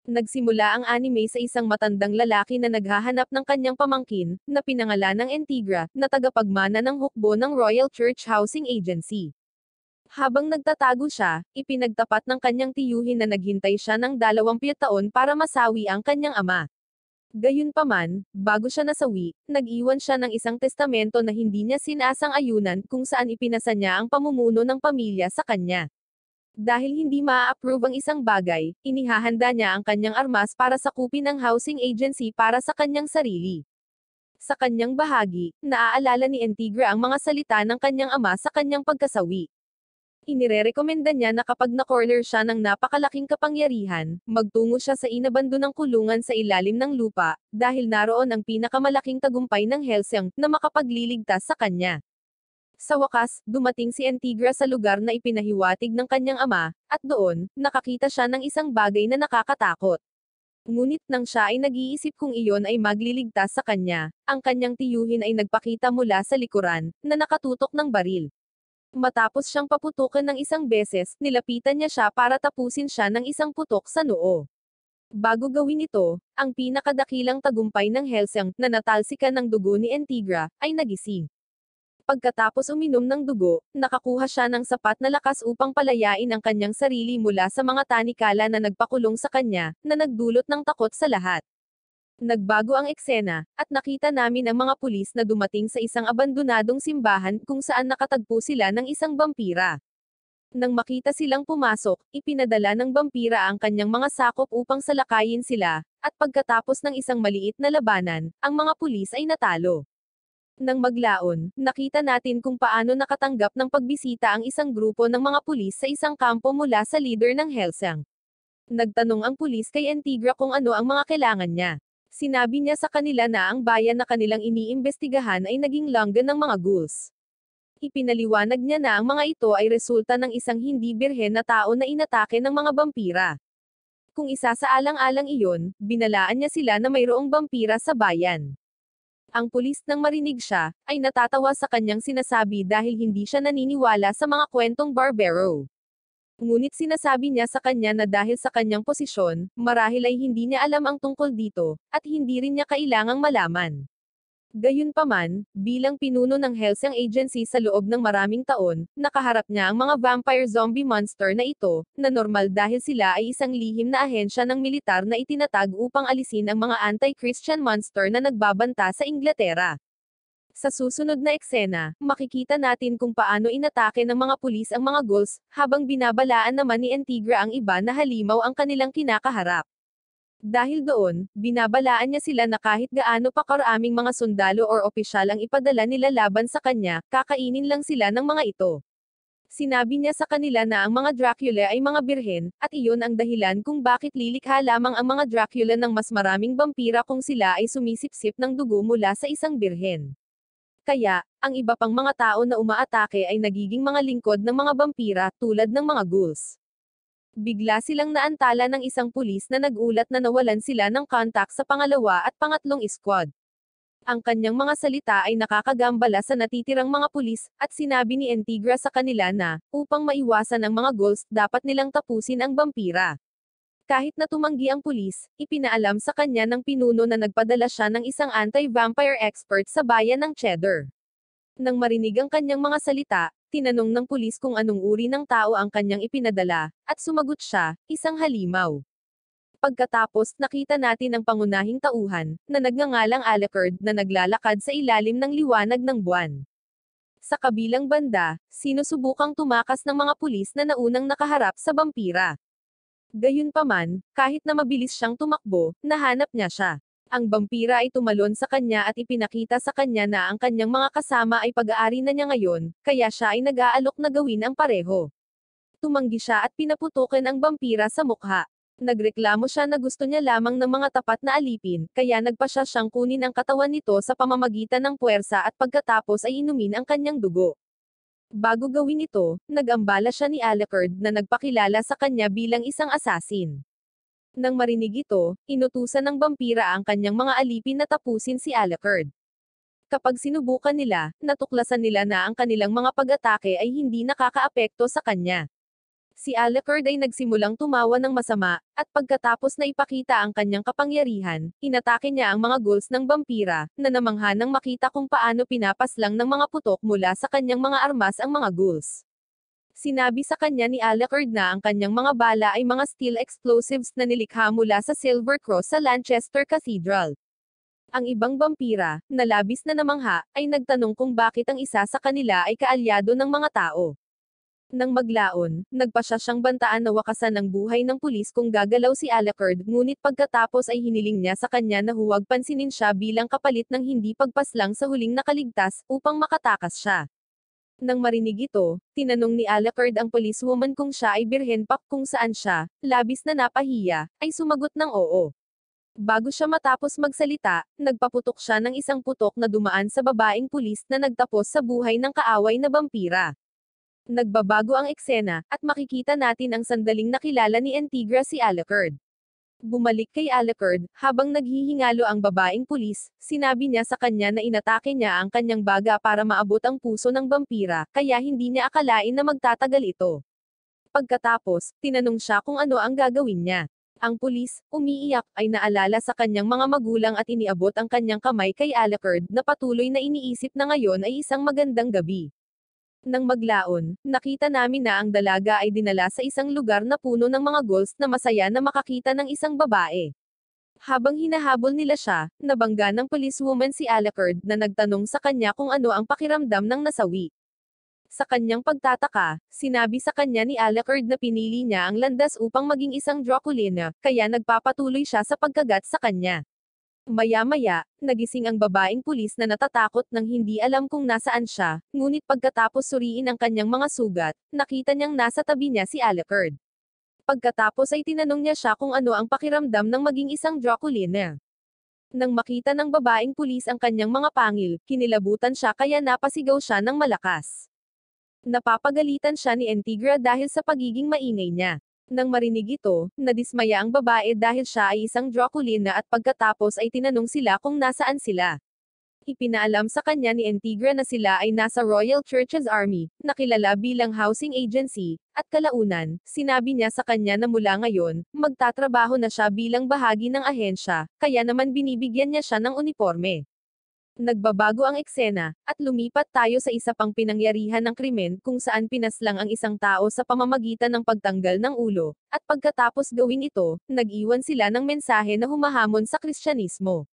Nagsimula ang anime sa isang matandang lalaki na naghahanap ng kanyang pamangkin, na pinangalan ng Entigra, na tagapagmana ng hukbo ng Royal Church Housing Agency. Habang nagtatago siya, ipinagtapat ng kanyang tiyuhin na naghintay siya ng 20 taon para masawi ang kanyang ama. Gayunpaman, bago siya nasawi, nag-iwan siya ng isang testamento na hindi niya sinasang-ayunan kung saan ipinasa niya ang pamumuno ng pamilya sa kanya. Dahil hindi maa-approve ang isang bagay, inihahanda niya ang kanyang armas para sakupin ang housing agency para sa kanyang sarili. Sa kanyang bahagi, naaalala ni Entigra ang mga salita ng kanyang ama sa kanyang pagkasawi. Inirerekomenda niya na kapag na-corner siya ng napakalaking kapangyarihan, magtungo siya sa inabandonang kulungan sa ilalim ng lupa, dahil naroon ang pinakamalaking tagumpay ng Hellsang na makapagliligtas sa kanya. Sa wakas, dumating si Entigra sa lugar na ipinahiwatig ng kanyang ama, at doon, nakakita siya ng isang bagay na nakakatakot. Ngunit nang siya ay nag-iisip kung iyon ay magliligtas sa kanya, ang kanyang tiyuhin ay nagpakita mula sa likuran, na nakatutok ng baril. Matapos siyang paputukan ng isang beses, nilapitan niya siya para tapusin siya ng isang putok sa noo. Bago gawin ito, ang pinakadakilang tagumpay ng Hellsang, na natalsikan ng dugo ni Entigra, ay nagising. Pagkatapos uminom ng dugo, nakakuha siya ng sapat na lakas upang palayain ang kanyang sarili mula sa mga tanikala na nagpakulong sa kanya, na nagdulot ng takot sa lahat. Nagbago ang eksena, at nakita namin ang mga pulis na dumating sa isang abandonadong simbahan kung saan nakatagpo sila ng isang bampira. Nang makita silang pumasok, ipinadala ng bampira ang kanyang mga sakop upang salakayin sila, at pagkatapos ng isang maliit na labanan, ang mga pulis ay natalo. Nang maglaon, nakita natin kung paano nakatanggap ng pagbisita ang isang grupo ng mga pulis sa isang kampo mula sa leader ng Hellsang. Nagtanong ang pulis kay Entigra kung ano ang mga kailangan niya. Sinabi niya sa kanila na ang bayan na kanilang iniimbestigahan ay naging langgan ng mga ghouls. Ipinaliwanag niya na ang mga ito ay resulta ng isang hindi birhen na tao na inatake ng mga bampira. Kung isa sa alang-alang iyon, binalaan niya sila na mayroong bampira sa bayan. Ang pulis nang marinig siya, ay natatawa sa kanyang sinasabi dahil hindi siya naniniwala sa mga kwentong barbero. Ngunit sinasabi niya sa kanya na dahil sa kanyang posisyon, marahil ay hindi niya alam ang tungkol dito, at hindi rin niya kailangang malaman. Gayunpaman, bilang pinuno ng Hellsang Agency sa loob ng maraming taon, nakaharap niya ang mga vampire zombie monster na ito, na normal dahil sila ay isang lihim na ahensya ng militar na itinatag upang alisin ang mga anti-Christian monster na nagbabanta sa Inglaterra. Sa susunod na eksena, makikita natin kung paano inatake ng mga pulis ang mga ghouls, habang binabalaan naman ni Entigra ang iba na halimaw ang kanilang kinakaharap. Dahil doon, binabalaan niya sila na kahit gaano pa karaming mga sundalo or opisyal ang ipadala nila laban sa kanya, kakainin lang sila ng mga ito. Sinabi niya sa kanila na ang mga Dracula ay mga birhen, at iyon ang dahilan kung bakit lilikha lamang ang mga Dracula ng mas maraming vampira kung sila ay sumisipsip ng dugo mula sa isang birhen. Kaya, ang iba pang mga tao na umaatake ay nagiging mga lingkod ng mga vampira, tulad ng mga ghouls. Bigla silang naantala ng isang pulis na nag-ulat na nawalan sila ng kontak sa pangalawa at pangatlong squad. Ang kanyang mga salita ay nakakagambala sa natitirang mga pulis, at sinabi ni Entigra sa kanila na, upang maiwasan ang mga ghouls, dapat nilang tapusin ang vampira. Kahit na tumanggi ang pulis, ipinaalam sa kanya ng pinuno na nagpadala siya ng isang anti-vampire expert sa bayan ng Cheddar. Nang marinig ang kanyang mga salita, tinanong ng pulis kung anong uri ng tao ang kanyang ipinadala, at sumagot siya, isang halimaw. Pagkatapos, nakita natin ang pangunahing tauhan, na nagngangalang Alucard, na naglalakad sa ilalim ng liwanag ng buwan. Sa kabilang banda, sinusubukang tumakas ng mga pulis na naunang nakaharap sa vampira. Gayunpaman, kahit na mabilis siyang tumakbo, nahanap niya siya. Ang vampira ay tumalon sa kanya at ipinakita sa kanya na ang kanyang mga kasama ay pag-aari na niya ngayon, kaya siya ay nag-aalok na gawin ang pareho. Tumanggi siya at pinaputukan ang vampira sa mukha. Nagreklamo siya na gusto niya lamang ng mga tapat na alipin, kaya nagpasya siyang kunin ang katawan nito sa pamamagitan ng puwersa at pagkatapos ay inumin ang kanyang dugo. Bago gawin ito, nag-ambala siya ni Alucard na nagpakilala sa kanya bilang isang assassin. Nang marinig ito, inutusan ng vampira ang kanyang mga alipin na tapusin si Alucard. Kapag sinubukan nila, natuklasan nila na ang kanilang mga pag-atake ay hindi nakakaapekto sa kanya. Si Alucard ay nagsimulang tumawa ng masama, at pagkatapos na ipakita ang kanyang kapangyarihan, inatake niya ang mga ghouls ng vampira, na namangha nang makita kung paano pinapaslang ng mga putok mula sa kanyang mga armas ang mga ghouls. Sinabi sa kanya ni Alucard na ang kanyang mga bala ay mga steel explosives na nilikha mula sa Silver Cross sa Lanchester Cathedral. Ang ibang vampira, na labis na namangha, ay nagtanong kung bakit ang isa sa kanila ay kaalyado ng mga tao. Nang maglaon, nagpasya siyang bantaan na wakasan ang buhay ng pulis kung gagalaw si Alucard, ngunit pagkatapos ay hiniling niya sa kanya na huwag pansinin siya bilang kapalit ng hindi pagpaslang sa huling nakaligtas, upang makatakas siya. Nang marinig ito, tinanong ni Alucard ang policewoman kung siya ay birhen pa, kung saan siya, labis na napahiya, ay sumagot ng oo. Bago siya matapos magsalita, nagpaputok siya ng isang putok na dumaan sa babaeng pulis na nagtapos sa buhay ng kaaway na vampira. Nagbabago ang eksena, at makikita natin ang sandaling nakilala ni Antigra si Alucard. Bumalik kay Alucard, habang naghihingalo ang babaeng pulis, sinabi niya sa kanya na inatake niya ang kanyang baga para maabot ang puso ng vampira, kaya hindi niya akalain na magtatagal ito. Pagkatapos, tinanong siya kung ano ang gagawin niya. Ang pulis, umiiyak, ay naalala sa kanyang mga magulang at iniabot ang kanyang kamay kay Alucard, na patuloy na iniisip na ngayon ay isang magandang gabi. Nang maglaon, nakita namin na ang dalaga ay dinala sa isang lugar na puno ng mga ghouls na masaya na makakita ng isang babae. Habang hinahabol nila siya, nabangga ng policewoman si Alucard na nagtanong sa kanya kung ano ang pakiramdam ng nasawi. Sa kanyang pagtataka, sinabi sa kanya ni Alucard na pinili niya ang landas upang maging isang Draculina, kaya nagpapatuloy siya sa pagkagat sa kanya. Maya-maya, nagising ang babaeng pulis na natatakot nang hindi alam kung nasaan siya, ngunit pagkatapos suriin ang kanyang mga sugat, nakita niyang nasa tabi niya si Alucard. Pagkatapos ay tinanong niya siya kung ano ang pakiramdam ng maging isang Draculina. Nang makita ng babaeng pulis ang kanyang mga pangil, kinilabutan siya kaya napasigaw siya ng malakas. Napapagalitan siya ni Antigra dahil sa pagiging maingay niya. Nang marinig ito, nadismaya ang babae dahil siya ay isang Draculina at pagkatapos ay tinanong sila kung nasaan sila. Ipinaalam sa kanya ni Antigra na sila ay nasa Royal Church's Army, na kilala bilang housing agency, at kalaunan, sinabi niya sa kanya na mula ngayon, magtatrabaho na siya bilang bahagi ng ahensya, kaya naman binibigyan niya siya ng uniforme. Nagbabago ang eksena, at lumipat tayo sa isa pang pinangyarihan ng krimen kung saan pinaslang ang isang tao sa pamamagitan ng pagtanggal ng ulo, at pagkatapos gawin ito, nag-iwan sila ng mensahe na humahamon sa Kristyanismo.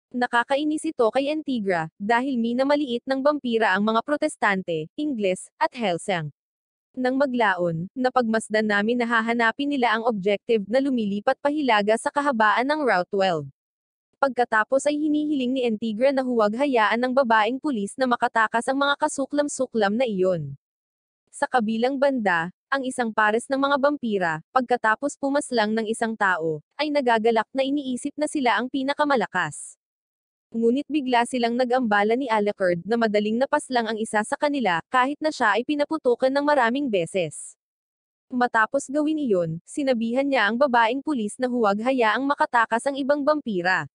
Nakakainis ito kay Antigra, dahil minamaliit ng vampira ang mga Protestante, Ingles, at Helsing. Nang maglaon, napagmasdan namin na hahanapin nila ang objective na lumilipat pahilaga sa kahabaan ng Route 12. Pagkatapos ay hinihiling ni Antigra na huwag hayaan ng babaeng pulis na makatakas ang mga kasuklam-suklam na iyon. Sa kabilang banda, ang isang pares ng mga vampira, pagkatapos pumaslang ng isang tao, ay nagagalak na iniisip na sila ang pinakamalakas. Ngunit bigla silang nag-ambala ni Alucard na madaling napaslang ang isa sa kanila, kahit na siya ay pinaputukan ng maraming beses. Matapos gawin iyon, sinabihan niya ang babaeng pulis na huwag hayaang makatakas ang ibang vampira.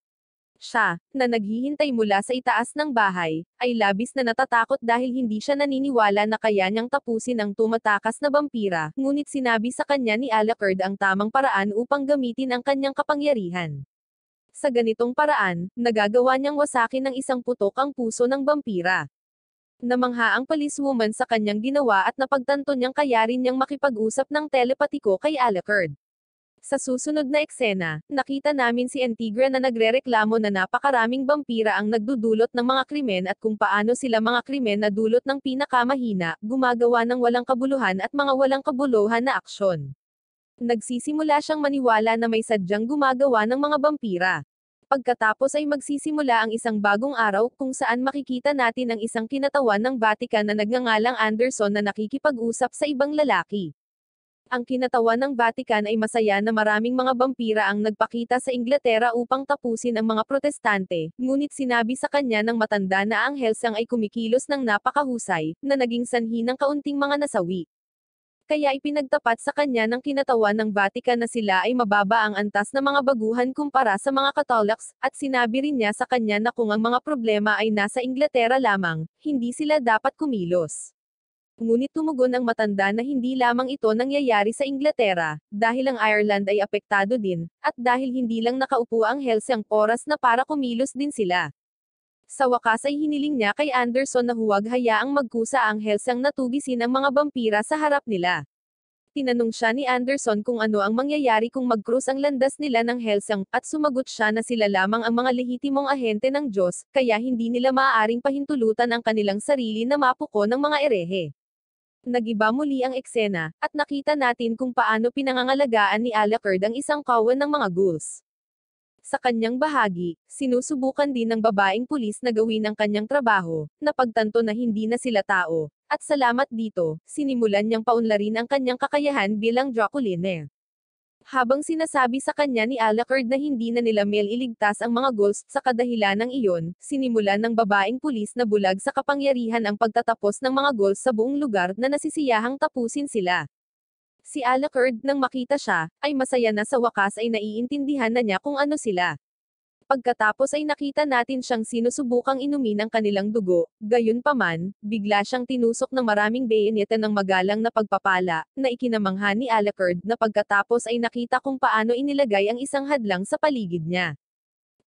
Siya, na naghihintay mula sa itaas ng bahay, ay labis na natatakot dahil hindi siya naniniwala na kaya niyang tapusin ang tumatakas na vampira, ngunit sinabi sa kanya ni Alucard ang tamang paraan upang gamitin ang kanyang kapangyarihan. Sa ganitong paraan, nagagawa niyang wasakin ng isang putok ang puso ng vampira. Namangha ang policewoman sa kanyang ginawa at napagtanto niyang kaya rin niyang makipag-usap ng telepatiko kay Alucard. Sa susunod na eksena, nakita namin si Antigra na nagrereklamo na napakaraming vampira ang nagdudulot ng mga krimen at kung paano sila mga krimen na dulot ng pinakamahina, gumagawa ng walang kabuluhan at mga walang kabuluhan na aksyon. Nagsisimula siyang maniwala na may sadyang gumagawa ng mga vampira. Pagkatapos ay magsisimula ang isang bagong araw kung saan makikita natin ang isang kinatawan ng Vatican na nagngangalang Anderson na nakikipag-usap sa ibang lalaki. Ang kinatawan ng Vatican ay masaya na maraming mga vampira ang nagpakita sa Inglaterra upang tapusin ang mga Protestante, ngunit sinabi sa kanya ng matanda na ang Helsing ay kumikilos ng napakahusay, na naging sanhi ng kaunting mga nasawi. Kaya ipinagtapat sa kanya ng kinatawan ng Vatican na sila ay mababa ang antas ng mga baguhan kumpara sa mga Catholics, at sinabi rin niya sa kanya na kung ang mga problema ay nasa Inglaterra lamang, hindi sila dapat kumilos. Ngunit tumugon ang matanda na hindi lamang ito nangyayari sa Inglaterra, dahil ang Ireland ay apektado din, at dahil hindi lang nakaupo ang Helsing oras na para kumilos din sila. Sa wakas ay hiniling niya kay Anderson na huwag hayaang magkusa ang Helsing na tugisin ang mga vampira sa harap nila. Tinanong siya ni Anderson kung ano ang mangyayari kung mag-cruise ang landas nila ng Helsing, at sumagot siya na sila lamang ang mga lehitimong ahente ng Diyos, kaya hindi nila maaaring pahintulutan ang kanilang sarili na mapuko ng mga erehe. Nagiba muli ang eksena, at nakita natin kung paano pinangangalagaan ni Alucard ang isang kawan ng mga ghouls. Sa kanyang bahagi, sinusubukan din ng babaeng pulis na gawin ang kanyang trabaho, napagtanto na hindi na sila tao, at salamat dito, sinimulan niyang paunlarin ang kanyang kakayahan bilang Draculiner. Habang sinasabi sa kanya ni Alucard na hindi na nila iligtas ang mga ghouls, sa kadahilanang iyon, sinimulan ng babaeng pulis na bulag sa kapangyarihan ang pagtatapos ng mga ghouls sa buong lugar na nasisiyahang tapusin sila. Si Alucard, nang makita siya, ay masaya na sa wakas ay naiintindihan na niya kung ano sila. Pagkatapos ay nakita natin siyang sinusubukang inumin ang kanilang dugo, gayunpaman, bigla siyang tinusok ng maraming bayoneta ng magalang na pagpapala, na ikinamangha ni Alucard na pagkatapos ay nakita kung paano inilagay ang isang hadlang sa paligid niya.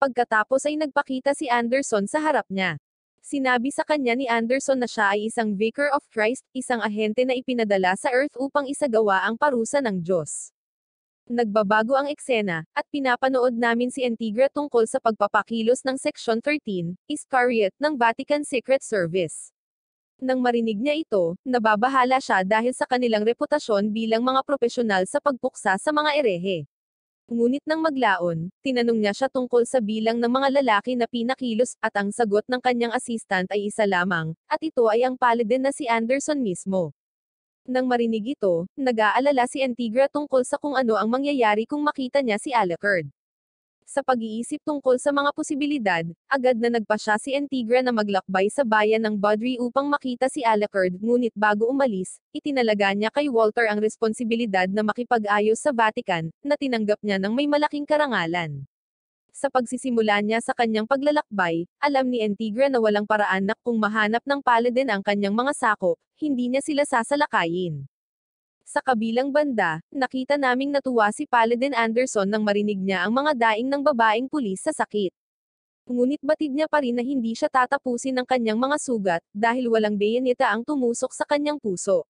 Pagkatapos ay nagpakita si Anderson sa harap niya. Sinabi sa kanya ni Anderson na siya ay isang Vicar of Christ, isang ahente na ipinadala sa Earth upang isagawa ang parusa ng Diyos. Nagbabago ang eksena, at pinapanood namin si Antigra tungkol sa pagpapakilos ng Section 13, Iscariot, ng Vatican Secret Service. Nang marinig niya ito, nababahala siya dahil sa kanilang reputasyon bilang mga propesyonal sa pagpuksa sa mga erehe. Ngunit nang maglaon, tinanong niya siya tungkol sa bilang ng mga lalaki na pinakilos, at ang sagot ng kanyang assistant ay isa lamang, at ito ay ang paladin na si Anderson mismo. Nang marinig ito, nag-aalala si Antigra tungkol sa kung ano ang mangyayari kung makita niya si Alucard. Sa pag-iisip tungkol sa mga posibilidad, agad na nagpa siya si Antigra na maglakbay sa bayan ng Budry upang makita si Alucard, ngunit bago umalis, itinalaga niya kay Walter ang responsibilidad na makipag-ayos sa Vatican, na tinanggap niya ng may malaking karangalan. Sa pagsisimula niya sa kanyang paglalakbay, alam ni Antigra na walang paraan na kung mahanap ng paladin ang kanyang mga sakop, hindi niya sila sasalakayin. Sa kabilang banda, nakita naming natuwa si Paladin Anderson nang marinig niya ang mga daing ng babaeng pulis sa sakit. Ngunit batid niya pa rin na hindi siya tatapusin ng kanyang mga sugat, dahil walang bayoneta ang tumusok sa kanyang puso.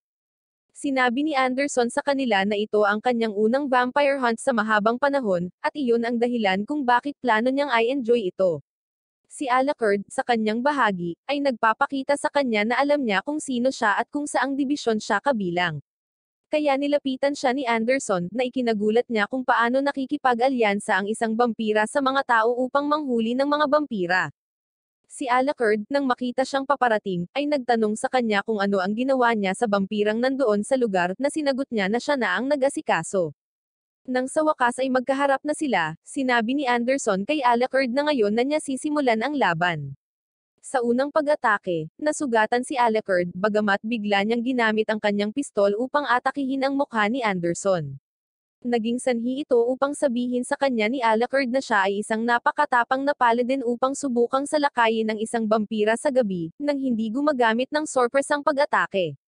Sinabi ni Anderson sa kanila na ito ang kanyang unang vampire hunt sa mahabang panahon, at iyon ang dahilan kung bakit plano niyang i-enjoy ito. Si Alucard, sa kanyang bahagi, ay nagpapakita sa kanya na alam niya kung sino siya at kung saang dibisyon siya kabilang. Kaya nilapitan siya ni Anderson, na ikinagulat niya kung paano nakikipag-alyansa ang isang vampira sa mga tao upang manghuli ng mga vampira. Si Alucard, nang makita siyang paparating, ay nagtanong sa kanya kung ano ang ginawa niya sa vampirang nandoon sa lugar, na sinagot niya na siya na ang nag-asikaso. Nang sa wakas ay magkaharap na sila, sinabi ni Anderson kay Alucard na ngayon na niya sisimulan ang laban. Sa unang pag-atake, nasugatan si Alucard, bagamat bigla niyang ginamit ang kanyang pistol upang atakihin ang mukha ni Anderson. Naging sanhi ito upang sabihin sa kanya ni Alucard na siya ay isang napakatapang na paladin upang subukang salakayin ng isang vampira sa gabi, nang hindi gumagamit ng sorpresang pag-atake.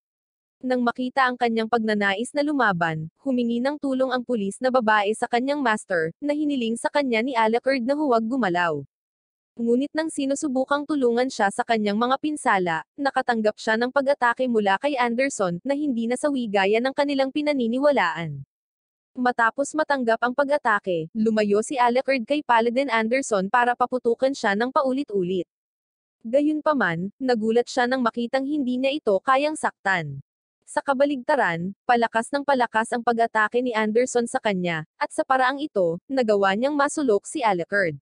Nang makita ang kanyang pagnanais na lumaban, humingi ng tulong ang pulis na babae sa kanyang master, na hiniling sa kanya ni Alucard na huwag gumalaw. Ngunit nang sinusubukang tulungan siya sa kanyang mga pinsala, nakatanggap siya ng pag-atake mula kay Anderson, na hindi nasawi gaya ng kanilang pinaniniwalaan. Matapos matanggap ang pag-atake, lumayo si Alucard kay Paladin Anderson para paputukan siya ng paulit-ulit. Gayunpaman, nagulat siya nang makitang hindi niya ito kayang saktan. Sa kabaligtaran, palakas ng palakas ang pag-atake ni Anderson sa kanya, at sa paraang ito, nagawa niyang masulok si Alucard.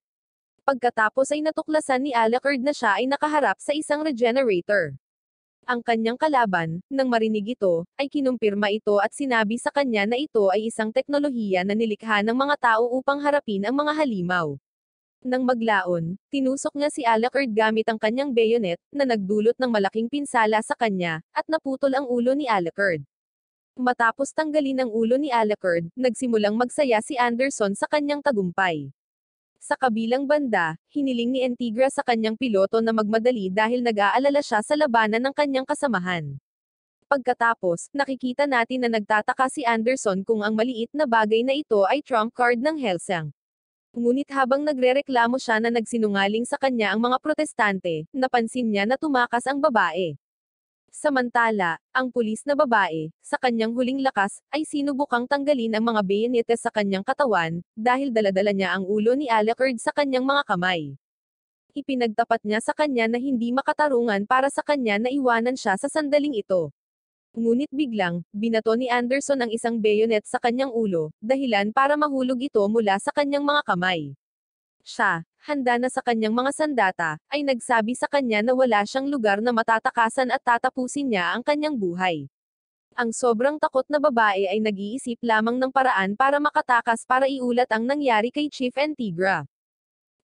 Pagkatapos ay natuklasan ni Alucard na siya ay nakaharap sa isang regenerator. Ang kanyang kalaban, nang marinig ito, ay kinumpirma ito at sinabi sa kanya na ito ay isang teknolohiya na nilikha ng mga tao upang harapin ang mga halimaw. Nang maglaon, tinusok niya si Alucard gamit ang kanyang bayonet, na nagdulot ng malaking pinsala sa kanya, at naputol ang ulo ni Alucard. Matapos tanggalin ang ulo ni Alucard, nagsimulang magsaya si Anderson sa kanyang tagumpay. Sa kabilang banda, hiniling ni Antigra sa kanyang piloto na magmadali dahil nag-aalala siya sa labanan ng kanyang kasamahan. Pagkatapos, nakikita natin na nagtataka si Anderson kung ang maliit na bagay na ito ay trump card ng Hellsang. Ngunit habang nagrereklamo siya na nagsinungaling sa kanya ang mga protestante, napansin niya na tumakas ang babae. Samantala, ang pulis na babae, sa kanyang huling lakas, ay sinubukang tanggalin ang mga bayonetes sa kanyang katawan, dahil daladala niya ang ulo ni Alucard sa kanyang mga kamay. Ipinagtapat niya sa kanya na hindi makatarungan para sa kanya na iwanan siya sa sandaling ito. Ngunit biglang, binato ni Anderson ang isang bayonet sa kanyang ulo, dahilan para mahulog ito mula sa kanyang mga kamay. Siya, handa na sa kanyang mga sandata, ay nagsabi sa kanya na wala siyang lugar na matatakasan at tatapusin niya ang kanyang buhay. Ang sobrang takot na babae ay nag-iisip lamang ng paraan para makatakas para iulat ang nangyari kay Chief Antigra.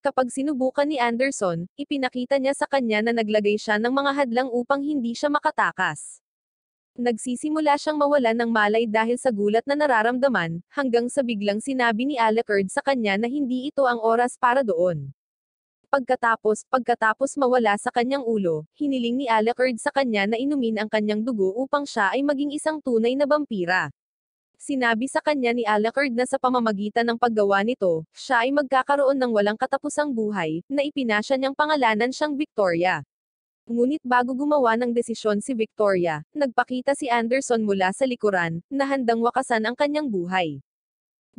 Kapag sinubukan ni Anderson, ipinakita niya sa kanya na naglagay siya ng mga hadlang upang hindi siya makatakas. Nagsisimula siyang mawalan ng malay dahil sa gulat na nararamdaman, hanggang sa biglang sinabi ni Alucard sa kanya na hindi ito ang oras para doon. Pagkatapos mawala sa kanyang ulo, hiniling ni Alucard sa kanya na inumin ang kanyang dugo upang siya ay maging isang tunay na vampira. Sinabi sa kanya ni Alucard na sa pamamagitan ng paggawa nito, siya ay magkakaroon ng walang katapusang buhay, na ipinasya niyang pangalanan siyang Victoria. Ngunit bago gumawa ng desisyon si Victoria, nagpakita si Anderson mula sa likuran, na handang wakasan ang kanyang buhay.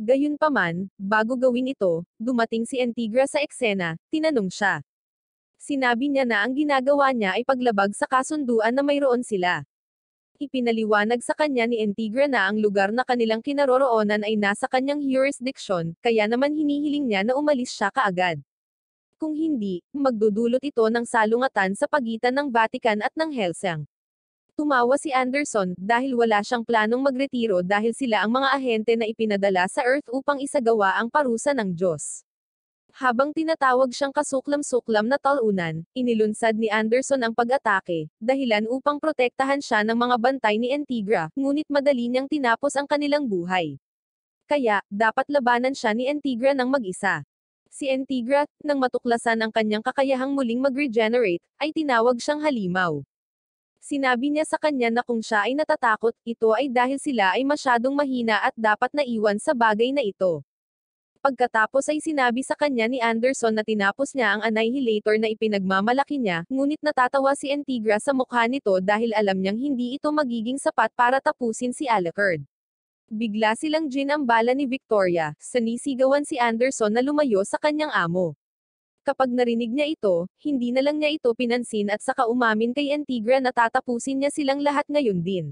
Gayunpaman, bago gawin ito, dumating si Antigra sa eksena, tinanong siya. Sinabi niya na ang ginagawa niya ay paglabag sa kasunduan na mayroon sila. Ipinaliwanag sa kanya ni Antigra na ang lugar na kanilang kinaroroonan ay nasa kanyang jurisdiction, kaya naman hinihiling niya na umalis siya kaagad. Kung hindi, magdudulot ito ng salungatan sa pagitan ng Vatican at ng Hellsang. Tumawa si Anderson, dahil wala siyang planong magretiro dahil sila ang mga ahente na ipinadala sa Earth upang isagawa ang parusa ng Diyos. Habang tinatawag siyang kasuklam-suklam na talunan, inilunsad ni Anderson ang pag-atake, dahilan upang protektahan siya ng mga bantay ni Antigra, ngunit madali niyang tinapos ang kanilang buhay. Kaya, dapat labanan siya ni Antigra ng mag-isa. Si Antigra, nang matuklasan ang kanyang kakayahang muling mag-regenerate, ay tinawag siyang halimaw. Sinabi niya sa kanya na kung siya ay natatakot, ito ay dahil sila ay masyadong mahina at dapat naiwan sa bagay na ito. Pagkatapos ay sinabi sa kanya ni Anderson na tinapos niya ang annihilator na ipinagmamalaki niya, ngunit natatawa si Antigra sa mukha nito dahil alam niyang hindi ito magiging sapat para tapusin si Alucard. Bigla silang ginambala ni Victoria, sinisigawan si Anderson na lumayo sa kanyang amo. Kapag narinig niya ito, hindi na lang niya ito pinansin at saka umamin kay Antigra na tatapusin niya silang lahat ngayon din.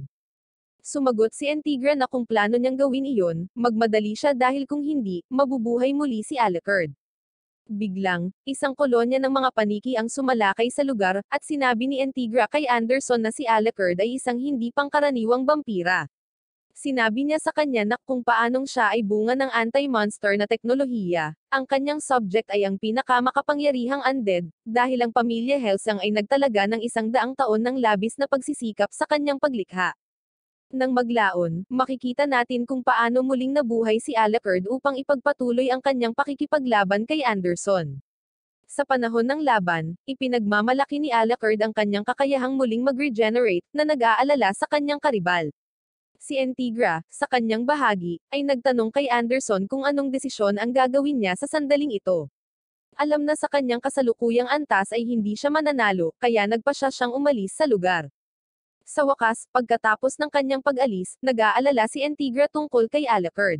Sumagot si Antigra na kung plano niyang gawin iyon, magmadali siya dahil kung hindi, mabubuhay muli si Alucard. Biglang, isang kolonya ng mga paniki ang sumalakay sa lugar, at sinabi ni Antigra kay Anderson na si Alucard ay isang hindi pangkaraniwang vampira. Sinabi niya sa kanya na kung paanong siya ay bunga ng anti-monster na teknolohiya, ang kanyang subject ay ang pinakamakapangyarihang undead, dahil ang pamilya Hellsang ay nagtalaga ng 100 taon ng labis na pagsisikap sa kanyang paglikha. Nang maglaon, makikita natin kung paano muling nabuhay si Alucard upang ipagpatuloy ang kanyang pakikipaglaban kay Anderson. Sa panahon ng laban, ipinagmamalaki ni Alucard ang kanyang kakayahang muling mag-regenerate, na nag-aalala sa kanyang karibal. Si Antigra, sa kanyang bahagi, ay nagtanong kay Anderson kung anong desisyon ang gagawin niya sa sandaling ito. Alam na sa kanyang kasalukuyang antas ay hindi siya mananalo, kaya nagpasya siyang umalis sa lugar. Sa wakas, pagkatapos ng kanyang pag-alis, nag-aalala si Antigra tungkol kay Alucard.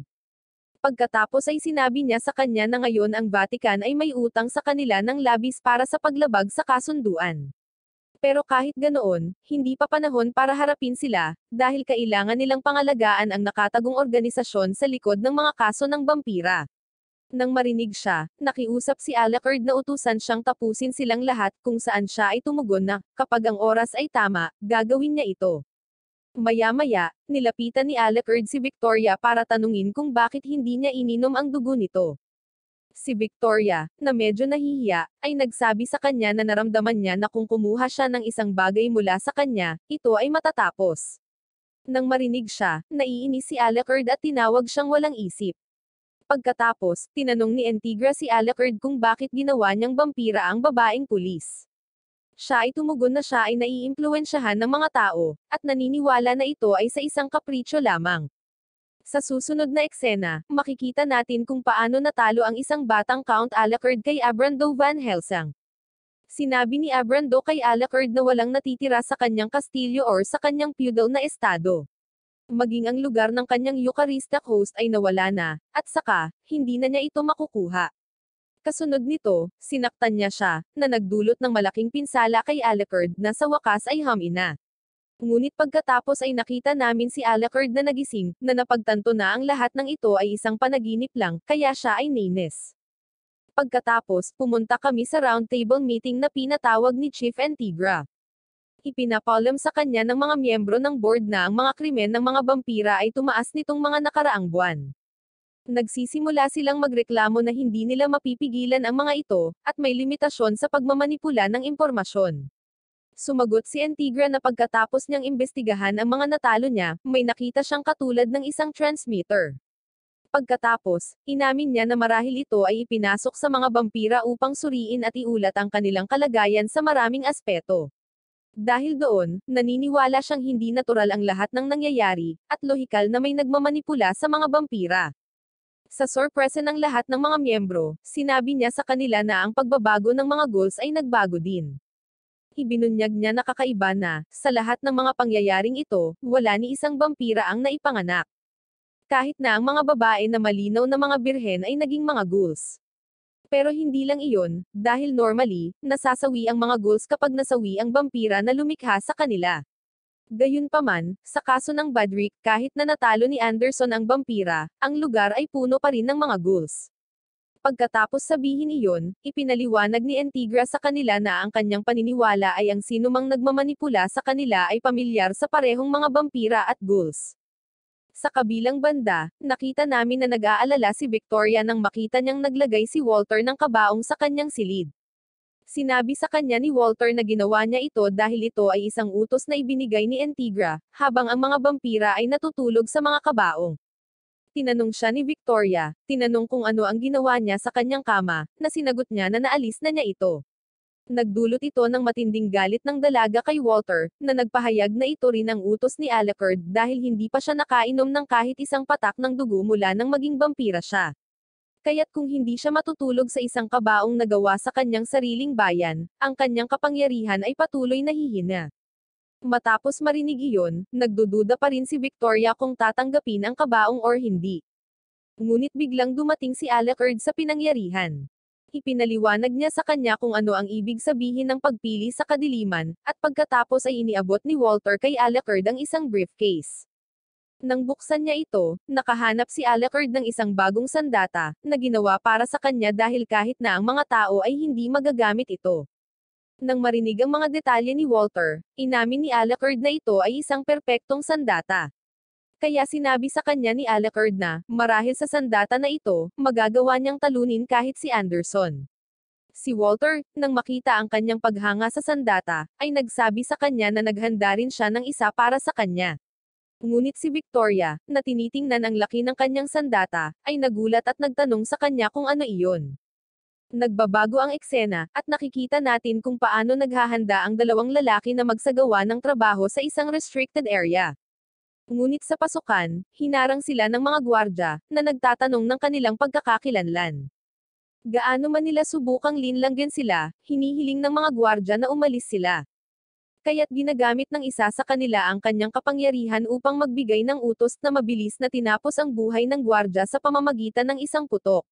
Pagkatapos ay sinabi niya sa kanya na ngayon ang Vatican ay may utang sa kanila ng labis para sa paglabag sa kasunduan. Pero kahit ganoon, hindi pa panahon para harapin sila, dahil kailangan nilang pangalagaan ang nakatagong organisasyon sa likod ng mga kaso ng vampira. Nang marinig siya, nakiusap si Alucard na utusan siyang tapusin silang lahat, kung saan siya ay tumugon na, kapag ang oras ay tama, gagawin niya ito. Maya-maya, nilapitan ni Alucard si Victoria para tanungin kung bakit hindi niya ininom ang dugo nito. Si Victoria, na medyo nahihiya, ay nagsabi sa kanya na naramdaman niya na kung kumuha siya ng isang bagay mula sa kanya, ito ay matatapos. Nang marinig siya, naiinis si Alucard at tinawag siyang walang isip. Pagkatapos, tinanong ni Antigra si Alucard kung bakit ginawa niyang vampira ang babaeng pulis. Siya ay tumugon na siya ay naiimpluwensyahan ng mga tao, at naniniwala na ito ay sa isang kapritsyo lamang. Sa susunod na eksena, makikita natin kung paano natalo ang isang batang Count Alucard kay Abrando van Helsing. Sinabi ni Abrando kay Alucard na walang natitira sa kanyang kastilyo or sa kanyang feudal na estado. Maging ang lugar ng kanyang Eucharistic host ay nawala na, at saka, hindi na niya ito makukuha. Kasunod nito, sinaktan niya siya, na nagdulot ng malaking pinsala kay Alucard na sa wakas ay hamina. Ngunit pagkatapos ay nakita namin si Alucard na nagising, na napagtanto na ang lahat ng ito ay isang panaginip lang, kaya siya ay nainis. Pagkatapos, pumunta kami sa roundtable meeting na pinatawag ni Chief Antigra. Ipinapalam sa kanya ng mga miyembro ng board na ang mga krimen ng mga vampira ay tumaas nitong mga nakaraang buwan. Nagsisimula silang magreklamo na hindi nila mapipigilan ang mga ito, at may limitasyon sa pagmamanipula ng impormasyon. Sumagot si Antigra na pagkatapos niyang imbestigahan ang mga natalo niya, may nakita siyang katulad ng isang transmitter. Pagkatapos, inamin niya na marahil ito ay ipinasok sa mga vampira upang suriin at iulat ang kanilang kalagayan sa maraming aspeto. Dahil doon, naniniwala siyang hindi natural ang lahat ng nangyayari, at lohikal na may nagmamanipula sa mga vampira. Sa sorpresa ng lahat ng mga miyembro, sinabi niya sa kanila na ang pagbabago ng mga goals ay nagbago din. Ibinunyag niya na kakaiba na, sa lahat ng mga pangyayaring ito, wala ni isang vampira ang naipanganak. Kahit na ang mga babae na malinaw na mga birhen ay naging mga ghouls. Pero hindi lang iyon, dahil normally, nasasawi ang mga ghouls kapag nasawi ang vampira na lumikha sa kanila. Gayunpaman, sa kaso ng Badrick, kahit na natalo ni Anderson ang vampira, ang lugar ay puno pa rin ng mga ghouls. Pagkatapos sabihin iyon, ipinaliwanag ni Antigra sa kanila na ang kanyang paniniwala ay ang sinumang nagmamanipula sa kanila ay pamilyar sa parehong mga vampira at ghouls. Sa kabilang banda, nakita namin na nag-aalala si Victoria nang makita niyang naglagay si Walter ng kabaong sa kanyang silid. Sinabi sa kanya ni Walter na ginawa niya ito dahil ito ay isang utos na ibinigay ni Antigra, habang ang mga vampira ay natutulog sa mga kabaong. Tinanong siya ni Victoria, tinanong kung ano ang ginawa niya sa kanyang kama, na sinagot niya na naalis na niya ito. Nagdulot ito ng matinding galit ng dalaga kay Walter, na nagpahayag na ito rin ang utos ni Alucard dahil hindi pa siya nakainom ng kahit isang patak ng dugo mula nang maging vampira siya. Kaya't kung hindi siya matutulog sa isang kabaong nagawa sa kanyang sariling bayan, ang kanyang kapangyarihan ay patuloy na hihina. Matapos marinig iyon, nagdududa pa rin si Victoria kung tatanggapin ang kabaong or hindi. Ngunit biglang dumating si Alucard sa pinangyarihan. Ipinaliwanag niya sa kanya kung ano ang ibig sabihin ng pagpili sa kadiliman, at pagkatapos ay iniabot ni Walter kay Alucard ang isang briefcase. Nang buksan niya ito, nakahanap si Alucard ng isang bagong sandata, na ginawa para sa kanya dahil kahit na ang mga tao ay hindi magagamit ito. Nang marinig ang mga detalye ni Walter, inamin ni Alucard na ito ay isang perpektong sandata. Kaya sinabi sa kanya ni Alucard na, marahil sa sandata na ito, magagawa niyang talunin kahit si Anderson. Si Walter, nang makita ang kanyang paghanga sa sandata, ay nagsabi sa kanya na naghanda rin siya ng isa para sa kanya. Ngunit si Victoria, na tinitingnan ang laki ng kanyang sandata, ay nagulat at nagtanong sa kanya kung ano iyon. Nagbabago ang eksena, at nakikita natin kung paano naghahanda ang dalawang lalaki na magsagawa ng trabaho sa isang restricted area. Ngunit sa pasukan, hinarang sila ng mga gwardya, na nagtatanong ng kanilang pagkakakilanlan. Gaano man nila subukang linlanggan sila, hinihiling ng mga gwardya na umalis sila. Kaya't ginagamit ng isa sa kanila ang kanyang kapangyarihan upang magbigay ng utos na mabilis na tinapos ang buhay ng gwardya sa pamamagitan ng isang putok.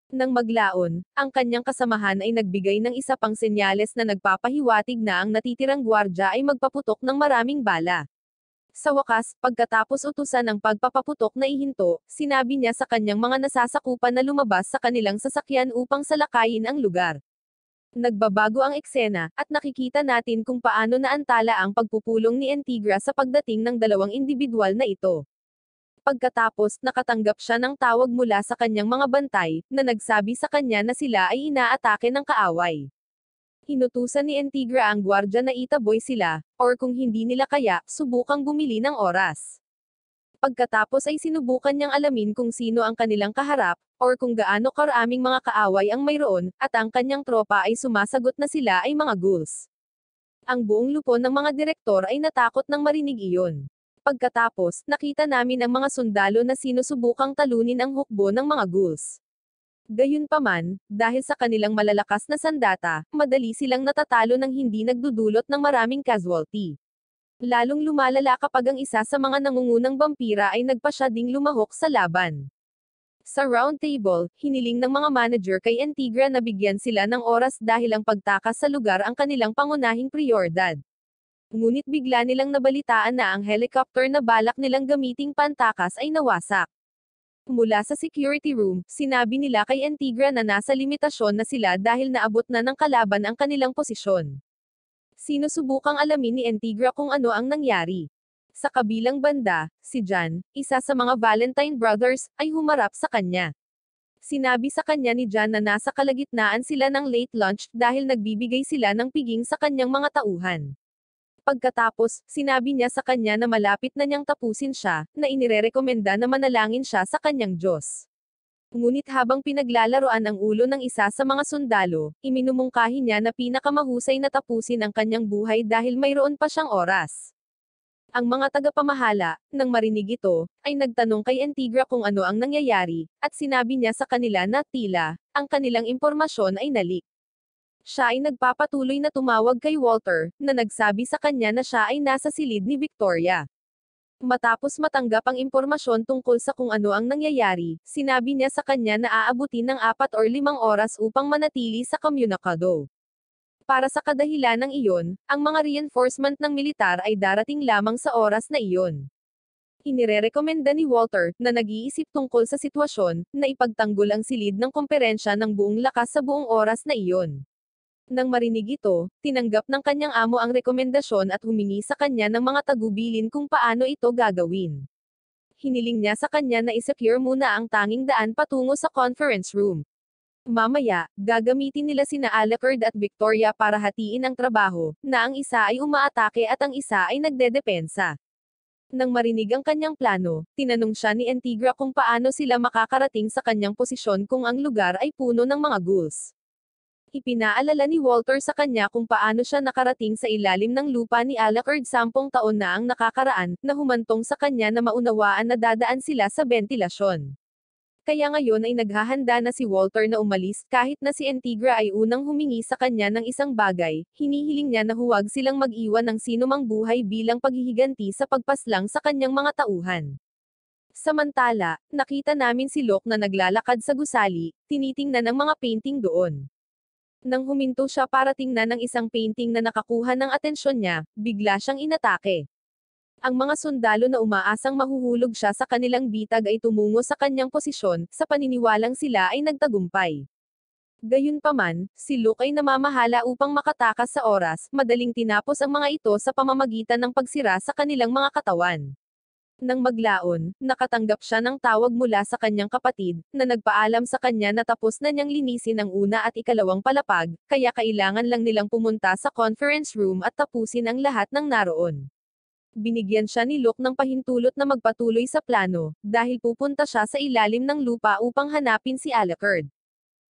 Nang maglaon, ang kanyang kasamahan ay nagbigay ng isa pang senyales na nagpapahiwatig na ang natitirang gwardya ay magpaputok ng maraming bala. Sa wakas, pagkatapos utusan ang pagpapaputok na ihinto, sinabi niya sa kanyang mga nasasakupan na lumabas sa kanilang sasakyan upang salakayin ang lugar. Nagbabago ang eksena, at nakikita natin kung paano naantala ang pagpupulong ni Antigra sa pagdating ng dalawang individual na ito. Pagkatapos, nakatanggap siya ng tawag mula sa kanyang mga bantay, na nagsabi sa kanya na sila ay inaatake ng kaaway. Hinutusan ni Antigra ang gwardya na itaboy sila, or kung hindi nila kaya, subukang bumili ng oras. Pagkatapos ay sinubukan niyang alamin kung sino ang kanilang kaharap, or kung gaano karaming mga kaaway ang mayroon, at ang kanyang tropa ay sumasagot na sila ay mga ghouls. Ang buong lupon ng mga direktor ay natakot nang marinig iyon. Pagkatapos, nakita namin ang mga sundalo na sinusubukang talunin ang hukbo ng mga ghouls. Gayunpaman, dahil sa kanilang malalakas na sandata, madali silang natatalo ng hindi nagdudulot ng maraming casualty. Lalong lumalala kapag ang isa sa mga nangungunang vampira ay nagpasya ding lumahok sa laban. Sa round table, hiniling ng mga manager kay Antigra na bigyan sila ng oras dahil ang pagtakas sa lugar ang kanilang pangunahing prioridad. Ngunit bigla nilang nabalitaan na ang helicopter na balak nilang gamiting pantakas ay nawasak. Mula sa security room, sinabi nila kay Antigra na nasa limitasyon na sila dahil naabot na ng kalaban ang kanilang posisyon. Sinusubukang alamin ni Antigra kung ano ang nangyari. Sa kabilang banda, si Jan, isa sa mga Valentine brothers, ay humarap sa kanya. Sinabi sa kanya ni Jan na nasa kalagitnaan sila ng late lunch dahil nagbibigay sila ng piging sa kanyang mga tauhan. Pagkatapos, sinabi niya sa kanya na malapit na niyang tapusin siya, na inirerekomenda na manalangin siya sa kanyang Diyos. Ngunit habang pinaglalaroan ang ulo ng isa sa mga sundalo, iminumungkahi niya na pinakamahusay na tapusin ang kanyang buhay dahil mayroon pa siyang oras. Ang mga tagapamahala, nang marinig ito, ay nagtanong kay Antigra kung ano ang nangyayari, at sinabi niya sa kanila na tila, ang kanilang impormasyon ay nalik. Siya ay nagpapatuloy na tumawag kay Walter, na nagsabi sa kanya na siya ay nasa silid ni Victoria. Matapos matanggap ang impormasyon tungkol sa kung ano ang nangyayari, sinabi niya sa kanya na aabutin ng 4 o 5 oras upang manatili sa komunikado. Para sa kadahilan ng iyon, ang mga reinforcement ng militar ay darating lamang sa oras na iyon. Inirerekomenda ni Walter, na nag-iisip tungkol sa sitwasyon, na ipagtanggol ang silid ng komperensya ng buong lakas sa buong oras na iyon. Nang marinig ito, tinanggap ng kanyang amo ang rekomendasyon at humingi sa kanya ng mga tagubilin kung paano ito gagawin. Hiniling niya sa kanya na isecure muna ang tanging daan patungo sa conference room. Mamaya, gagamitin nila sina Alucard at Victoria para hatiin ang trabaho, na ang isa ay umaatake at ang isa ay nagdedepensa. Nang marinig ang kanyang plano, tinanong siya ni Antigra kung paano sila makakarating sa kanyang posisyon kung ang lugar ay puno ng mga ghouls. Ipinaalala ni Walter sa kanya kung paano siya nakarating sa ilalim ng lupa ni Alucard 10 taon na ang nakakaraan, na humantong sa kanya na maunawaan na dadaan sila sa bentilasyon. Kaya ngayon ay naghahanda na si Walter na umalis, kahit na si Antigra ay unang humingi sa kanya ng isang bagay, hinihiling niya na huwag silang mag-iwan ng sinumang buhay bilang paghihiganti sa pagpaslang sa kanyang mga tauhan. Samantala, nakita namin si Locke na naglalakad sa gusali, tinitingnan ang mga painting doon. Nang huminto siya para tingnan ng isang painting na nakakuha ng atensyon niya, bigla siyang inatake. Ang mga sundalo na umaasang mahuhulog siya sa kanilang bitag ay tumungo sa kanyang posisyon, sa paniniwalang sila ay nagtagumpay. Gayunpaman, si Luke ay namamahala upang makatakas sa oras, madaling tinapos ang mga ito sa pamamagitan ng pagsira sa kanilang mga katawan. Nang maglaon, nakatanggap siya ng tawag mula sa kanyang kapatid, na nagpaalam sa kanya na tapos na niyang linisin ang una at ikalawang palapag, kaya kailangan lang nilang pumunta sa conference room at tapusin ang lahat ng naroon. Binigyan siya ni Luke ng pahintulot na magpatuloy sa plano, dahil pupunta siya sa ilalim ng lupa upang hanapin si Alucard.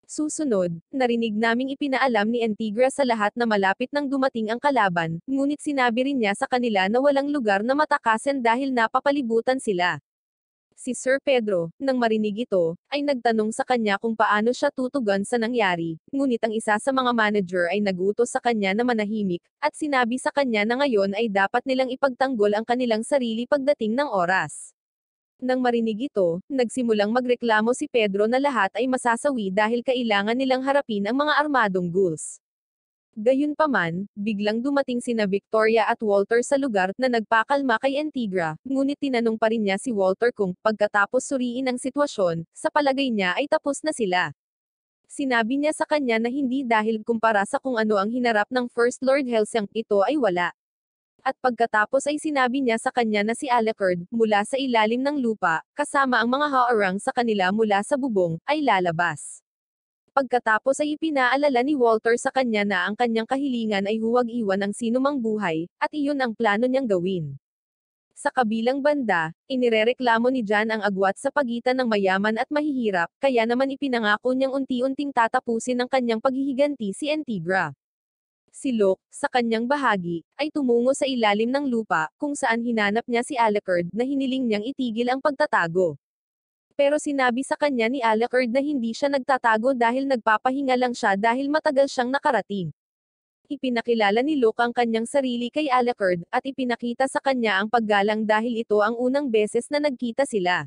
Susunod, narinig naming ipinaalam ni Antigra sa lahat na malapit nang dumating ang kalaban, ngunit sinabi rin niya sa kanila na walang lugar na matakasan dahil napapalibutan sila. Si Sir Pedro, nang marinig ito, ay nagtanong sa kanya kung paano siya tutugon sa nangyari, ngunit ang isa sa mga manager ay nagutos sa kanya na manahimik, at sinabi sa kanya na ngayon ay dapat nilang ipagtanggol ang kanilang sarili pagdating ng oras. Nang marinig ito, nagsimulang magreklamo si Pedro na lahat ay masasawi dahil kailangan nilang harapin ang mga armadong ghouls. Gayunpaman, biglang dumating sina Victoria at Walter sa lugar, na nagpakalma kay Antigra, ngunit tinanong pa rin niya si Walter kung, pagkatapos suriin ang sitwasyon, sa palagay niya ay tapos na sila. Sinabi niya sa kanya na hindi dahil kumpara sa kung ano ang hinarap ng First Lord Helsing, ito ay wala. At pagkatapos ay sinabi niya sa kanya na si Alucard, mula sa ilalim ng lupa, kasama ang mga haarang sa kanila mula sa bubong, ay lalabas. Pagkatapos ay ipinaalala ni Walter sa kanya na ang kanyang kahilingan ay huwag iwan ang sinumang buhay, at iyon ang plano niyang gawin. Sa kabilang banda, inirereklamo ni Jan ang agwat sa pagitan ng mayaman at mahihirap, kaya naman ipinangako niyang unti-unting tatapusin ng kanyang paghihiganti si Antigra. Si Locke, sa kanyang bahagi, ay tumungo sa ilalim ng lupa, kung saan hinanap niya si Alucard na hiniling niyang itigil ang pagtatago. Pero sinabi sa kanya ni Alucard na hindi siya nagtatago dahil nagpapahinga lang siya dahil matagal siyang nakarating. Ipinakilala ni Locke ang kanyang sarili kay Alucard, at ipinakita sa kanya ang paggalang dahil ito ang unang beses na nagkita sila.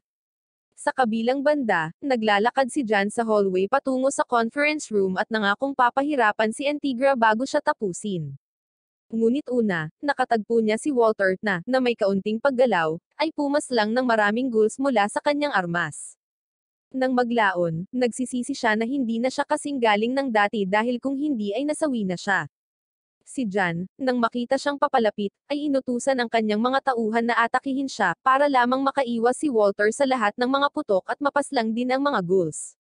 Sa kabilang banda, naglalakad si Jan sa hallway patungo sa conference room at nangakong papahirapan si Antigra bago siya tapusin. Ngunit una, nakatagpo niya si Walter na may kaunting paggalaw, ay pumaslang ng maraming ghouls mula sa kanyang armas. Nang maglaon, nagsisisi siya na hindi na siya kasing galing ng dati dahil kung hindi ay nasawi na siya. Si Jan, nang makita siyang papalapit, ay inutusan ang kanyang mga tauhan na atakihin siya, para lamang makaiwas si Walter sa lahat ng mga putok at mapaslang din ang mga ghouls.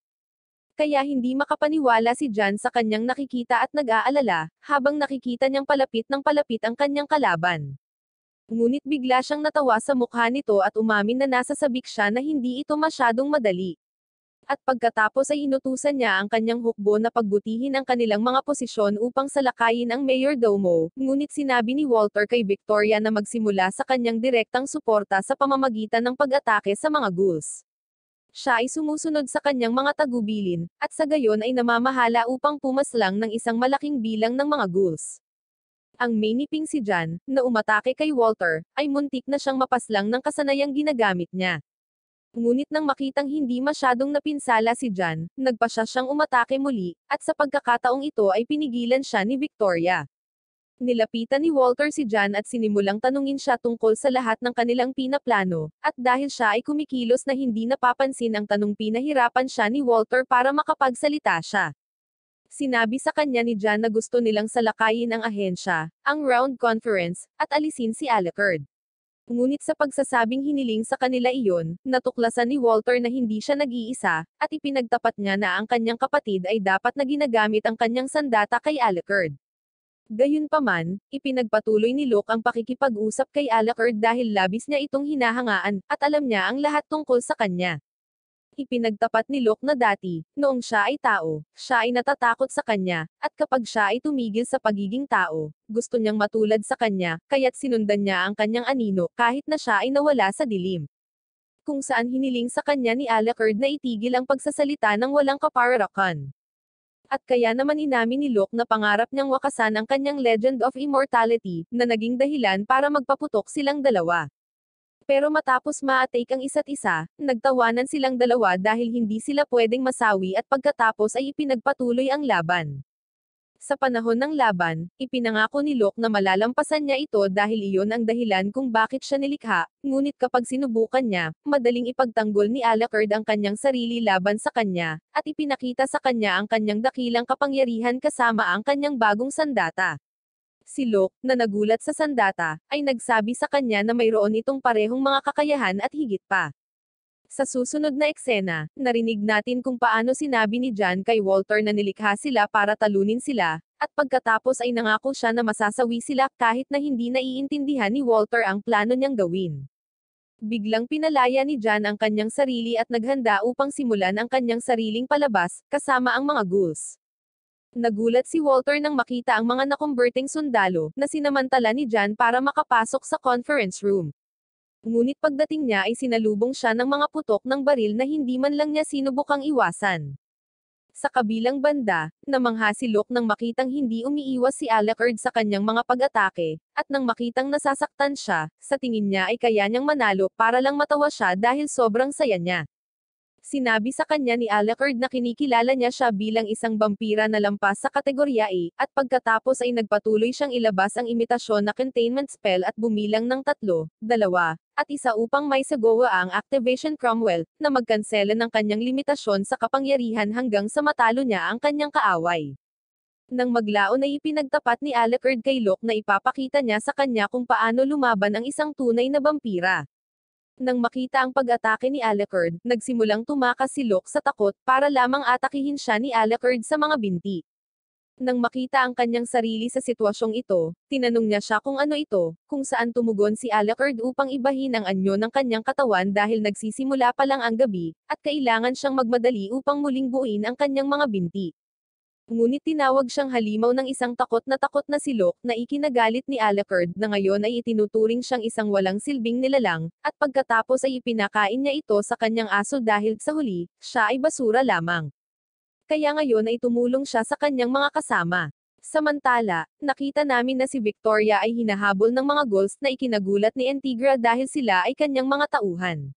Kaya hindi makapaniwala si Jan sa kanyang nakikita at nag-aalala, habang nakikita niyang palapit ng palapit ang kanyang kalaban. Ngunit bigla siyang natawa sa mukha nito at umamin na nasasabik siya na hindi ito masyadong madali. At pagkatapos ay inutusan niya ang kanyang hukbo na pagbutihin ang kanilang mga posisyon upang salakayin ang Mayor Domo, ngunit sinabi ni Walter kay Victoria na magsimula sa kanyang direktang suporta sa pamamagitan ng pag-atake sa mga ghouls. Siya ay sumusunod sa kanyang mga tagubilin, at sa gayon ay namamahala upang pumaslang ng isang malaking bilang ng mga ghouls. Ang mainiping si Jan, na umatake kay Walter, ay muntik na siyang mapaslang ng kasanayang ginagamit niya. Ngunit nang makitang hindi masyadong napinsala si Jan, nagpa siyang umatake muli, at sa pagkakataong ito ay pinigilan siya ni Victoria. Nilapitan ni Walter si Jan at sinimulang tanungin siya tungkol sa lahat ng kanilang pinaplano, at dahil siya ay kumikilos na hindi napapansin ang tanong pinahirapan siya ni Walter para makapagsalita siya. Sinabi sa kanya ni Jan na gusto nilang salakayin ang ahensya, ang Round Conference, at alisin si Alucard. Ngunit sa pagsasabing hiniling sa kanila iyon, natuklasan ni Walter na hindi siya nag-iisa, at ipinagtapat niya na ang kanyang kapatid ay dapat na ginagamit ang kanyang sandata kay Alucard. Gayunpaman, ipinagpatuloy ni Locke ang pakikipag-usap kay Alucard dahil labis niya itong hinahangaan, at alam niya ang lahat tungkol sa kanya. Ipinagtapat ni Locke na dati, noong siya ay tao, siya ay natatakot sa kanya, at kapag siya ay tumigil sa pagiging tao, gusto niyang matulad sa kanya, kaya't sinundan niya ang kanyang anino, kahit na siya ay nawala sa dilim. Kung saan hiniling sa kanya ni Alucard na itigil ang pagsasalita ng walang kapararakan. At kaya naman inamin ni Locke na pangarap niyang wakasan ang kanyang Legend of Immortality, na naging dahilan para magpaputok silang dalawa. Pero matapos ma-take ang isa't isa, nagtawanan silang dalawa dahil hindi sila pwedeng masawi at pagkatapos ay ipinagpatuloy ang laban. Sa panahon ng laban, ipinangako ni Locke na malalampasan niya ito dahil iyon ang dahilan kung bakit siya nilikha, ngunit kapag sinubukan niya, madaling ipagtanggol ni Alucard ang kanyang sarili laban sa kanya, at ipinakita sa kanya ang kanyang dakilang kapangyarihan kasama ang kanyang bagong sandata. Si Locke, na nagulat sa sandata, ay nagsabi sa kanya na mayroon itong parehong mga kakayahan at higit pa. Sa susunod na eksena, narinig natin kung paano sinabi ni Jan kay Walter na nilikha sila para talunin sila, at pagkatapos ay nangako siya na masasawi sila kahit na hindi naiintindihan ni Walter ang plano niyang gawin. Biglang pinalaya ni Jan ang kanyang sarili at naghanda upang simulan ang kanyang sariling palabas, kasama ang mga ghouls. Nagulat si Walter nang makita ang mga nakumberteng sundalo, na sinamantala ni Jan para makapasok sa conference room. Ngunit pagdating niya ay sinalubong siya ng mga putok ng baril na hindi man lang niya sinubukang iwasan. Sa kabilang banda, namangha si Locke nang makitang hindi umiiwas si Alucard sa kanyang mga pag-atake, at nang makitang nasasaktan siya, sa tingin niya ay kaya niyang manalo para lang matawa siya dahil sobrang saya niya. Sinabi sa kanya ni Alucard na kinikilala niya siya bilang isang vampira na lampas sa kategorya A, at pagkatapos ay nagpatuloy siyang ilabas ang imitasyon na containment spell at bumilang ng 3, 2, at 1 upang may sagawa ang activation Cromwell, na magkansela ng kanyang limitasyon sa kapangyarihan hanggang sa matalo niya ang kanyang kaaway. Nang maglaon ay ipinagtapat ni Alucard kay Locke na ipapakita niya sa kanya kung paano lumaban ang isang tunay na vampira. Nang makita ang pag-atake ni Alucard, nagsimulang tumakas si Locke sa takot, para lamang atakihin siya ni Alucard sa mga binti. Nang makita ang kanyang sarili sa sitwasyong ito, tinanong niya siya kung ano ito, kung saan tumugon si Alucard upang ibahin ang anyo ng kanyang katawan dahil nagsisimula pa lang ang gabi, at kailangan siyang magmadali upang muling buuin ang kanyang mga binti. Ngunit tinawag siyang halimaw ng isang takot na silok na ikinagalit ni Alucard na ngayon ay itinuturing siyang isang walang silbing nilalang, at pagkatapos ay ipinakain niya ito sa kanyang aso dahil sa huli, siya ay basura lamang. Kaya ngayon ay tumulong siya sa kanyang mga kasama. Samantala, nakita namin na si Victoria ay hinahabol ng mga ghouls na ikinagulat ni Antigra dahil sila ay kanyang mga tauhan.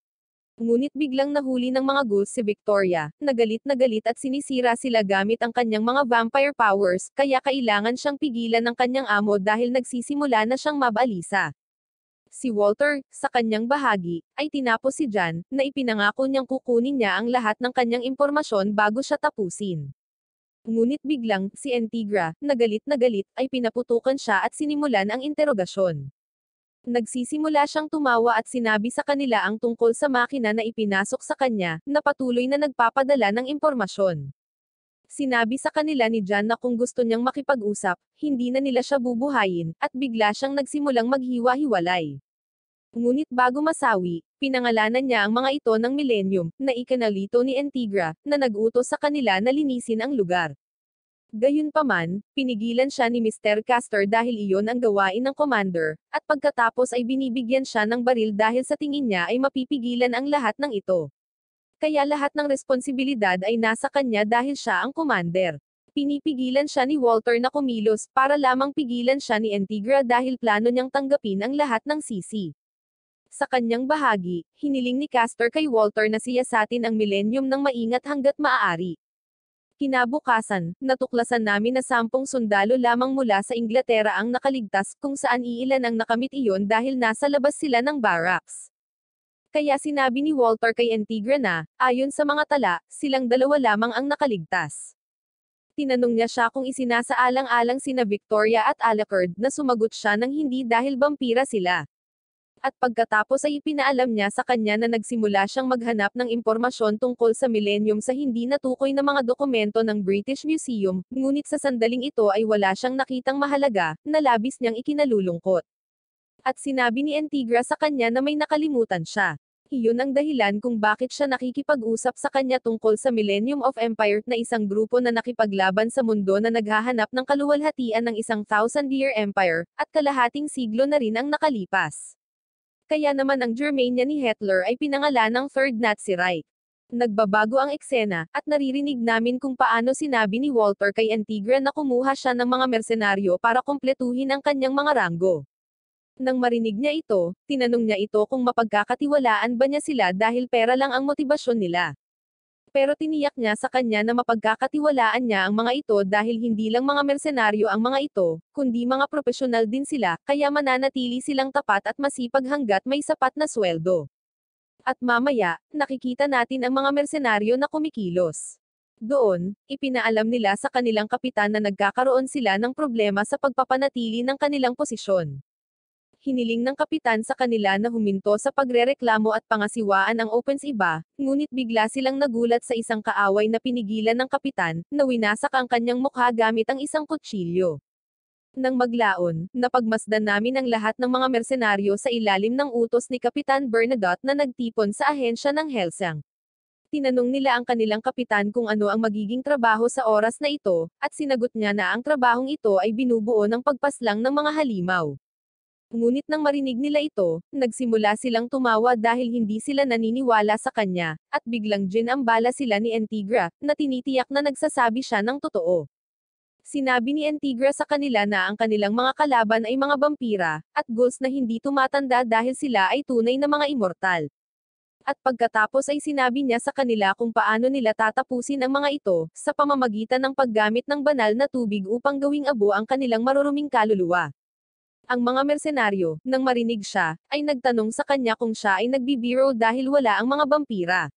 Ngunit biglang nahuli ng mga ghouls si Victoria, na galit at sinisira sila gamit ang kanyang mga vampire powers, kaya kailangan siyang pigilan ng kanyang amo dahil nagsisimula na siyang mabalisa. Si Walter, sa kanyang bahagi, ay tinapos si Jan, na ipinangako niyang kukunin niya ang lahat ng kanyang impormasyon bago siya tapusin. Ngunit biglang, si Antigra, na galit, ay pinaputukan siya at sinimulan ang interogasyon. Nagsisimula siyang tumawa at sinabi sa kanila ang tungkol sa makina na ipinasok sa kanya, na patuloy na nagpapadala ng impormasyon. Sinabi sa kanila ni Jan na kung gusto niyang makipag-usap, hindi na nila siya bubuhayin, at bigla siyang nagsimulang maghiwa-hiwalay. Ngunit bago masawi, pinangalanan niya ang mga ito ng Millennium, na ikanalito ni Antigra, na nag-utos sa kanila na linisin ang lugar. Gayunpaman, pinigilan siya ni Mr. Castor dahil iyon ang gawain ng commander, at pagkatapos ay binibigyan siya ng baril dahil sa tingin niya ay mapipigilan ang lahat ng ito. Kaya lahat ng responsibilidad ay nasa kanya dahil siya ang commander. Pinipigilan siya ni Walter na kumilos para lamang pigilan siya ni Antigra dahil plano niyang tanggapin ang lahat ng sisi. Sa kanyang bahagi, hiniling ni Castor kay Walter na siyasatin ang Millennium ng maingat hanggat maaari. Kinabukasan, natuklasan namin na 10 sundalo lamang mula sa Inglaterra ang nakaligtas, kung saan iilan ang nakamit iyon dahil nasa labas sila ng barracks. Kaya sinabi ni Walter kay Antigra na, ayon sa mga tala, silang 2 lamang ang nakaligtas. Tinanong niya siya kung isinasaalang-alang sina Victoria at Alucard, na sumagot siya ng hindi dahil vampira sila. At pagkatapos ay ipinaalam niya sa kanya na nagsimula siyang maghanap ng impormasyon tungkol sa Millennium sa hindi natukoy na mga dokumento ng British Museum, ngunit sa sandaling ito ay wala siyang nakitang mahalaga, na labis niyang ikinalulungkot. At sinabi ni Antigra sa kanya na may nakalimutan siya. Iyon ang dahilan kung bakit siya nakikipag-usap sa kanya tungkol sa Millennium of Empire, na isang grupo na nakipaglaban sa mundo na naghahanap ng kaluwalhatian ng isang 1,000-year empire, at kalahating siglo na rin ang nakalipas. Kaya naman ang Germania ni Hitler ay pinangalan ng Third Nazi Reich. Nagbabago ang eksena, at naririnig namin kung paano sinabi ni Walter kay Antigra na kumuha siya ng mga mersenaryo para kumpletuhin ang kanyang mga ranggo. Nang marinig niya ito, tinanong niya ito kung mapagkakatiwalaan ba niya sila dahil pera lang ang motibasyon nila. Pero tiniyak niya sa kanya na mapagkakatiwalaan niya ang mga ito dahil hindi lang mga mersenaryo ang mga ito, kundi mga profesional din sila, kaya mananatili silang tapat at masipag hanggat may sapat na sweldo. At mamaya, nakikita natin ang mga mersenaryo na kumikilos. Doon, ipinaalam nila sa kanilang kapitan na nagkakaroon sila ng problema sa pagpapanatili ng kanilang posisyon. Hiniling ng kapitan sa kanila na huminto sa pagrereklamo at pangasiwaan ang Opens iba, ngunit bigla silang nagulat sa isang kaaway na pinigilan ng kapitan, na winasak ang kanyang mukha gamit ang isang kutsilyo. Nang maglaon, napagmasdan namin ang lahat ng mga mersenaryo sa ilalim ng utos ni Kapitan Bernadotte na nagtipon sa ahensya ng Helsing. Tinanong nila ang kanilang kapitan kung ano ang magiging trabaho sa oras na ito, at sinagot niya na ang trabahong ito ay binubuo ng pagpaslang ng mga halimaw. Ngunit nang marinig nila ito, nagsimula silang tumawa dahil hindi sila naniniwala sa kanya, at biglang ginambala sila ni Antigra, na tinitiyak na nagsasabi siya ng totoo. Sinabi ni Antigra sa kanila na ang kanilang mga kalaban ay mga vampira, at ghouls na hindi tumatanda dahil sila ay tunay na mga immortal. At pagkatapos ay sinabi niya sa kanila kung paano nila tatapusin ang mga ito, sa pamamagitan ng paggamit ng banal na tubig upang gawing abo ang kanilang maruruming kaluluwa. Ang mga mersenaryo, nang marinig siya, ay nagtanong sa kanya kung siya ay nagbibiro dahil wala ang mga vampira.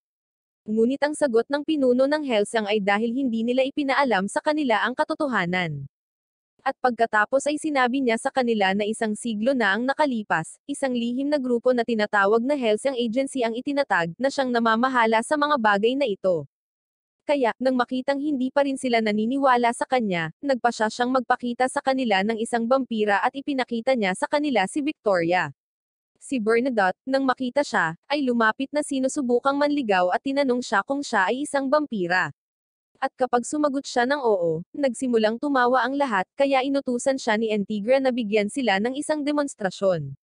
Ngunit ang sagot ng pinuno ng Helsing ay dahil hindi nila ipinaalam sa kanila ang katotohanan. At pagkatapos ay sinabi niya sa kanila na isang siglo na ang nakalipas, isang lihim na grupo na tinatawag na Helsing Agency ang itinatag, na siyang namamahala sa mga bagay na ito. Kaya, nang makitang hindi pa rin sila naniniwala sa kanya, nagpasya siyang magpakita sa kanila ng isang vampira at ipinakita niya sa kanila si Victoria. Si Bernadotte, nang makita siya, ay lumapit na sinusubukang manligaw at tinanong siya kung siya ay isang vampira. At kapag sumagot siya ng oo, nagsimulang tumawa ang lahat, kaya inutusan siya ni Antigra na bigyan sila ng isang demonstrasyon.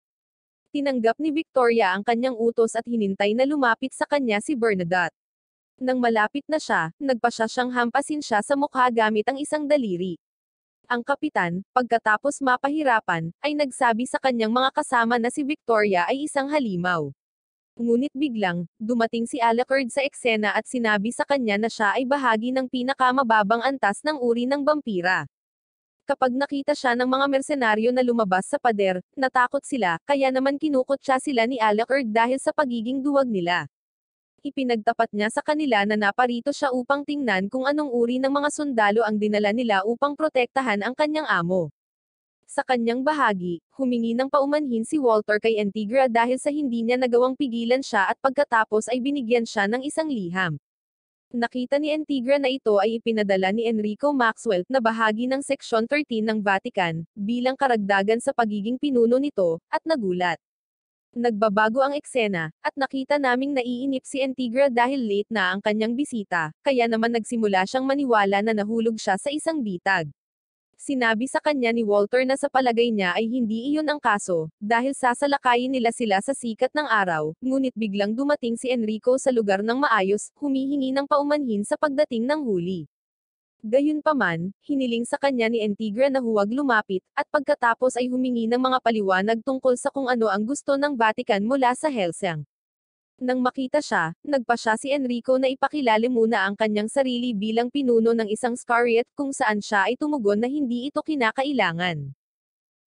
Tinanggap ni Victoria ang kanyang utos at hinintay na lumapit sa kanya si Bernadotte. Nang malapit na siya, nagpasya siyang hampasin siya sa mukha gamit ang isang daliri. Ang kapitan, pagkatapos mapahirapan, ay nagsabi sa kanyang mga kasama na si Victoria ay isang halimaw. Ngunit biglang, dumating si Alucard sa eksena at sinabi sa kanya na siya ay bahagi ng pinakamababang antas ng uri ng vampira. Kapag nakita siya ng mga mersenaryo na lumabas sa pader, natakot sila, kaya naman kinukutya sila ni Alucard dahil sa pagiging duwag nila. Ipinagtapat niya sa kanila na naparito siya upang tingnan kung anong uri ng mga sundalo ang dinala nila upang protektahan ang kanyang amo. Sa kanyang bahagi, humingi ng paumanhin si Walter kay Antigra dahil sa hindi niya nagawang pigilan siya at pagkatapos ay binigyan siya ng isang liham. Nakita ni Antigra na ito ay ipinadala ni Enrico Maxwell, na bahagi ng Seksyon 13 ng Vatican, bilang karagdagan sa pagiging pinuno nito, at nagulat. Nagbabago ang eksena, at nakita naming naiinip si Antigra dahil late na ang kanyang bisita, kaya naman nagsimula siyang maniwala na nahulog siya sa isang bitag. Sinabi sa kanya ni Walter na sa palagay niya ay hindi iyon ang kaso, dahil sasalakayin nila sila sa sikat ng araw, ngunit biglang dumating si Enrico sa lugar ng maayos, humihingi ng paumanhin sa pagdating ng huli. Gayunpaman, hiniling sa kanya ni Antigra na huwag lumapit, at pagkatapos ay humingi ng mga paliwanag tungkol sa kung ano ang gusto ng Vatican mula sa Helsing. Nang makita siya, nagpasya si Enrico na ipakilala muna ang kanyang sarili bilang pinuno ng isang Scariot kung saan siya ay tumugon na hindi ito kinakailangan.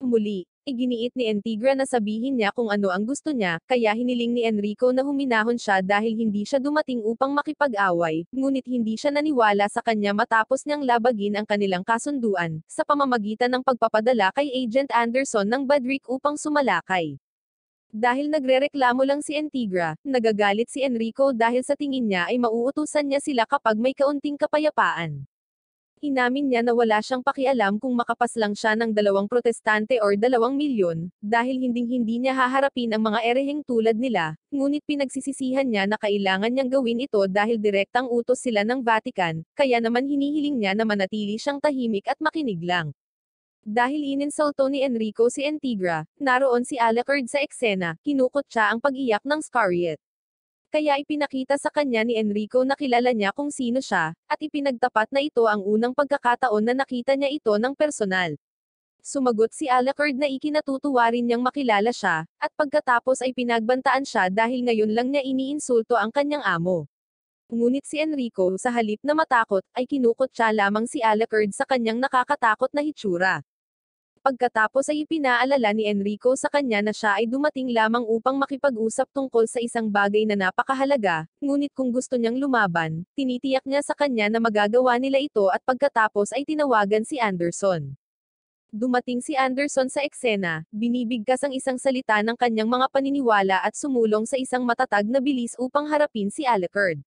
Muli, iginiit ni Antigra na sabihin niya kung ano ang gusto niya, kaya hiniling ni Enrico na huminahon siya dahil hindi siya dumating upang makipag-away, ngunit hindi siya naniwala sa kanya matapos niyang labagin ang kanilang kasunduan, sa pamamagitan ng pagpapadala kay Agent Anderson ng Badrick upang sumalakay. Dahil nagrereklamo lang si Antigra, nagagalit si Enrico dahil sa tingin niya ay mauutusan niya sila kapag may kaunting kapayapaan. Inamin niya na wala siyang pakialam kung makapas lang siya ng 2 protestante or 2 milyon, dahil hinding-hindi niya haharapin ang mga ereheng tulad nila, ngunit pinagsisisihan niya na kailangan niyang gawin ito dahil direktang utos sila ng Vatican, kaya naman hinihiling niya na manatili siyang tahimik at makinig lang. Dahil ininsulto ni Enrico si Antigra, naroon si Alucard sa eksena, kinukutya ang pag-iyak ng Scariot. Kaya ipinakita sa kanya ni Enrico na kilala niya kung sino siya, at ipinagtapat na ito ang unang pagkakataon na nakita niya ito ng personal. Sumagot si Alucard na ikinatutuwa rin niyang makilala siya, at pagkatapos ay pinagbantaan siya dahil ngayon lang niya iniinsulto ang kanyang amo. Ngunit si Enrico, sa halip na matakot, ay kinukutya lamang si Alucard sa kanyang nakakatakot na hitsura. Pagkatapos ay ipinaalala ni Enrico sa kanya na siya ay dumating lamang upang makipag-usap tungkol sa isang bagay na napakahalaga, ngunit kung gusto niyang lumaban, tinitiyak niya sa kanya na magagawa nila ito at pagkatapos ay tinawagan si Anderson. Dumating si Anderson sa eksena, binibigkas ang isang salita ng kanyang mga paniniwala at sumulong sa isang matatag na bilis upang harapin si Alucard.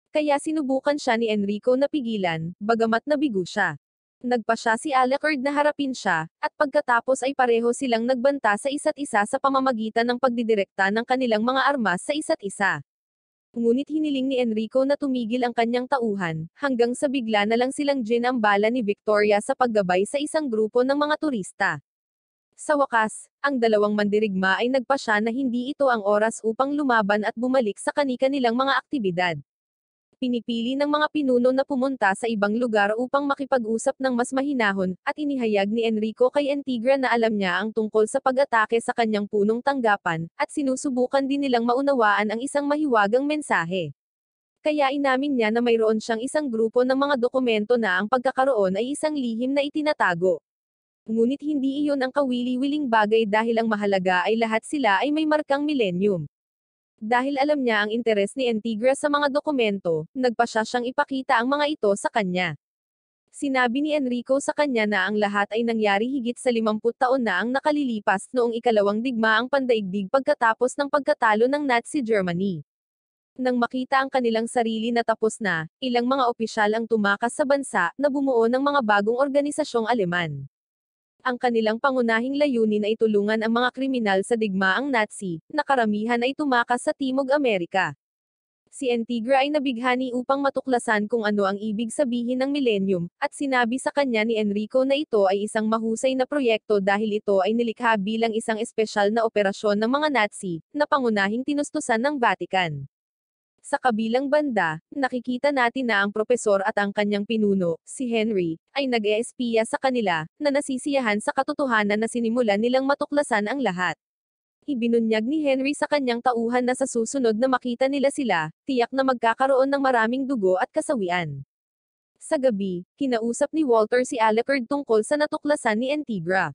Kaya sinubukan siya ni Enrico na pigilan, bagamat nabigo siya. Nagpasya si Alucard na harapin siya, at pagkatapos ay pareho silang nagbanta sa isa't isa sa pamamagitan ng pagdidirekta ng kanilang mga armas sa isa't isa. Ngunit hiniling ni Enrico na tumigil ang kanyang tauhan, hanggang sa bigla na lang silang ginambala ni Victoria sa paggabay sa isang grupo ng mga turista. Sa wakas, ang dalawang mandirigma ay nagpasya na hindi ito ang oras upang lumaban at bumalik sa kani-kanilang mga aktibidad. Pinipili ng mga pinuno na pumunta sa ibang lugar upang makipag-usap ng mas mahinahon, at inihayag ni Enrico kay Antigra na alam niya ang tungkol sa pag-atake sa kanyang punong tanggapan, at sinusubukan din nilang maunawaan ang isang mahiwagang mensahe. Kaya inamin niya na mayroon siyang isang grupo ng mga dokumento na ang pagkakaroon ay isang lihim na itinatago. Ngunit hindi iyon ang kawili-wiling bagay dahil ang mahalaga ay lahat sila ay may markang millennium. Dahil alam niya ang interes ni Antigra sa mga dokumento, nagpasya siyang ipakita ang mga ito sa kanya. Sinabi ni Enrico sa kanya na ang lahat ay nangyari higit sa 50 taon na ang nakalilipas noong ikalawang digmaang pandaigdig pagkatapos ng pagkatalo ng Nazi Germany. Nang makita ang kanilang sarili na tapos na, ilang mga opisyal ang tumakas sa bansa na bumuo ng mga bagong organisasyong Aleman. Ang kanilang pangunahing layunin ay tulungan ang mga kriminal sa digmaang Nazi, na karamihan ay tumakas sa Timog Amerika. Si Antigra ay nabighani upang matuklasan kung ano ang ibig sabihin ng millennium, at sinabi sa kanya ni Enrico na ito ay isang mahusay na proyekto dahil ito ay nilikha bilang isang espesyal na operasyon ng mga Nazi, na pangunahing tinustusan ng Vatican. Sa kabilang banda, nakikita natin na ang propesor at ang kanyang pinuno, si Henry, ay nag-eespiya sa kanila, na nasisiyahan sa katotohanan na sinimulan nilang matuklasan ang lahat. Ibinunyag ni Henry sa kanyang tauhan na sa susunod na makita nila sila, tiyak na magkakaroon ng maraming dugo at kasawian. Sa gabi, kinausap ni Walter si Alucard tungkol sa natuklasan ni Antigra.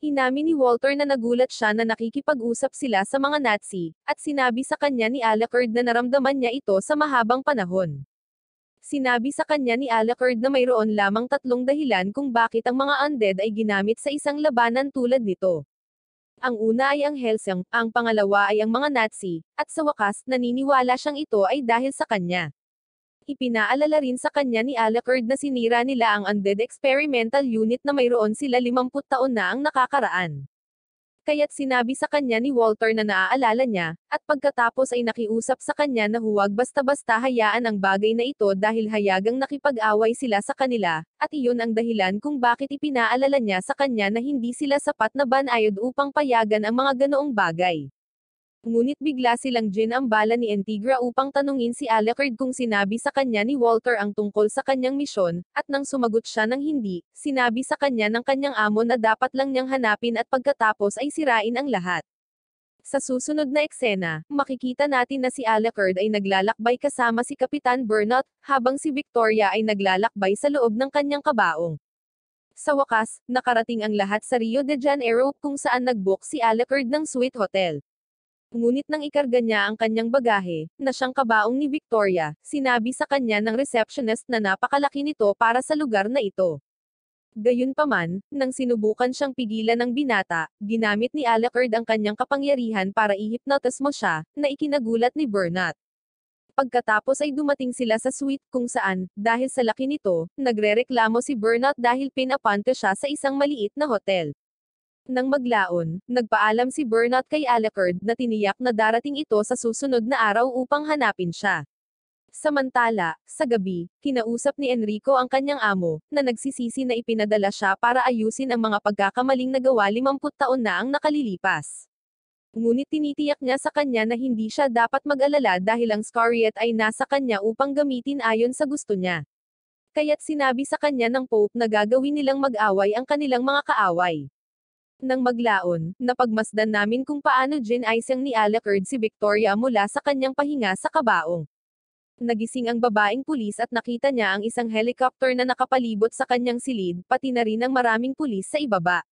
Inamin ni Walter na nagulat siya na nakikipag-usap sila sa mga Nazi, at sinabi sa kanya ni Alucard na naramdaman niya ito sa mahabang panahon. Sinabi sa kanya ni Alucard na mayroon lamang 3 dahilan kung bakit ang mga undead ay ginamit sa isang labanan tulad nito. Ang una ay ang Hellsang, ang pangalawa ay ang mga Nazi, at sa wakas, naniniwala siyang ito ay dahil sa kanya. Ipinaalala rin sa kanya ni Alucard na sinira nila ang Undead Experimental Unit na mayroon sila 50 taon na ang nakakaraan. Kaya't sinabi sa kanya ni Walter na naaalala niya, at pagkatapos ay nakiusap sa kanya na huwag basta-basta hayaan ang bagay na ito dahil hayagang nakipag-away sila sa kanila, at iyon ang dahilan kung bakit ipinaalala niya sa kanya na hindi sila sapat na banayad upang payagan ang mga ganoong bagay. Ngunit bigla silang ginambala ni Antigra upang tanungin si Alucard kung sinabi sa kanya ni Walter ang tungkol sa kanyang misyon, at nang sumagot siya ng hindi, sinabi sa kanya ng kanyang amo na dapat lang niyang hanapin at pagkatapos ay sirain ang lahat. Sa susunod na eksena, makikita natin na si Alucard ay naglalakbay kasama si Kapitan Bernat, habang si Victoria ay naglalakbay sa loob ng kanyang kabaong. Sa wakas, nakarating ang lahat sa Rio de Janeiro kung saan nag-book si Alucard ng suite hotel. Ngunit nang ikarga niya ang kanyang bagahe, na siyang kabaong ni Victoria, sinabi sa kanya ng receptionist na napakalaki nito para sa lugar na ito. Gayunpaman, nang sinubukan siyang pigilan ng binata, ginamit ni Alucard ang kanyang kapangyarihan para i-hypnotismo siya, na ikinagulat ni Bernat. Pagkatapos ay dumating sila sa suite kung saan, dahil sa laki nito, nagrereklamo si Bernat dahil pinapunta siya sa isang maliit na hotel. Nang maglaon, nagpaalam si Bernat kay Alucard na tiniyak na darating ito sa susunod na araw upang hanapin siya. Samantala, sa gabi, kinausap ni Enrico ang kanyang amo, na nagsisisi na ipinadala siya para ayusin ang mga pagkakamaling nagawa 50 taon na ang nakalilipas. Ngunit tinitiyak niya sa kanya na hindi siya dapat mag-alala dahil ang Scariet ay nasa kanya upang gamitin ayon sa gusto niya. Kaya't sinabi sa kanya ng Pope na gagawin nilang mag-away ang kanilang mga kaaway. Nang maglaon, napagmasdan namin kung paano ginaisang ni Alucard si Victoria mula sa kanyang pahinga sa kabaong. Nagising ang babaeng pulis at nakita niya ang isang helicopter na nakapalibot sa kanyang silid, pati na rin ang maraming pulis sa ibaba.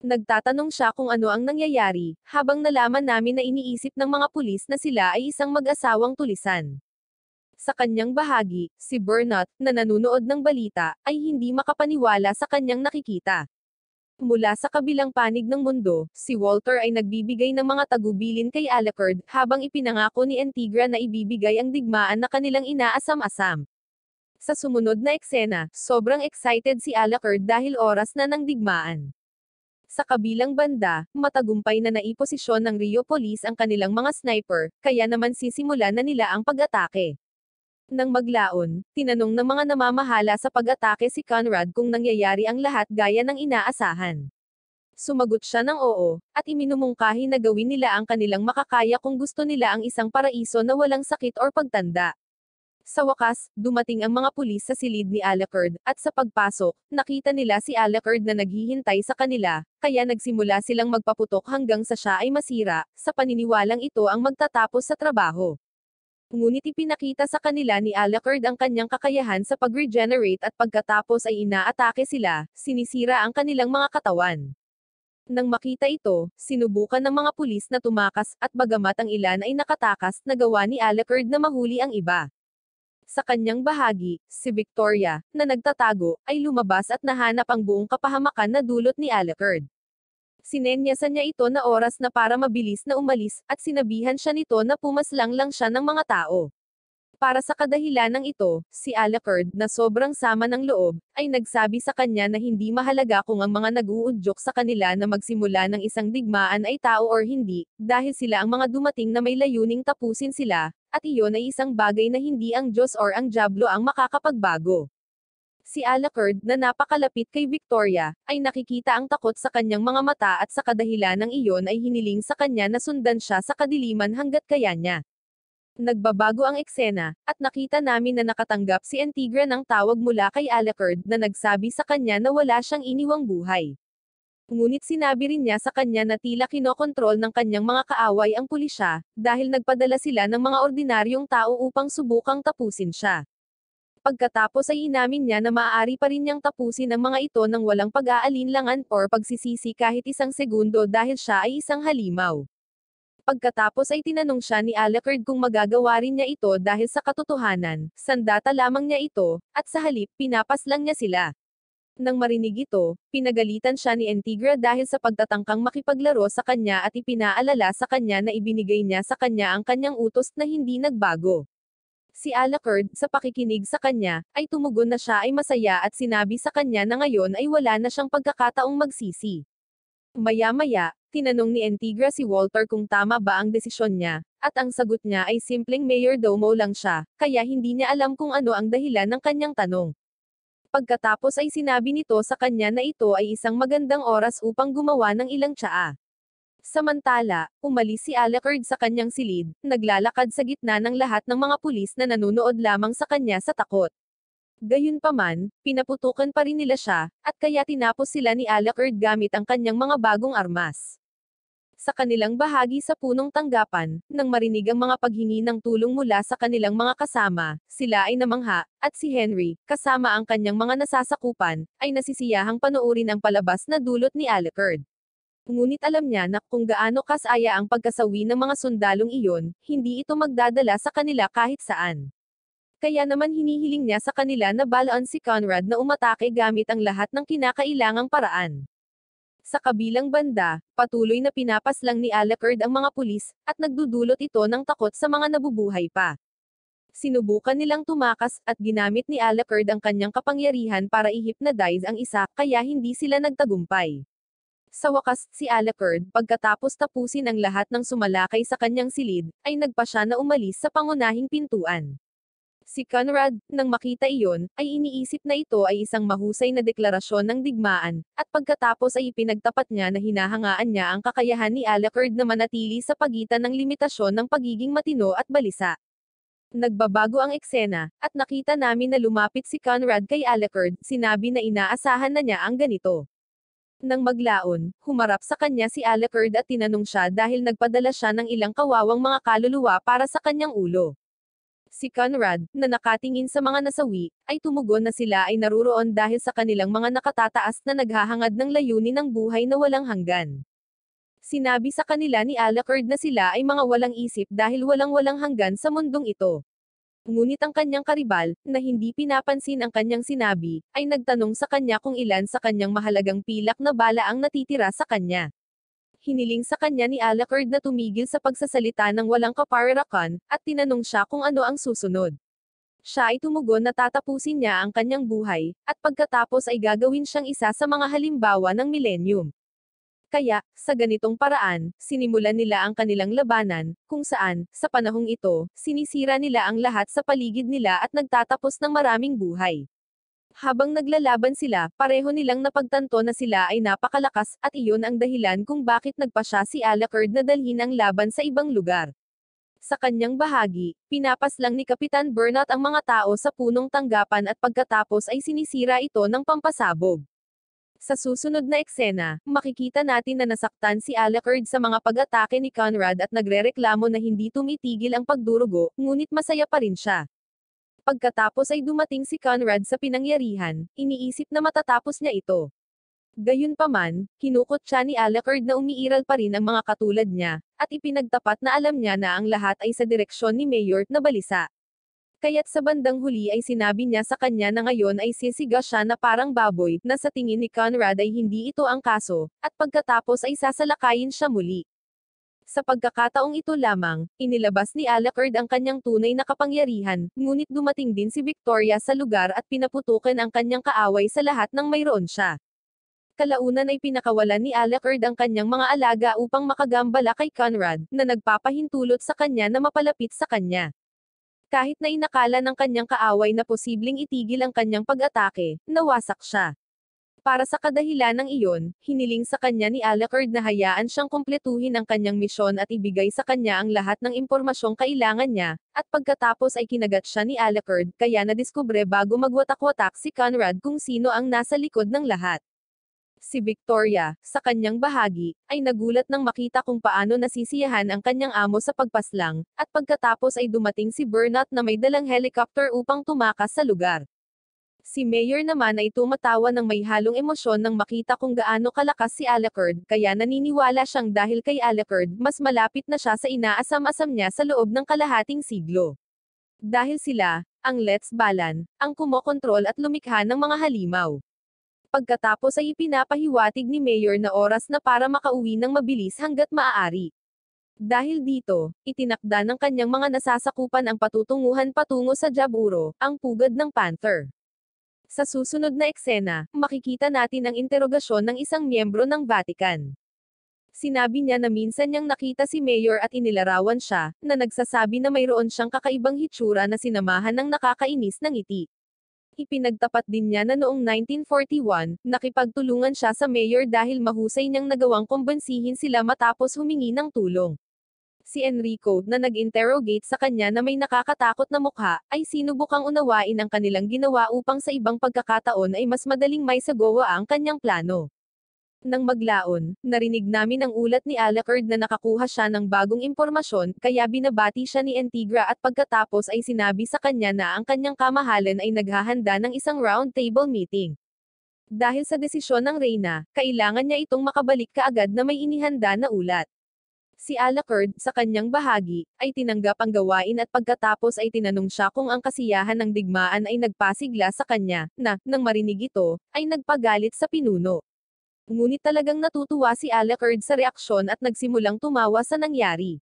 Nagtatanong siya kung ano ang nangyayari, habang nalaman namin na iniisip ng mga pulis na sila ay isang mag-asawang tulisan. Sa kanyang bahagi, si Bernat, na nanunood ng balita, ay hindi makapaniwala sa kanyang nakikita. Mula sa kabilang panig ng mundo, si Walter ay nagbibigay ng mga tagubilin kay Alucard, habang ipinangako ni Antigra na ibibigay ang digmaan na kanilang inaasam-asam. Sa sumunod na eksena, sobrang excited si Alucard dahil oras na ng digmaan. Sa kabilang banda, matagumpay na naiposisyon ng Rio Police ang kanilang mga sniper, kaya naman sisimulan na nila ang pag-atake. Nang maglaon, tinanong ng mga namamahala sa pag-atake si Conrad kung nangyayari ang lahat gaya ng inaasahan. Sumagot siya ng oo, at iminumungkahi na gawin nila ang kanilang makakaya kung gusto nila ang isang paraiso na walang sakit or pagtanda. Sa wakas, dumating ang mga pulis sa silid ni Alucard, at sa pagpasok, nakita nila si Alucard na naghihintay sa kanila, kaya nagsimula silang magpaputok hanggang sa siya ay masira, sa paniniwalang ito ang magtatapos sa trabaho. Ngunit ipinakita sa kanila ni Alucard ang kanyang kakayahan sa pag-regenerate at pagkatapos ay inaatake sila, sinisira ang kanilang mga katawan. Nang makita ito, sinubukan ng mga pulis na tumakas, at bagamat ang ilan ay nakatakas, nagawa ni Alucard na mahuli ang iba. Sa kanyang bahagi, si Victoria, na nagtatago, ay lumabas at nahanap ang buong kapahamakan na dulot ni Alucard. Sinenyasan niya ito na oras na para mabilis na umalis, at sinabihan siya nito na pumaslang lang siya ng mga tao. Para sa kadahilanang ito, si Alucard, na sobrang sama ng loob, ay nagsabi sa kanya na hindi mahalaga kung ang mga nag-uudyok sa kanila na magsimula ng isang digmaan ay tao or hindi, dahil sila ang mga dumating na may layuning tapusin sila, at iyon ay isang bagay na hindi ang Diyos or ang Diablo ang makakapagbago. Si Alucard, na napakalapit kay Victoria, ay nakikita ang takot sa kanyang mga mata at sa kadahilan ng iyon ay hiniling sa kanya na sundan siya sa kadiliman hanggat kaya niya. Nagbabago ang eksena, at nakita namin na nakatanggap si Antigra ng tawag mula kay Alucard na nagsabi sa kanya na wala siyang iniwang buhay. Ngunit sinabi rin niya sa kanya na tila kinokontrol ng kanyang mga kaaway ang pulisya, dahil nagpadala sila ng mga ordinaryong tao upang subukang tapusin siya. Pagkatapos ay inamin niya na maaari pa rin niyang tapusin ang mga ito nang walang pag-aalinlangan or pagsisisi kahit isang segundo dahil siya ay isang halimaw. Pagkatapos ay tinanong siya ni Alucard kung magagawa rin niya ito dahil sa katotohanan, sandata lamang niya ito, at sa halip pinapaslang niya sila. Nang marinig ito, pinagalitan siya ni Antigra dahil sa pagtatangkang makipaglaro sa kanya at ipinaalala sa kanya na ibinigay niya sa kanya ang kanyang utos na hindi nagbago. Si Alucard, sa pakikinig sa kanya, ay tumugon na siya ay masaya at sinabi sa kanya na ngayon ay wala na siyang pagkakataong magsisi. Maya-maya, tinanong ni Antigra si Walter kung tama ba ang desisyon niya, at ang sagot niya ay simpleng mayordomo lang siya, kaya hindi niya alam kung ano ang dahilan ng kanyang tanong. Pagkatapos ay sinabi nito sa kanya na ito ay isang magandang oras upang gumawa ng ilang tsaa. Samantala, umalis si Alucard sa kanyang silid, naglalakad sa gitna ng lahat ng mga pulis na nanonood lamang sa kanya sa takot. Gayunpaman, pinaputukan pa rin nila siya, at kaya tinapos sila ni Alucard gamit ang kanyang mga bagong armas. Sa kanilang bahagi sa punong tanggapan, nang marinig ang mga paghingi ng tulong mula sa kanilang mga kasama, sila ay namangha, at si Henry, kasama ang kanyang mga nasasakupan, ay nasisiyahang panoorin ang palabas na dulot ni Alucard. Ngunit alam niya na kung gaano kasaya ang pagkasawi ng mga sundalong iyon, hindi ito magdadala sa kanila kahit saan. Kaya naman hinihiling niya sa kanila na balaan si Conrad na umatake gamit ang lahat ng kinakailangang paraan. Sa kabilang banda, patuloy na pinapaslang ni Alucard ang mga pulis, at nagdudulot ito ng takot sa mga nabubuhay pa. Sinubukan nilang tumakas, at ginamit ni Alucard ang kanyang kapangyarihan para i-hypnotize ang isa, kaya hindi sila nagtagumpay. Sa wakas, si Alucard, pagkatapos tapusin ang lahat ng sumalakay sa kanyang silid, ay nagpa siya na umalis sa pangunahing pintuan. Si Conrad, nang makita iyon, ay iniisip na ito ay isang mahusay na deklarasyon ng digmaan, at pagkatapos ay ipinagtapat niya na hinahangaan niya ang kakayahan ni Alucard na manatili sa pagitan ng limitasyon ng pagiging matino at balisa. Nagbabago ang eksena, at nakita namin na lumapit si Conrad kay Alucard, sinabi na inaasahan na niya ang ganito. Nang maglaon, humarap sa kanya si Alucard at tinanong siya dahil nagpadala siya ng ilang kawawang mga kaluluwa para sa kanyang ulo. Si Conrad, na nakatingin sa mga nasawi, ay tumugon na sila ay naruroon dahil sa kanilang mga nakatataas na naghahangad ng layunin ng buhay na walang hanggan. Sinabi sa kanila ni Alucard na sila ay mga walang isip dahil walang-walang hanggan sa mundong ito. Ngunit ang kanyang karibal, na hindi pinapansin ang kanyang sinabi, ay nagtanong sa kanya kung ilan sa kanyang mahalagang pilak na bala ang natitira sa kanya. Hiniling sa kanya ni Alucard na tumigil sa pagsasalita ng walang kaparerakan, at tinanong siya kung ano ang susunod. Siya ay tumugon na tatapusin niya ang kanyang buhay, at pagkatapos ay gagawin siyang isa sa mga halimbawa ng millennium. Kaya, sa ganitong paraan, sinimulan nila ang kanilang labanan, kung saan, sa panahong ito, sinisira nila ang lahat sa paligid nila at nagtatapos ng maraming buhay. Habang naglalaban sila, pareho nilang napagtanto na sila ay napakalakas, at iyon ang dahilan kung bakit nagpasya si Alucard na dalhin ang laban sa ibang lugar. Sa kanyang bahagi, pinapaslang ni Kapitan Bernat ang mga tao sa punong tanggapan at pagkatapos ay sinisira ito ng pampasabog. Sa susunod na eksena, makikita natin na nasaktan si Alucard sa mga pag-atake ni Conrad at nagrereklamo na hindi tumitigil ang pagdurugo, ngunit masaya pa rin siya. Pagkatapos ay dumating si Conrad sa pinangyarihan, iniisip na matatapos niya ito. Gayunpaman, kinukot siya ni Alucard na umiiral pa rin ang mga katulad niya, at ipinagtapat na alam niya na ang lahat ay sa direksyon ni Mayor na balisa. Kaya't sa bandang huli ay sinabi niya sa kanya na ngayon ay sisiga siya na parang baboy, na sa tingin ni Conrad ay hindi ito ang kaso, at pagkatapos ay sasalakayin siya muli. Sa pagkakataong ito lamang, inilabas ni Alucard ang kanyang tunay na kapangyarihan, ngunit dumating din si Victoria sa lugar at pinaputukan ang kanyang kaaway sa lahat ng mayroon siya. Kalaunan ay pinakawalan ni Alucard ang kanyang mga alaga upang makagambala kay Conrad, na nagpapahintulot sa kanya na mapalapit sa kanya. Kahit na inakala ng kanyang kaaway na posibleng itigil ang kanyang pag-atake, nawasak siya. Para sa kadahilanang iyon, hiniling sa kanya ni Alucard na hayaan siyang kumpletuhin ang kanyang misyon at ibigay sa kanya ang lahat ng impormasyong kailangan niya, at pagkatapos ay kinagat siya ni Alucard, kaya nadiskubre bago magwatak-watak si Conrad kung sino ang nasa likod ng lahat. Si Victoria, sa kanyang bahagi, ay nagulat nang makita kung paano nasisiyahan ang kanyang amo sa pagpaslang, at pagkatapos ay dumating si Bernat na may dalang helicopter upang tumakas sa lugar. Si Mayor naman ay tumatawa ng may halong emosyon nang makita kung gaano kalakas si Alucard, kaya naniniwala siyang dahil kay Alucard, mas malapit na siya sa inaasam-asam niya sa loob ng kalahating siglo. Dahil sila, ang Let's Balan, ang kumokontrol at lumikha ng mga halimaw. Pagkatapos ay ipinapahiwatig ni Mayor na oras na para makauwi ng mabilis hanggat maaari. Dahil dito, itinakda ng kanyang mga nasasakupan ang patutunguhan patungo sa Jaburo, ang pugad ng Panther. Sa susunod na eksena, makikita natin ang interogasyon ng isang miyembro ng Vatican. Sinabi niya na minsan niyang nakita si Mayor at inilarawan siya, na nagsasabi na mayroon siyang kakaibang hitsura na sinamahan ng nakakainis na ngiti. Ipinagtapat din niya na noong 1941, nakipagtulungan siya sa mayor dahil mahusay niyang nagawang kumbensihin sila matapos humingi ng tulong. Si Enrico, na nag-interrogate sa kanya na may nakakatakot na mukha, ay sinubukang unawain ang kanilang ginawa upang sa ibang pagkakataon ay mas madaling maisagawa ang kanyang plano. Nang maglaon, narinig namin ang ulat ni Alucard na nakakuha siya ng bagong impormasyon, kaya binabati siya ni Antigra at pagkatapos ay sinabi sa kanya na ang kanyang kamahalan ay naghahanda ng isang round table meeting. Dahil sa desisyon ng Reyna, kailangan niya itong makabalik kaagad na may inihanda na ulat. Si Alucard, sa kanyang bahagi, ay tinanggap ang gawain at pagkatapos ay tinanong siya kung ang kasiyahan ng digmaan ay nagpasigla sa kanya, na, nang marinig ito, ay nagpagalit sa pinuno. Ngunit talagang natutuwa si Alucard sa reaksyon at nagsimulang tumawa sa nangyari.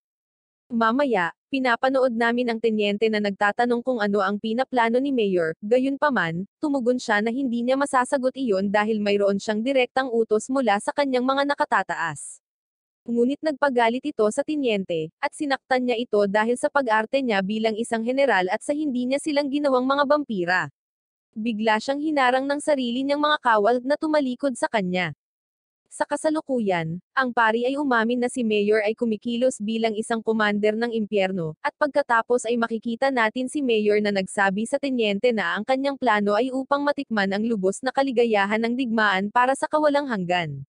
Mamaya, pinapanood namin ang tenyente na nagtatanong kung ano ang pinaplano ni Mayor, gayunpaman, tumugon siya na hindi niya masasagot iyon dahil mayroon siyang direktang utos mula sa kanyang mga nakatataas. Ngunit nagpagalit ito sa tenyente, at sinaktan niya ito dahil sa pag-arte niya bilang isang general at sa hindi niya silang ginawang mga bampira. Bigla siyang hinarang ng sarili niyang mga kawal na tumalikod sa kanya. Sa kasalukuyan, ang pari ay umamin na si Mayor ay kumikilos bilang isang commander ng impyerno, at pagkatapos ay makikita natin si Mayor na nagsabi sa tenyente na ang kanyang plano ay upang matikman ang lubos na kaligayahan ng digmaan para sa kawalang hanggan.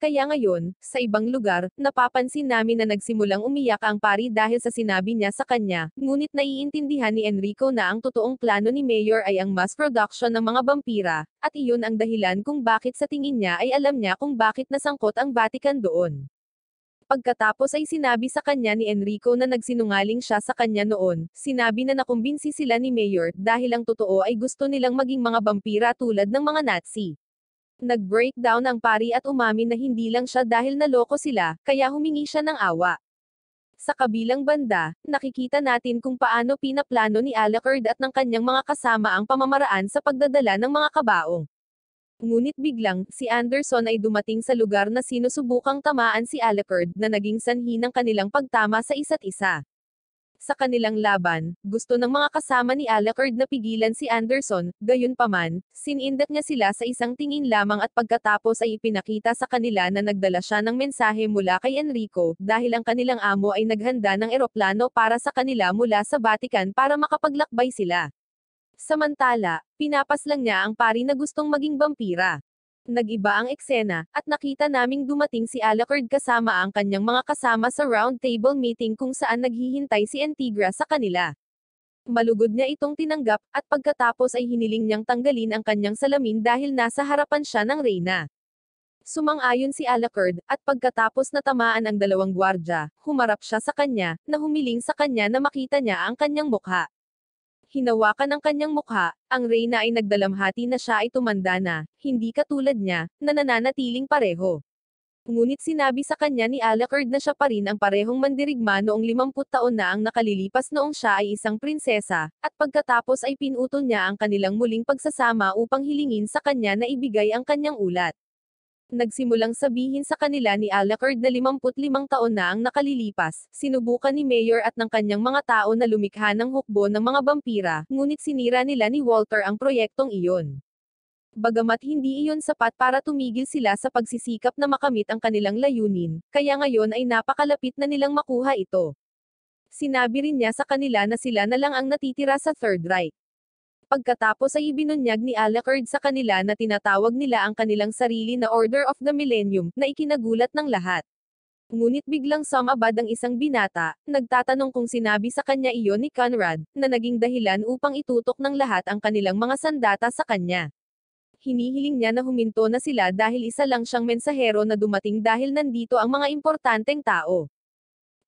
Kaya ngayon, sa ibang lugar, napapansin namin na nagsimulang umiyak ang pari dahil sa sinabi niya sa kanya, ngunit naiintindihan ni Enrico na ang totoong plano ni Mayor ay ang mass production ng mga bampira, at iyon ang dahilan kung bakit sa tingin niya ay alam niya kung bakit nasangkot ang Vatican doon. Pagkatapos ay sinabi sa kanya ni Enrico na nagsinungaling siya sa kanya noon, sinabi na nakumbinsi sila ni Mayor dahil ang totoo ay gusto nilang maging mga bampira tulad ng mga Nazi. Nag-breakdown ang pari at umamin na hindi lang siya dahil naloko sila, kaya humingi siya ng awa. Sa kabilang banda, nakikita natin kung paano pinaplano ni Alucard at ng kanyang mga kasama ang pamamaraan sa pagdadala ng mga kabaong. Ngunit biglang, si Anderson ay dumating sa lugar na sinusubukang tamaan si Alucard na naging sanhi ng kanilang pagtama sa isa't isa. Sa kanilang laban, gusto ng mga kasama ni Alucard na pigilan si Anderson, gayunpaman, sinindak niya sila sa isang tingin lamang at pagkatapos ay ipinakita sa kanila na nagdala siya ng mensahe mula kay Enrico, dahil ang kanilang amo ay naghanda ng eroplano para sa kanila mula sa Vatican para makapaglakbay sila. Samantala, pinapaslang niya ang pari na gustong maging bampira. Nag-iba ang eksena, at nakita naming dumating si Alucard kasama ang kanyang mga kasama sa round table meeting kung saan naghihintay si Antigra sa kanila. Malugod niya itong tinanggap, at pagkatapos ay hiniling niyang tanggalin ang kanyang salamin dahil nasa harapan siya ng Reyna. Sumang-ayon si Alucard, at pagkatapos natamaan ang dalawang gwardya, humarap siya sa kanya, na humiling sa kanya na makita niya ang kanyang mukha. Hinawakan ang kanyang mukha, ang Reyna ay nagdalamhati na siya ay tumanda na, hindi katulad niya, na nananatiling pareho. Ngunit sinabi sa kanya ni Alucard na siya pa rin ang parehong mandirigma noong 50 taon na ang nakalilipas noong siya ay isang prinsesa, at pagkatapos ay pinutol niya ang kanilang muling pagsasama upang hilingin sa kanya na ibigay ang kanyang ulat. Nagsimulang sabihin sa kanila ni Alucard na 55 taon na ang nakalilipas, sinubukan ni Mayor at ng kanyang mga tao na lumikha ng hukbo ng mga bampira, ngunit sinira nila ni Walter ang proyektong iyon. Bagamat hindi iyon sapat para tumigil sila sa pagsisikap na makamit ang kanilang layunin, kaya ngayon ay napakalapit na nilang makuha ito. Sinabi rin niya sa kanila na sila na lang ang natitira sa Third Reich. Pagkatapos ay ibinunyag ni Alucard sa kanila na tinatawag nila ang kanilang sarili na Order of the Millennium, na ikinagulat ng lahat. Ngunit biglang sumabad ang isang binata, nagtatanong kung sinabi sa kanya iyon ni Conrad, na naging dahilan upang itutok ng lahat ang kanilang mga sandata sa kanya. Hinihiling niya na huminto na sila dahil isa lang siyang mensahero na dumating dahil nandito ang mga importanteng tao.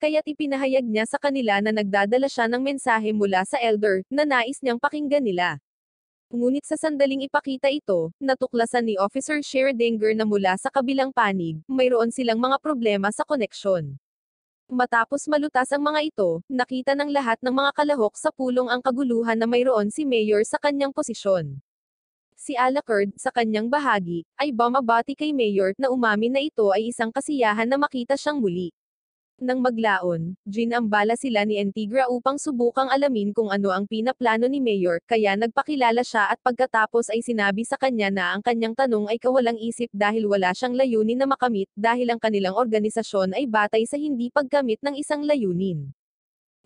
Kaya't ipinahayag niya sa kanila na nagdadala siya ng mensahe mula sa elder, na nais niyang pakinggan nila. Ngunit sa sandaling ipakita ito, natuklasan ni Officer Scherdinger na mula sa kabilang panig, mayroon silang mga problema sa koneksyon. Matapos malutas ang mga ito, nakita ng lahat ng mga kalahok sa pulong ang kaguluhan na mayroon si Mayor sa kanyang posisyon. Si Alucard, sa kanyang bahagi, ay bumabati kay Mayor na umamin na ito ay isang kasiyahan na makita siyang muli. Nang maglaon, ginambala sila ni Antigra upang subukang alamin kung ano ang pinaplano ni Mayor, kaya nagpakilala siya at pagkatapos ay sinabi sa kanya na ang kanyang tanong ay kawalang isip dahil wala siyang layunin na makamit dahil ang kanilang organisasyon ay batay sa hindi pagkamit ng isang layunin.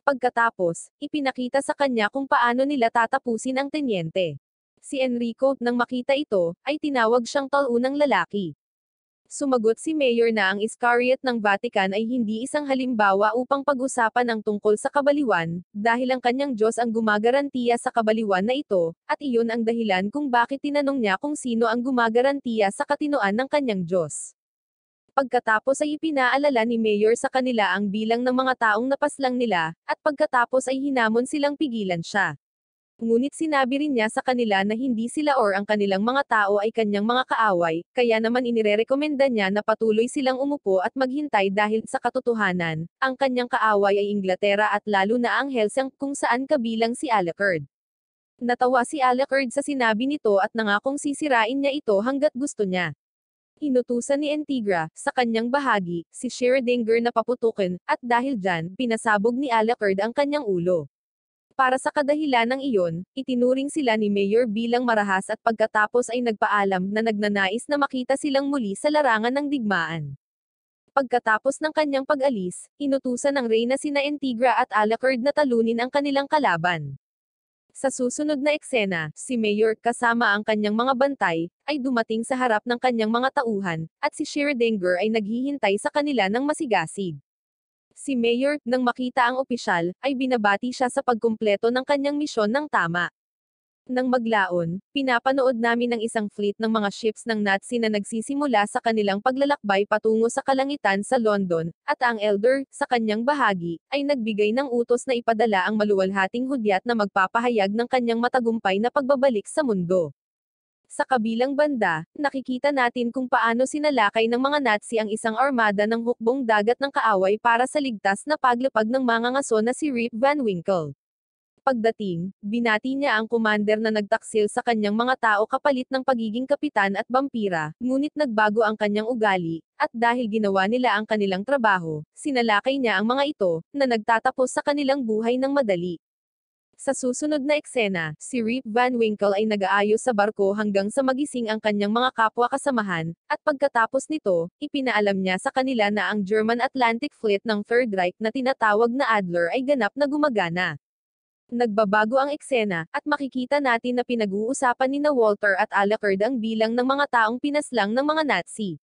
Pagkatapos, ipinakita sa kanya kung paano nila tatapusin ang tenyente. Si Enrico, nang makita ito, ay tinawag siyang taunang lalaki. Sumagot si Mayor na ang Iscariot ng Vatican ay hindi isang halimbawa upang pag-usapan ang tungkol sa kabaliwan, dahil ang kanyang Diyos ang gumagarantiya sa kabaliwan na ito, at iyon ang dahilan kung bakit tinanong niya kung sino ang gumagarantiya sa katinoan ng kanyang Diyos. Pagkatapos ay ipinaalala ni Mayor sa kanila ang bilang ng mga taong napaslang nila, at pagkatapos ay hinamon silang pigilan siya. Ngunit sinabi rin niya sa kanila na hindi sila or ang kanilang mga tao ay kanyang mga kaaway, kaya naman inirerekomenda niya na patuloy silang umupo at maghintay dahil sa katotohanan, ang kanyang kaaway ay Inglaterra at lalo na ang Helsing kung saan kabilang si Alucard. Natawa si Alucard sa sinabi nito at nangakong sisirain niya ito hanggat gusto niya. Inutusan ni Antigra, sa kanyang bahagi, si Scherdinger na paputukin, at dahil dyan, pinasabog ni Alucard ang kanyang ulo. Para sa kadahilanang iyon, itinuring sila ni Mayor bilang marahas at pagkatapos ay nagpaalam na nagnanais na makita silang muli sa larangan ng digmaan. Pagkatapos ng kanyang pag-alis, inutusan ng reyna sina Antigra at Alucard na talunin ang kanilang kalaban. Sa susunod na eksena, si Mayor, kasama ang kanyang mga bantay, ay dumating sa harap ng kanyang mga tauhan, at si Scherdinger ay naghihintay sa kanila ng masigasig. Si Mayor, nang makita ang opisyal, ay binabati siya sa pagkumpleto ng kanyang misyon ng tama. Nang maglaon, pinapanood namin ang isang fleet ng mga ships ng Nazi na nagsisimula sa kanilang paglalakbay patungo sa kalangitan sa London, at ang Elder, sa kanyang bahagi, ay nagbigay ng utos na ipadala ang maluwalhating hudyat na magpapahayag ng kanyang matagumpay na pagbabalik sa mundo. Sa kabilang banda, nakikita natin kung paano sinalakay ng mga Nazi ang isang armada ng hukbong dagat ng kaaway para sa ligtas na paglapag ng mangangaso na si Rip Van Winkle. Pagdating, binati niya ang commander na nagtaksil sa kanyang mga tao kapalit ng pagiging kapitan at vampira, ngunit nagbago ang kanyang ugali, at dahil ginawa nila ang kanilang trabaho, sinalakay niya ang mga ito, na nagtatapos sa kanilang buhay ng madali. Sa susunod na eksena, si Rip Van Winkle ay nag-aayos sa barko hanggang sa magising ang kanyang mga kapwa kasamahan, at pagkatapos nito, ipinaalam niya sa kanila na ang German Atlantic Fleet ng Third Reich na tinatawag na Adler ay ganap na gumagana. Nagbabago ang eksena, at makikita natin na pinag-uusapan ni Walter at Alucard ang bilang ng mga taong pinaslang ng mga Nazi.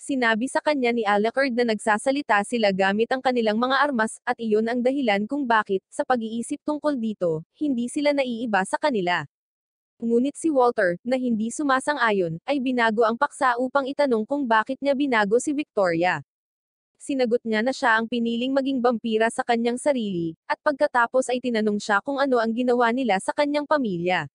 Sinabi sa kanya ni Alucard na nagsasalita sila gamit ang kanilang mga armas, at iyon ang dahilan kung bakit, sa pag-iisip tungkol dito, hindi sila naiiba sa kanila. Ngunit si Walter, na hindi sumasang-ayon, ay binago ang paksa upang itanong kung bakit niya binago si Victoria. Sinagot niya na siya ang piniling maging vampira sa kanyang sarili, at pagkatapos ay tinanong siya kung ano ang ginawa nila sa kanyang pamilya.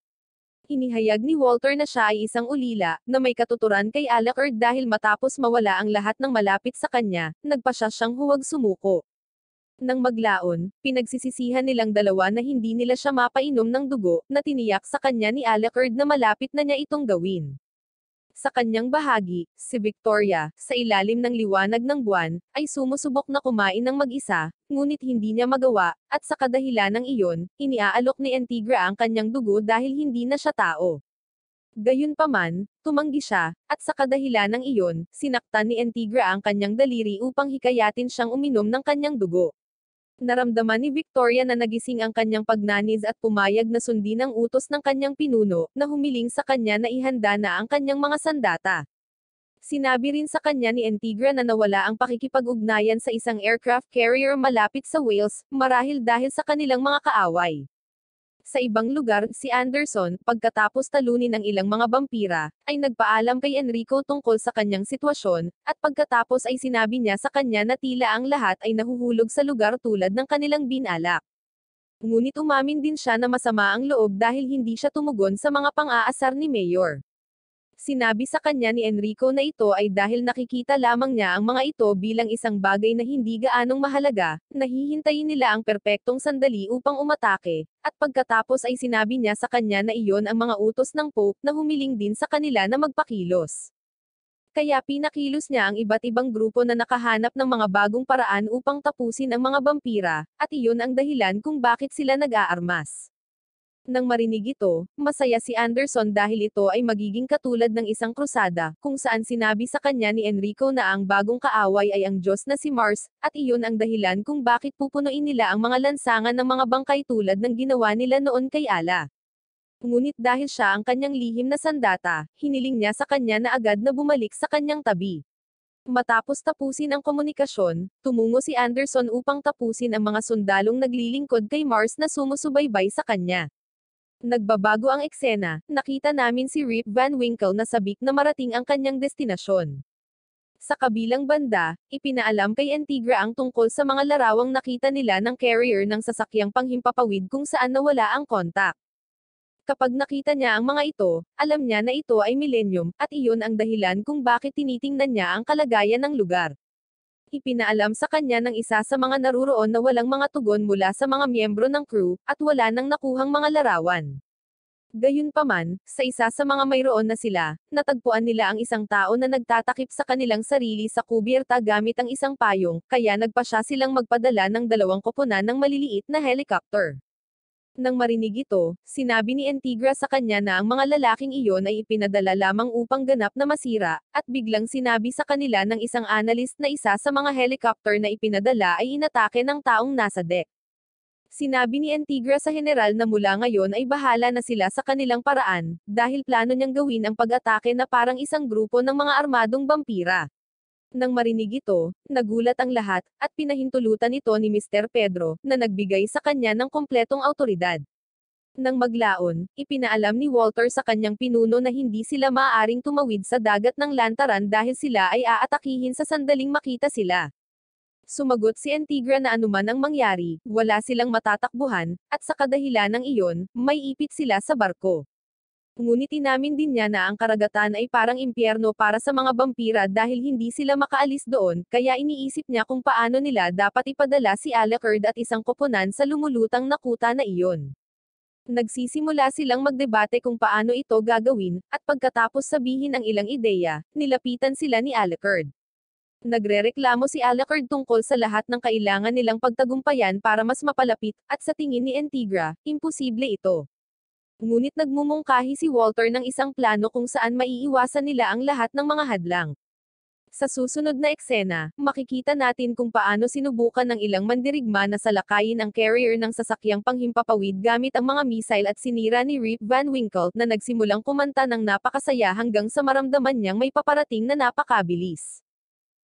Inihayag ni Walter na siya ay isang ulila, na may katuturan kay Alucard dahil matapos mawala ang lahat ng malapit sa kanya, nagpasya siyang huwag sumuko. Nang maglaon, pinagsisisihan nilang dalawa na hindi nila siya mapainom ng dugo, na tiniyak sa kanya ni Alucard na malapit na niya itong gawin. Sa kanyang bahagi, si Victoria, sa ilalim ng liwanag ng buwan, ay sumusubok na kumain ng mag-isa, ngunit hindi niya magawa, at sa kadahilanang iyon, iniaalok ni Antigra ang kanyang dugo dahil hindi na siya tao. Gayunpaman, tumanggi siya, at sa kadahilanang iyon, sinaktan ni Antigra ang kanyang daliri upang hikayatin siyang uminom ng kanyang dugo. Naramdaman ni Victoria na nagising ang kanyang pagnanis at pumayag na sundin ang utos ng kanyang pinuno, na humiling sa kanya na ihanda na ang kanyang mga sandata. Sinabi rin sa kanya ni Antigra na nawala ang pakikipag-ugnayan sa isang aircraft carrier malapit sa Wales, marahil dahil sa kanilang mga kaaway. Sa ibang lugar, si Anderson, pagkatapos talunin ng ilang mga bampira, ay nagpaalam kay Enrico tungkol sa kanyang sitwasyon, at pagkatapos ay sinabi niya sa kanya na tila ang lahat ay nahuhulog sa lugar tulad ng kanilang binalak. Ngunit umamin din siya na masama ang loob dahil hindi siya tumugon sa mga pang-aasar ni Mayor. Sinabi sa kanya ni Enrico na ito ay dahil nakikita lamang niya ang mga ito bilang isang bagay na hindi gaanong mahalaga, nahihintayin nila ang perpektong sandali upang umatake, at pagkatapos ay sinabi niya sa kanya na iyon ang mga utos ng Pope na humiling din sa kanila na magpakilos. Kaya pinakilos niya ang iba't ibang grupo na nakahanap ng mga bagong paraan upang tapusin ang mga vampira, at iyon ang dahilan kung bakit sila nag-aarmas. Nang marinig ito, masaya si Anderson dahil ito ay magiging katulad ng isang krusada, kung saan sinabi sa kanya ni Enrico na ang bagong kaaway ay ang Diyos na si Mars, at iyon ang dahilan kung bakit pupunuin nila ang mga lansangan ng mga bangkay tulad ng ginawa nila noon kay Ala. Ngunit dahil siya ang kanyang lihim na sandata, hiniling niya sa kanya na agad na bumalik sa kanyang tabi. Matapos tapusin ang komunikasyon, tumungo si Anderson upang tapusin ang mga sundalong naglilingkod kay Mars na sumusubaybay sa kanya. Nagbabago ang eksena, nakita namin si Rip Van Winkle na sabik na marating ang kanyang destinasyon. Sa kabilang banda, ipinaalam kay Antigra ang tungkol sa mga larawang nakita nila ng carrier ng sasakyang panghimpapawid kung saan nawala ang kontak. Kapag nakita niya ang mga ito, alam niya na ito ay Millennium, at iyon ang dahilan kung bakit tinitingnan niya ang kalagayan ng lugar. Ipinaalam sa kanya ng isa sa mga naruroon na walang mga tugon mula sa mga miyembro ng crew, at wala nang nakuhang mga larawan. Gayunpaman, sa isa sa mga mayroon na sila, natagpuan nila ang isang tao na nagtatakip sa kanilang sarili sa kubyerta gamit ang isang payong, kaya nagpasya silang magpadala ng 2 koponan ng maliliit na helicopter. Nang marinig ito, sinabi ni Antigra sa kanya na ang mga lalaking iyon ay ipinadala lamang upang ganap na masira, at biglang sinabi sa kanila ng isang analyst na isa sa mga helicopter na ipinadala ay inatake ng taong nasa deck. Sinabi ni Antigra sa general na mula ngayon ay bahala na sila sa kanilang paraan, dahil plano niyang gawin ang pag-atake na parang isang grupo ng mga armadong vampira. Nang marinig ito, nagulat ang lahat, at pinahintulutan ito ni Mr. Pedro, na nagbigay sa kanya ng kompletong awtoridad. Nang maglaon, ipinaalam ni Walter sa kanyang pinuno na hindi sila maaaring tumawid sa dagat ng lantaran dahil sila ay aatakihin sa sandaling makita sila. Sumagot si Antigra na anuman ang mangyari, wala silang matatakbuhan, at sa kadahilanang iyon, may ipit sila sa barko. Ngunit inamin din niya na ang karagatan ay parang impyerno para sa mga vampira dahil hindi sila makaalis doon, kaya iniisip niya kung paano nila dapat ipadala si Alucard at isang koponan sa lumulutang na kuta na iyon. Nagsisimula silang magdebate kung paano ito gagawin, at pagkatapos sabihin ang ilang ideya, nilapitan sila ni Alucard. Nagrereklamo si Alucard tungkol sa lahat ng kailangan nilang pagtagumpayan para mas mapalapit, at sa tingin ni Antigra, imposible ito. Ngunit nagmumungkahi si Walter ng isang plano kung saan maiiwasan nila ang lahat ng mga hadlang. Sa susunod na eksena, makikita natin kung paano sinubukan ng ilang mandirigma na salakayin ang carrier ng sasakyang panghimpapawid gamit ang mga missile at sinira ni Rip Van Winkle na nagsimulang kumanta ng napakasaya hanggang sa maramdaman niyang may paparating na napakabilis.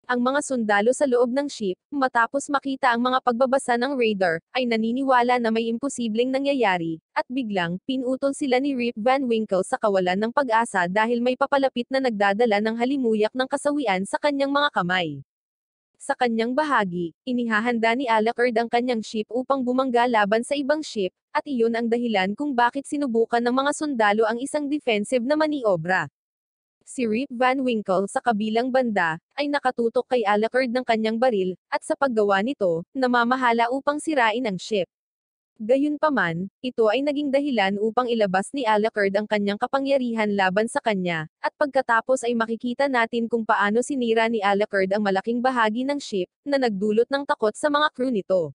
Ang mga sundalo sa loob ng ship, matapos makita ang mga pagbabasa ng radar, ay naniniwala na may imposibleng nangyayari, at biglang, pinutol sila ni Rip Van Winkle sa kawalan ng pag-asa dahil may papalapit na nagdadala ng halimuyak ng kasawian sa kanyang mga kamay. Sa kanyang bahagi, inihahanda ni Alucard ang kanyang ship upang bumangga laban sa ibang ship, at iyon ang dahilan kung bakit sinubukan ng mga sundalo ang isang defensive na maniobra. Si Rip Van Winkle sa kabilang banda, ay nakatutok kay Alucard ng kanyang baril, at sa paggawa nito, namamahala upang sirain ang ship. Gayunpaman, ito ay naging dahilan upang ilabas ni Alucard ang kanyang kapangyarihan laban sa kanya, at pagkatapos ay makikita natin kung paano sinira ni Alucard ang malaking bahagi ng ship, na nagdulot ng takot sa mga crew nito.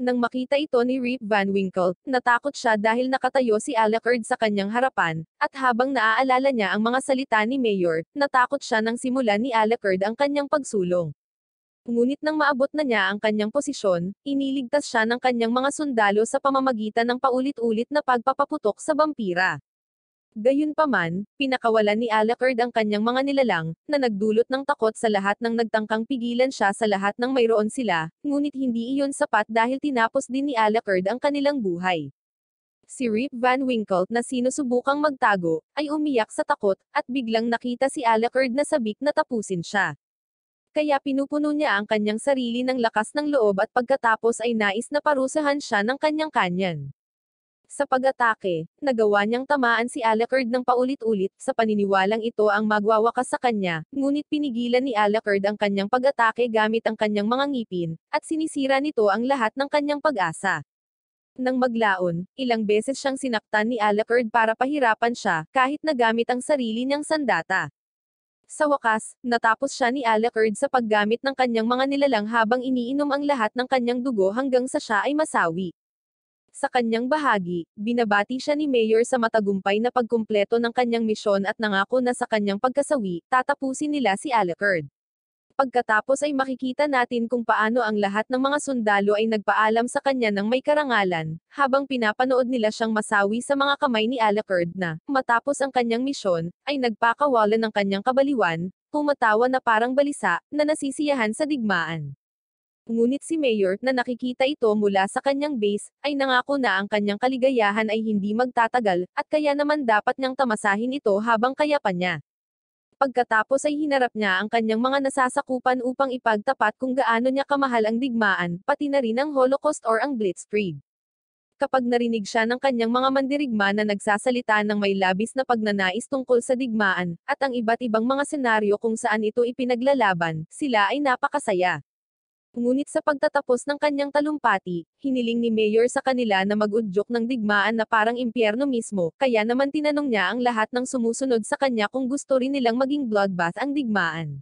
Nang makita ito ni Rip Van Winkle, natakot siya dahil nakatayo si Alucard sa kanyang harapan, at habang naaalala niya ang mga salita ni Mayor, natakot siya nang simulan ni Alucard ang kanyang pagsulong. Ngunit nang maabot na niya ang kanyang posisyon, iniligtas siya ng kanyang mga sundalo sa pamamagitan ng paulit-ulit na pagpapaputok sa vampira. Gayunpaman, pinakawalan ni Alucard ang kanyang mga nilalang, na nagdulot ng takot sa lahat ng nagtangkang pigilan siya sa lahat ng mayroon sila, ngunit hindi iyon sapat dahil tinapos din ni Alucard ang kanilang buhay. Si Rip Van Winkle, na sinusubukang magtago, ay umiyak sa takot, at biglang nakita si Alucard na sabik na tapusin siya. Kaya pinupuno niya ang kanyang sarili ng lakas ng loob at pagkatapos ay nais na parusahan siya ng kanyang kanyan. Sa pag-atake, nagawa niyang tamaan si Alucard ng paulit-ulit, sa paniniwalang ito ang magwawakas sa kanya, ngunit pinigilan ni Alucard ang kanyang pag-atake gamit ang kanyang mga ngipin, at sinisira nito ang lahat ng kanyang pag-asa. Nang maglaon, ilang beses siyang sinaktan ni Alucard para pahirapan siya, kahit na gamit ang sarili niyang sandata. Sa wakas, natapos siya ni Alucard sa paggamit ng kanyang mga nilalang habang iniinom ang lahat ng kanyang dugo hanggang sa siya ay masawi. Sa kanyang bahagi, binabati siya ni Mayor sa matagumpay na pagkumpleto ng kanyang misyon at nangako na sa kanyang pagkasawi, tatapusin nila si Alucard. Pagkatapos ay makikita natin kung paano ang lahat ng mga sundalo ay nagpaalam sa kanya ng may karangalan, habang pinapanood nila siyang masawi sa mga kamay ni Alucard na, matapos ang kanyang misyon, ay nagpakawalan ng kanyang kabaliwan, pumatawa na parang balisa, na nasisiyahan sa digmaan. Ngunit si Mayor, na nakikita ito mula sa kanyang base, ay nangako na ang kanyang kaligayahan ay hindi magtatagal, at kaya naman dapat niyang tamasahin ito habang kaya pa niya. Pagkatapos ay hinarap niya ang kanyang mga nasasakupan upang ipagtapat kung gaano niya kamahal ang digmaan, pati na rin ang Holocaust or ang Blitzkrieg. Kapag narinig siya ng kanyang mga mandirigma na nagsasalita ng may labis na pagnanais tungkol sa digmaan, at ang iba't ibang mga senaryo kung saan ito ipinaglalaban, sila ay napakasaya. Ngunit sa pagtatapos ng kanyang talumpati, hiniling ni Mayor sa kanila na mag-udyok ng digmaan na parang impyerno mismo, kaya naman tinanong niya ang lahat ng sumusunod sa kanya kung gusto rin nilang maging bloodbath ang digmaan.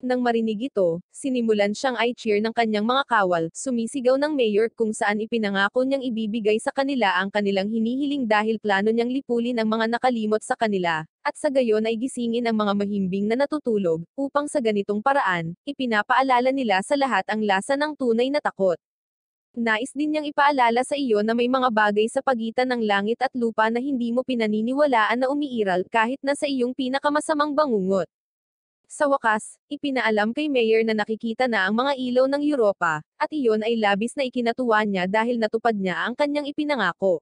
Nang marinig ito, sinimulan siyang i-cheer ng kanyang mga kawal, sumisigaw ng Mayor kung saan ipinangako niyang ibibigay sa kanila ang kanilang hinihiling dahil plano niyang lipulin ang mga nakalimot sa kanila, at sa gayon ay gisingin ang mga mahimbing na natutulog, upang sa ganitong paraan, ipinapaalala nila sa lahat ang lasa ng tunay na takot. Nais din niyang ipaalala sa iyo na may mga bagay sa pagitan ng langit at lupa na hindi mo pinaniniwalaan na umiiral kahit na sa iyong pinakamasamang bangungot. Sa wakas, ipinaalam kay Mayor na nakikita na ang mga ilaw ng Europa, at iyon ay labis na ikinatuwa niya dahil natupad niya ang kanyang ipinangako.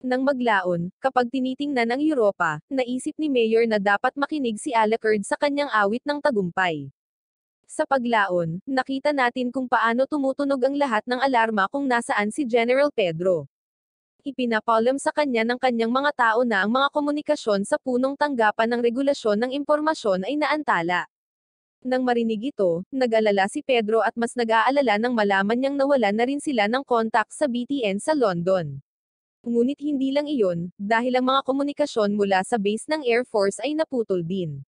Nang maglaon, kapag tinitingnan ang Europa, naisip ni Mayor na dapat makinig si Alucard sa kanyang awit ng tagumpay. Sa paglaon, nakita natin kung paano tumutunog ang lahat ng alarma kung nasaan si General Pedro. Ipinapalam sa kanya ng kanyang mga tao na ang mga komunikasyon sa punong tanggapan ng regulasyon ng impormasyon ay naantala. Nang marinig ito, nag-alala si Pedro at mas nag-aalala nang malaman niyang nawalan na rin sila ng kontak sa BTN sa London. Ngunit hindi lang iyon, dahil ang mga komunikasyon mula sa base ng Air Force ay naputol din.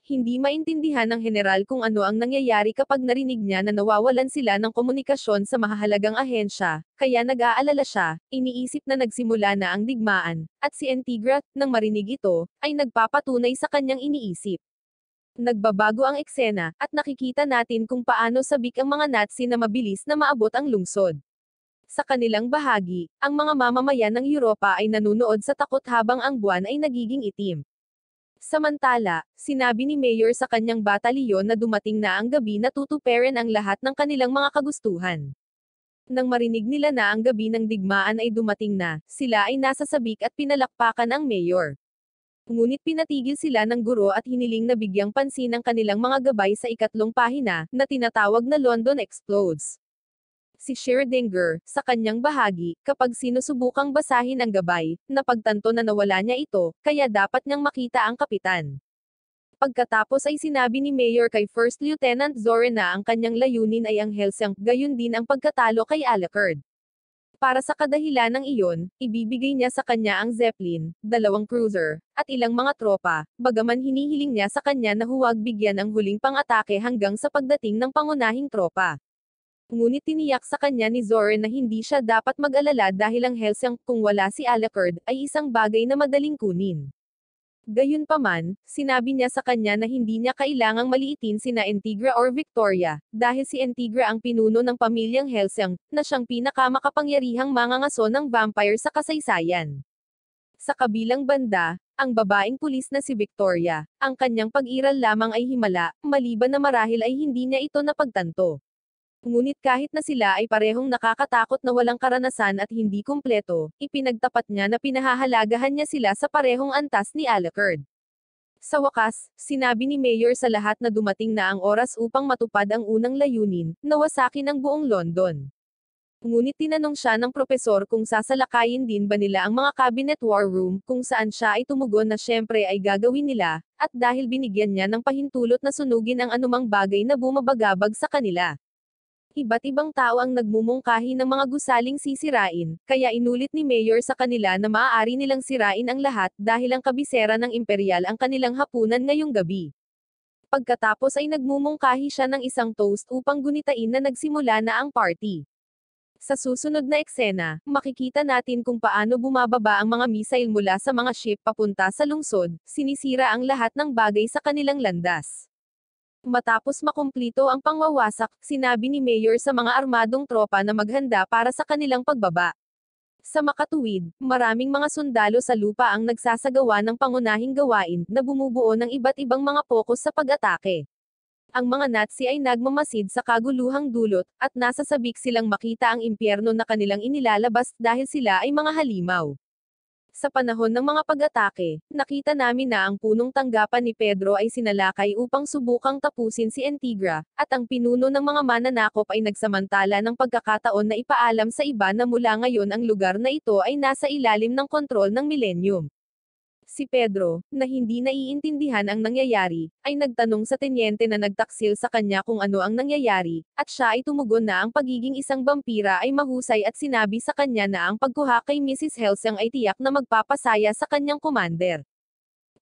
Hindi maintindihan ng general kung ano ang nangyayari kapag narinig niya na nawawalan sila ng komunikasyon sa mahahalagang ahensya, kaya nag-aalala siya, iniisip na nagsimula na ang digmaan, at si Antigra, nang marinig ito, ay nagpapatunay sa kanyang iniisip. Nagbabago ang eksena, at nakikita natin kung paano sabik ang mga Nazi na mabilis na maabot ang lungsod. Sa kanilang bahagi, ang mga mamamayan ng Europa ay nanunood sa takot habang ang buwan ay nagiging itim. Samantala, sinabi ni Mayor sa kanyang batalyon na dumating na ang gabi na tutuparin ang lahat ng kanilang mga kagustuhan. Nang marinig nila na ang gabi ng digmaan ay dumating na, sila ay nasa sabik at pinalakpakan ang Mayor. Ngunit pinatigil sila ng guro at hiniling na bigyang pansin ang kanilang mga gabay sa ikatlong pahina, na tinatawag na London Explodes. Si Schrödinger, sa kanyang bahagi, kapag sinusubukang basahin ang gabay, napagtanto na nawala niya ito, kaya dapat niyang makita ang kapitan. Pagkatapos ay sinabi ni Mayor kay First Lieutenant Zorin na ang kanyang layunin ay ang Hellsang, gayon din ang pagkatalo kay Alucard. Para sa kadahilanang iyon, ibibigay niya sa kanya ang Zeppelin, 2 cruiser, at ilang mga tropa, bagaman hinihiling niya sa kanya na huwag bigyan ang huling pang-atake hanggang sa pagdating ng pangunahing tropa. Ngunit tiniyak sa kanya ni Zorin na hindi siya dapat mag-alala dahil ang Hellsang kung wala si Alucard ay isang bagay na madaling kunin. Gayunpaman, sinabi niya sa kanya na hindi niya kailangang maliitin sina Antigra or Victoria, dahil si Antigra ang pinuno ng pamilyang Hellsang, na siyang pinakamakapangyarihang mangangaso ng vampire sa kasaysayan. Sa kabilang banda, ang babaeng pulis na si Victoria, ang kanyang pag-iral lamang ay himala, maliban na marahil ay hindi niya ito napagtanto. Ngunit kahit na sila ay parehong nakakatakot na walang karanasan at hindi kumpleto, ipinagtapat niya na pinahahalagahan niya sila sa parehong antas ni Alucard. Sa wakas, sinabi ni Mayor sa lahat na dumating na ang oras upang matupad ang unang layunin, na wasakin ang buong London. Ngunit tinanong siya ng propesor kung sasalakayin din ba nila ang mga cabinet war room, kung saan siya ay tumugon na syempre ay gagawin nila, at dahil binigyan niya ng pahintulot na sunugin ang anumang bagay na bumabagabag sa kanila. Iba't ibang tao ang nagmumungkahi ng mga gusaling sisirain, kaya inulit ni Mayor sa kanila na maaari nilang sirain ang lahat dahil ang kabisera ng imperial ang kanilang hapunan ngayong gabi. Pagkatapos ay nagmumungkahi siya ng isang toast upang gunitain na nagsimula na ang party. Sa susunod na eksena, makikita natin kung paano bumababa ang mga missile mula sa mga ship papunta sa lungsod, sinisira ang lahat ng bagay sa kanilang landas. Matapos makumplito ang pangwawasak, sinabi ni Mayor sa mga armadong tropa na maghanda para sa kanilang pagbaba. Sa makatuwid, maraming mga sundalo sa lupa ang nagsasagawa ng pangunahing gawain, na bumubuo ng iba't ibang mga pokus sa pag-atake. Ang mga Nazi ay nagmamasid sa kaguluhang dulot, at nasasabik silang makita ang impyerno na kanilang inilalabas dahil sila ay mga halimaw. Sa panahon ng mga pag-atake, nakita namin na ang punong tanggapan ni Pedro ay sinalakay upang subukang tapusin si Antigra, at ang pinuno ng mga mananakop ay nagsamantala ng pagkakataon na ipaalam sa iba na mula ngayon ang lugar na ito ay nasa ilalim ng kontrol ng Millennium. Si Pedro, na hindi naiintindihan ang nangyayari, ay nagtanong sa tenyente na nagtaksil sa kanya kung ano ang nangyayari, at siya ay tumugon na ang pagiging isang vampira ay mahusay at sinabi sa kanya na ang pagkuha kay Mrs. Hellsang ay tiyak na magpapasaya sa kanyang commander.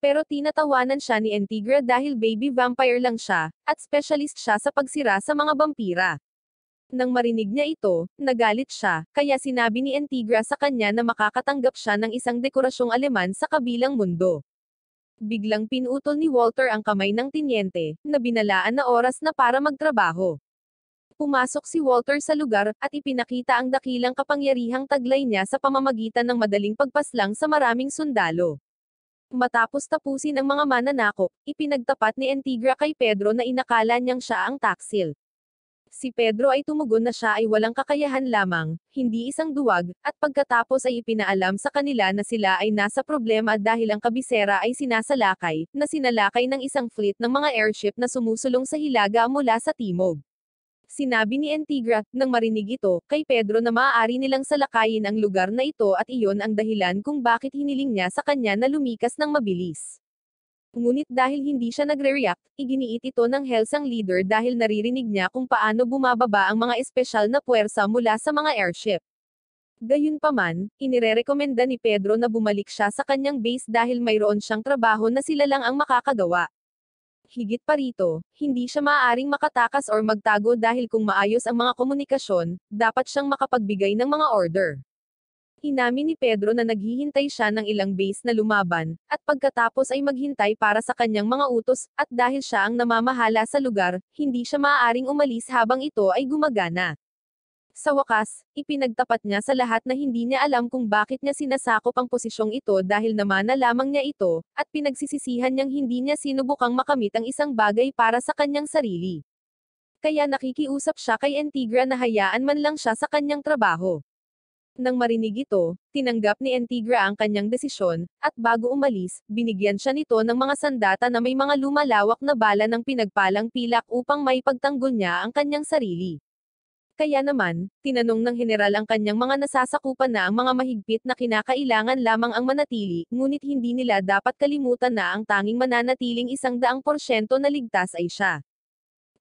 Pero tinatawanan siya ni Antigra dahil baby vampire lang siya, at specialist siya sa pagsira sa mga vampira. Nang marinig niya ito, nagalit siya, kaya sinabi ni Antigra sa kanya na makakatanggap siya ng isang dekorasyong Aleman sa kabilang mundo. Biglang pinutol ni Walter ang kamay ng tinyente, na binalaan na oras na para magtrabaho. Pumasok si Walter sa lugar, at ipinakita ang dakilang kapangyarihang taglay niya sa pamamagitan ng madaling pagpaslang sa maraming sundalo. Matapos tapusin ang mga mananakop, ipinagtapat ni Antigra kay Pedro na inakala niyang siya ang taksil. Si Pedro ay tumugon na siya ay walang kakayahan lamang, hindi isang duwag, at pagkatapos ay ipinaalam sa kanila na sila ay nasa problema dahil ang kabisera ay sinasalakay, na sinalakay ng isang fleet ng mga airship na sumusulong sa hilaga mula sa timog. Sinabi ni Antigra, nang marinig ito, kay Pedro na maaari nilang salakayin ang lugar na ito at iyon ang dahilan kung bakit hiniling niya sa kanya na lumikas ng mabilis. Ngunit dahil hindi siya nagre-react, iginiit ito ng Hellsang leader dahil naririnig niya kung paano bumababa ang mga espesyal na puwersa mula sa mga airship. Gayunpaman, inirerekomenda ni Pedro na bumalik siya sa kanyang base dahil mayroon siyang trabaho na sila lang ang makakagawa. Higit pa rito, hindi siya maaaring makatakas or magtago dahil kung maayos ang mga komunikasyon, dapat siyang makapagbigay ng mga order. Inamin ni Pedro na naghihintay siya ng ilang base na lumaban, at pagkatapos ay maghintay para sa kanyang mga utos, at dahil siya ang namamahala sa lugar, hindi siya maaaring umalis habang ito ay gumagana. Sa wakas, ipinagtapat niya sa lahat na hindi niya alam kung bakit niya sinasakop ang posisyong ito dahil namana lamang niya ito, at pinagsisisihan niyang hindi niya sinubukang makamit ang isang bagay para sa kanyang sarili. Kaya nakikiusap siya kay Antigra na hayaan man lang siya sa kanyang trabaho. Nang marinig ito, tinanggap ni Antigra ang kanyang desisyon, at bago umalis, binigyan siya nito ng mga sandata na may mga lumalawak na bala ng pinagpalang pilak upang maipagtanggol niya ang kanyang sarili. Kaya naman, tinanong ng general ang kanyang mga nasasakupan na ang mga mahigpit na kinakailangan lamang ang manatili, ngunit hindi nila dapat kalimutan na ang tanging mananatiling 100% na ligtas ay siya.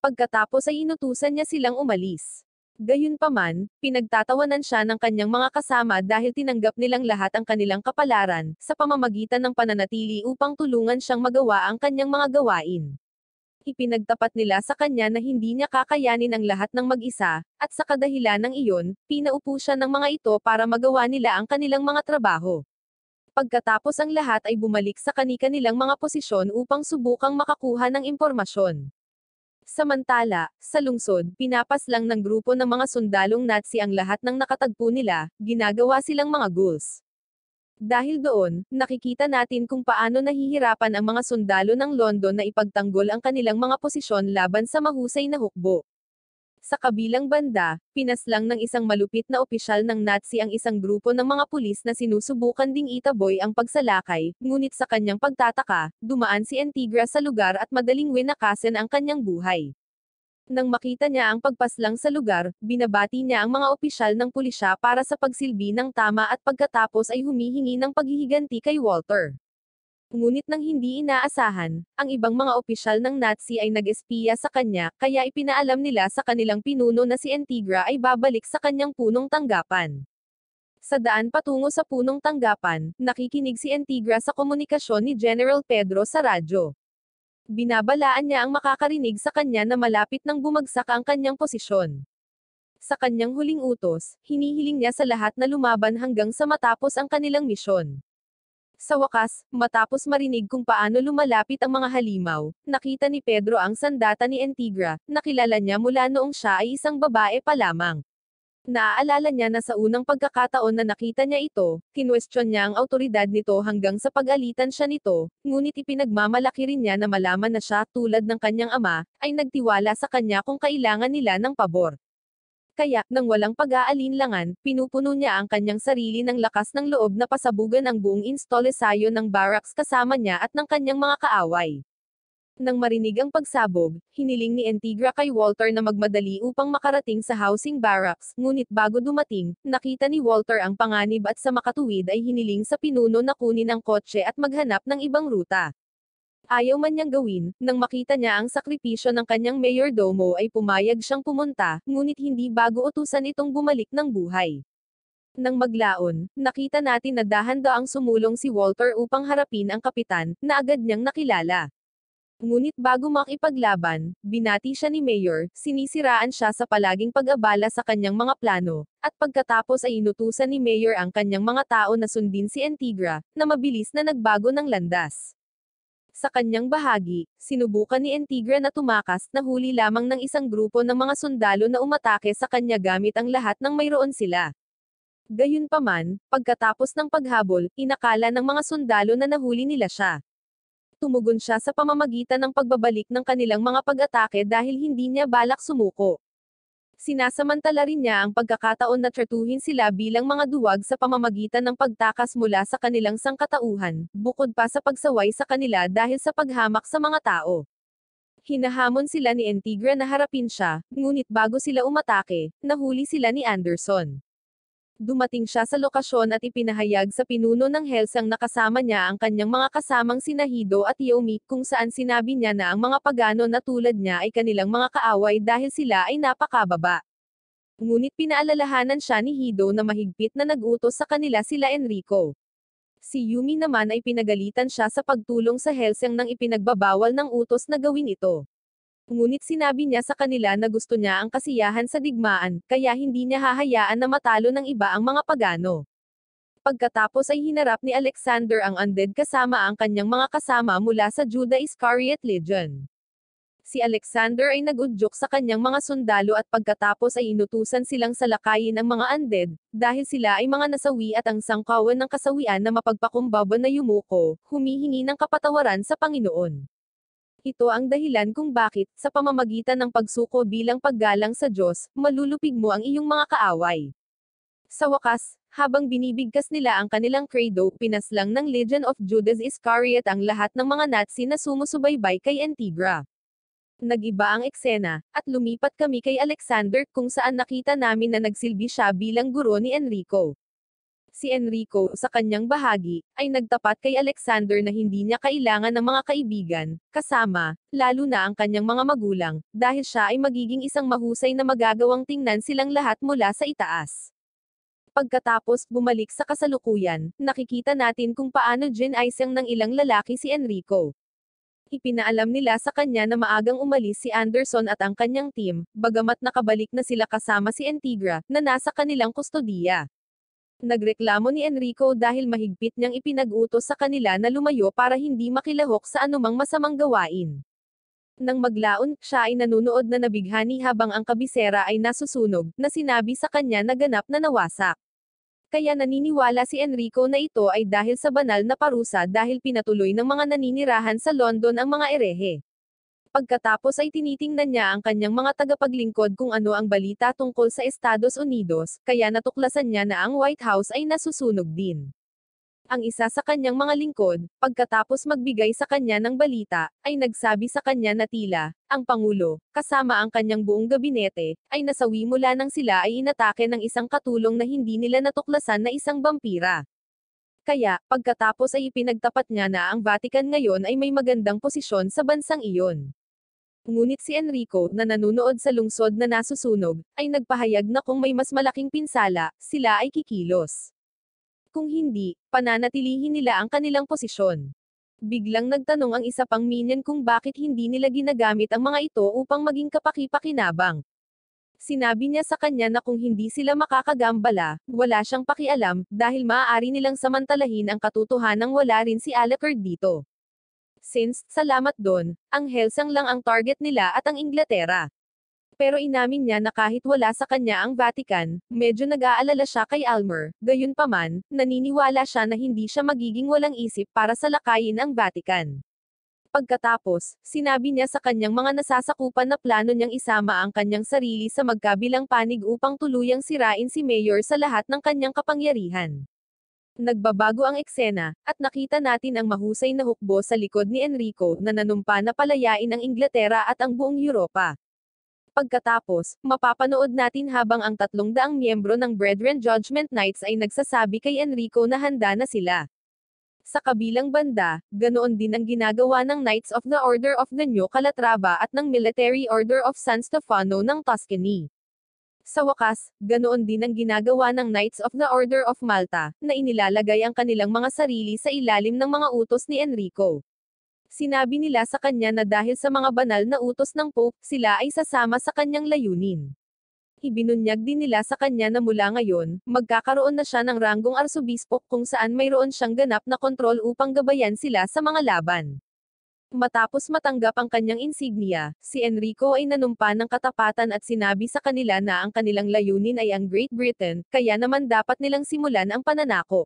Pagkatapos ay inutusan niya silang umalis. Gayunpaman, pinagtatawanan siya ng kanyang mga kasama dahil tinanggap nilang lahat ang kanilang kapalaran, sa pamamagitan ng pananatili upang tulungan siyang magawa ang kanyang mga gawain. Ipinagtapat nila sa kanya na hindi niya kakayanin ang lahat ng mag-isa, at sa kadahilan ng iyon, pinaupo siya ng mga ito para magawa nila ang kanilang mga trabaho. Pagkatapos ang lahat ay bumalik sa kani-kanilang mga posisyon upang subukang makakuha ng impormasyon. Samantala, sa lungsod, pinapaslang ng grupo ng mga sundalong Nazi ang lahat ng nakatagpo nila, ginagawa silang mga ghouls. Dahil doon, nakikita natin kung paano nahihirapan ang mga sundalo ng London na ipagtanggol ang kanilang mga posisyon laban sa mahusay na hukbo. Sa kabilang banda, pinaslang ng isang malupit na opisyal ng Nazi ang isang grupo ng mga pulis na sinusubukan ding itaboy ang pagsalakay, ngunit sa kanyang pagtataka, dumaan si Antigra sa lugar at madaling winakasan ang kanyang buhay. Nang makita niya ang pagpaslang sa lugar, binabati niya ang mga opisyal ng pulisya para sa pagsilbi ng tama at pagkatapos ay humihingi ng paghihiganti kay Walter. Ngunit nang hindi inaasahan, ang ibang mga opisyal ng Nazi ay nag-espiya sa kanya, kaya ipinaalam nila sa kanilang pinuno na si Antigra ay babalik sa kanyang punong tanggapan. Sa daan patungo sa punong tanggapan, nakikinig si Antigra sa komunikasyon ni General Pedro sa radyo. Binabalaan niya ang makakarinig sa kanya na malapit nang bumagsak ang kanyang posisyon. Sa kanyang huling utos, hinihiling niya sa lahat na lumaban hanggang sa matapos ang kanilang misyon. Sa wakas, matapos marinig kung paano lumalapit ang mga halimaw, nakita ni Pedro ang sandata ni Antigra, nakilala niya mula noong siya ay isang babae pa lamang. Naaalala niya na sa unang pagkakataon na nakita niya ito, kinwestiyon niya ang awtoridad nito hanggang sa pag-alitan siya nito, ngunit ipinagmamalaki rin niya na malaman na siya, tulad ng kanyang ama, ay nagtiwala sa kanya kung kailangan nila ng pabor. Kaya, nang walang pag-aalinlangan, pinupuno niya ang kanyang sarili ng lakas ng loob na pasabugan ang buong instalesayo ng barracks kasama niya at ng kanyang mga kaaway. Nang marinig ang pagsabog, hiniling ni Antigra kay Walter na magmadali upang makarating sa housing barracks, ngunit bago dumating, nakita ni Walter ang panganib at sa makatuwid ay hiniling sa pinuno na kunin ang kotse at maghanap ng ibang ruta. Ayaw man niyang gawin, nang makita niya ang sakripisyo ng kanyang mayordomo ay pumayag siyang pumunta, ngunit hindi bago utusan itong bumalik ng buhay. Nang maglaon, nakita natin na dahan-daang sumulong si Walter upang harapin ang kapitan, na agad niyang nakilala. Ngunit bago makipaglaban, binati siya ni Mayor, sinisiraan siya sa palaging pag-abala sa kanyang mga plano, at pagkatapos ay inutusan ni Mayor ang kanyang mga tao na sundin si Antigra, na mabilis na nagbago ng landas. Sa kanyang bahagi, sinubukan ni Antigra na tumakas, na huli lamang ng isang grupo ng mga sundalo na umatake sa kanya gamit ang lahat ng mayroon sila. Gayunpaman, pagkatapos ng paghabol, inakala ng mga sundalo na nahuli nila siya. Tumugon siya sa pamamagitan ng pagbabalik ng kanilang mga pag-atake dahil hindi niya balak sumuko. Sinasamantala rin niya ang pagkakataon na tratuhin sila bilang mga duwag sa pamamagitan ng pagtakas mula sa kanilang sangkatauhan, bukod pa sa pagsaway sa kanila dahil sa paghamak sa mga tao. Hinahamon sila ni Antigra na harapin siya, ngunit bago sila umatake, nahuli sila ni Anderson. Dumating siya sa lokasyon at ipinahayag sa pinuno ng Helsang na kasama niya ang kanyang mga kasamang sina Hido at Yomi, kung saan sinabi niya na ang mga pagano na tulad niya ay kanilang mga kaaway dahil sila ay napakababa. Ngunit pinaalalahanan siya ni Hido na mahigpit na nag-utos sa kanila sila Enrico. Si Yumi naman ay pinagalitan siya sa pagtulong sa Helsang nang ipinagbabawal ng utos na gawin ito. Ngunit sinabi niya sa kanila na gusto niya ang kasiyahan sa digmaan, kaya hindi niya hahayaan na matalo ng iba ang mga pagano. Pagkatapos ay hinarap ni Alexander ang undead kasama ang kanyang mga kasama mula sa Judah Iscariot Legion. Si Alexander ay nag-udyok sa kanyang mga sundalo at pagkatapos ay inutusan silang salakayin ang mga undead, dahil sila ay mga nasawi at ang sangkawan ng kasawian na mapagpakumbaba na yumuko, humihingi ng kapatawaran sa Panginoon. Ito ang dahilan kung bakit, sa pamamagitan ng pagsuko bilang paggalang sa Diyos, malulupig mo ang iyong mga kaaway. Sa wakas, habang binibigkas nila ang kanilang credo, pinaslang ng Legion of Judas Iscariot ang lahat ng mga Nazi na sumusubaybay kay Antigra. Nag-iba ang eksena, at lumipat kami kay Alexander kung saan nakita namin na nagsilbi siya bilang guro ni Enrico. Si Enrico, sa kanyang bahagi, ay nagtapat kay Alexander na hindi niya kailangan ng mga kaibigan, kasama, lalo na ang kanyang mga magulang, dahil siya ay magiging isang mahusay na magagawang tingnan silang lahat mula sa itaas. Pagkatapos bumalik sa kasalukuyan, nakikita natin kung paano ginaisyang ng ilang lalaki si Enrico. Ipinaalam nila sa kanya na maagang umalis si Anderson at ang kanyang team, bagamat nakabalik na sila kasama si Integra, na nasa kanilang kustodiya. Nagreklamo ni Enrico dahil mahigpit niyang ipinag-utos sa kanila na lumayo para hindi makilahok sa anumang masamang gawain. Nang maglaon, siya ay nanunood na nabighani habang ang kabisera ay nasusunog, na sinabi sa kanya na ganap na nawasak. Kaya naniniwala si Enrico na ito ay dahil sa banal na parusa dahil pinatuloy ng mga naninirahan sa London ang mga erehe. Pagkatapos ay tinitingnan niya ang kanyang mga tagapaglingkod kung ano ang balita tungkol sa Estados Unidos, kaya natuklasan niya na ang White House ay nasusunog din. Ang isa sa kanyang mga lingkod, pagkatapos magbigay sa kanya ng balita, ay nagsabi sa kanya na tila, ang Pangulo, kasama ang kanyang buong gabinete, ay nasawi mula nang sila ay inatake ng isang katulong na hindi nila natuklasan na isang bampira. Kaya, pagkatapos ay ipinagtapat niya na ang Vatican ngayon ay may magandang posisyon sa bansang iyon. Ngunit si Enrico, na nanunood sa lungsod na nasusunog, ay nagpahayag na kung may mas malaking pinsala, sila ay kikilos. Kung hindi, pananatilihin nila ang kanilang posisyon. Biglang nagtanong ang isa pang minion kung bakit hindi nila ginagamit ang mga ito upang maging kapaki-pakinabang. Sinabi niya sa kanya na kung hindi sila makakagambala, wala siyang pakialam, dahil maaari nilang samantalahin ang katotohanang wala rin si Alucard dito. Since, salamat doon, ang Helsang lang ang target nila at ang Inglaterra. Pero inamin niya na kahit wala sa kanya ang Vatican, medyo nag-aalala siya kay Almer, gayunpaman, naniniwala siya na hindi siya magiging walang isip para salakayin ang Vatican. Pagkatapos, sinabi niya sa kanyang mga nasasakupan na plano niyang isama ang kanyang sarili sa magkabilang panig upang tuluyang sirain si Mayor sa lahat ng kanyang kapangyarihan. Nagbabago ang eksena, at nakita natin ang mahusay na hukbo sa likod ni Enrico na nanumpa na palayain ang Inglaterra at ang buong Europa. Pagkatapos, mapapanood natin habang ang 300 miyembro ng Brethren Judgment Knights ay nagsasabi kay Enrico na handa na sila. Sa kabilang banda, ganoon din ang ginagawa ng Knights of the Order of the New Calatrava at ng Military Order of San Stefano ng Tuscany. Sa wakas, ganoon din ang ginagawa ng Knights of the Order of Malta, na inilalagay ang kanilang mga sarili sa ilalim ng mga utos ni Enrico. Sinabi nila sa kanya na dahil sa mga banal na utos ng Pope, sila ay sasama sa kanyang layunin. Ibinunyag din nila sa kanya na mula ngayon, magkakaroon na siya ng ranggong arsobispo kung saan mayroon siyang ganap na kontrol upang gabayan sila sa mga laban. Matapos matanggap ang kanyang insignia, si Enrico ay nanumpa ng katapatan at sinabi sa kanila na ang kanilang layunin ay ang Great Britain, kaya naman dapat nilang simulan ang pananakop.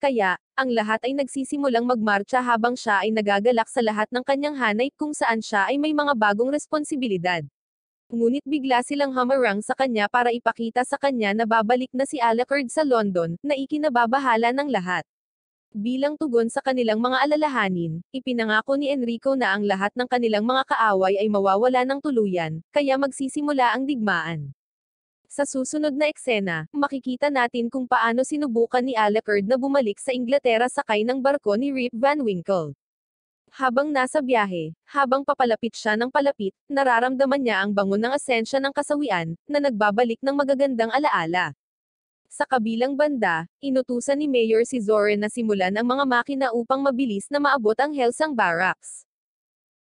Kaya, ang lahat ay nagsisimulang magmarcha habang siya ay nagagalak sa lahat ng kanyang hanay kung saan siya ay may mga bagong responsibilidad. Ngunit bigla silang humarang sa kanya para ipakita sa kanya na babalik na si Alucard sa London, na ikinababahala ng lahat. Bilang tugon sa kanilang mga alalahanin, ipinangako ni Enrico na ang lahat ng kanilang mga kaaway ay mawawala ng tuluyan, kaya magsisimula ang digmaan. Sa susunod na eksena, makikita natin kung paano sinubukan ni Alucard na bumalik sa Inglaterra sakay ng barko ni Rip Van Winkle. Habang nasa biyahe, habang papalapit siya ng palapit, nararamdaman niya ang bango ng asensya ng kasawian, na nagbabalik ng magagandang alaala. Sa kabilang banda, inutusan ni Mayor si Zorin na simulan ang mga makina upang mabilis na maabot ang Helsang Barracks.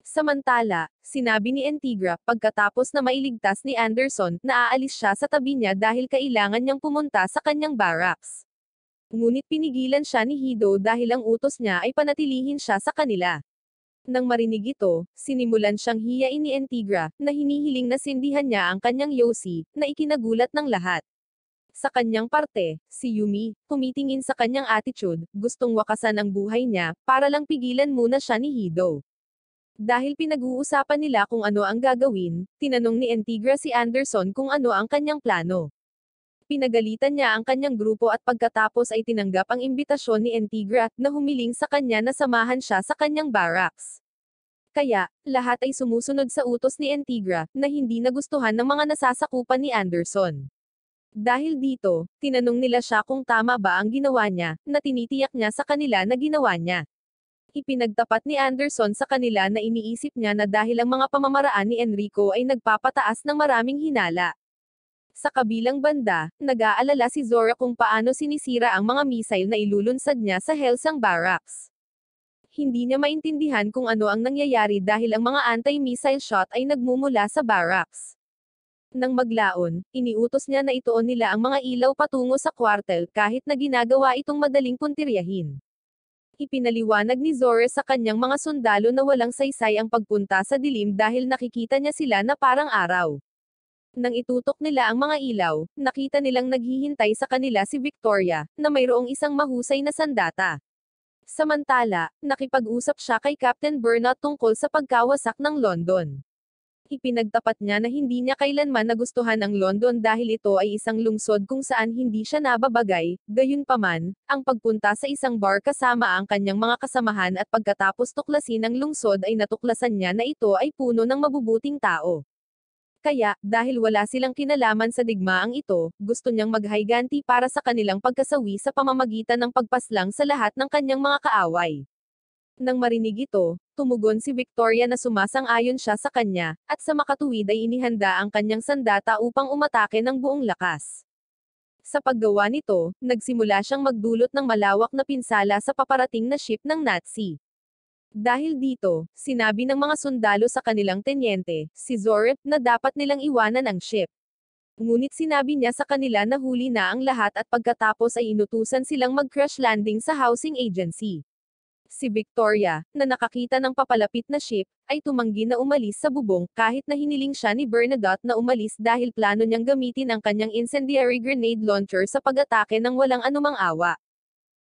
Samantala, sinabi ni Integra, pagkatapos na mailigtas ni Anderson, na aalis siya sa tabi niya dahil kailangan niyang pumunta sa kanyang barracks. Ngunit pinigilan siya ni Hido dahil ang utos niya ay panatilihin siya sa kanila. Nang marinig ito, sinimulan siyang hiyain ni Integra, na hinihiling na sindihan niya ang kanyang yosi, na ikinagulat ng lahat. Sa kanyang parte, si Yumi, tumitingin sa kanyang attitude, gustong wakasan ang buhay niya, para lang pigilan muna siya ni Hido. Dahil pinag-uusapan nila kung ano ang gagawin, tinanong ni Integra si Anderson kung ano ang kanyang plano. Pinagalitan niya ang kanyang grupo at pagkatapos ay tinanggap ang imbitasyon ni Integra, na humiling sa kanya na samahan siya sa kanyang barracks. Kaya, lahat ay sumusunod sa utos ni Integra, na hindi nagustuhan ng mga nasasakupan ni Anderson. Dahil dito, tinanong nila siya kung tama ba ang ginawa niya, na tinitiyak niya sa kanila na ginawa niya. Ipinagtapat ni Anderson sa kanila na iniisip niya na dahil ang mga pamamaraan ni Enrico ay nagpapataas ng maraming hinala. Sa kabilang banda, nag-aalala si Zora kung paano sinisira ang mga missile na ilulunsad niya sa Hellsang Barracks. Hindi niya maintindihan kung ano ang nangyayari dahil ang mga anti-missile shot ay nagmumula sa barracks. Nang maglaon, iniutos niya na ituon nila ang mga ilaw patungo sa kwartel kahit na ginagawa itong madaling puntiryahin. Ipinaliwanag ni Zora sa kanyang mga sundalo na walang saysay ang pagpunta sa dilim dahil nakikita niya sila na parang araw. Nang itutok nila ang mga ilaw, nakita nilang naghihintay sa kanila si Victoria, na mayroong isang mahusay na sandata. Samantala, nakipag-usap siya kay Captain Burnett tungkol sa pagkawasak ng London. Ipinagtapat niya na hindi niya kailanman nagustuhan ang London dahil ito ay isang lungsod kung saan hindi siya nababagay, gayunpaman, ang pagpunta sa isang bar kasama ang kanyang mga kasamahan at pagkatapos tuklasin ang lungsod ay natuklasan niya na ito ay puno ng mabubuting tao. Kaya, dahil wala silang kinalaman sa digmaang ito, gusto niyang maghayganti para sa kanilang pagkasawi sa pamamagitan ng pagpaslang sa lahat ng kanyang mga kaaway. Nang marinig ito, tumugon si Victoria na sumasang-ayon siya sa kanya, at sa makatuwid ay inihanda ang kanyang sandata upang umatake ng buong lakas. Sa paggawa nito, nagsimula siyang magdulot ng malawak na pinsala sa paparating na ship ng Nazi. Dahil dito, sinabi ng mga sundalo sa kanilang tenyente, si Zora, na dapat nilang iwanan ang ship. Ngunit sinabi niya sa kanila na huli na ang lahat at pagkatapos ay inutusan silang mag-crash landing sa housing agency. Si Victoria, na nakakita ng papalapit na ship, ay tumanggi na umalis sa bubong, kahit na hiniling siya ni Bernadotte na umalis dahil plano niyang gamitin ang kanyang incendiary grenade launcher sa pag-atake ng walang anumang awa.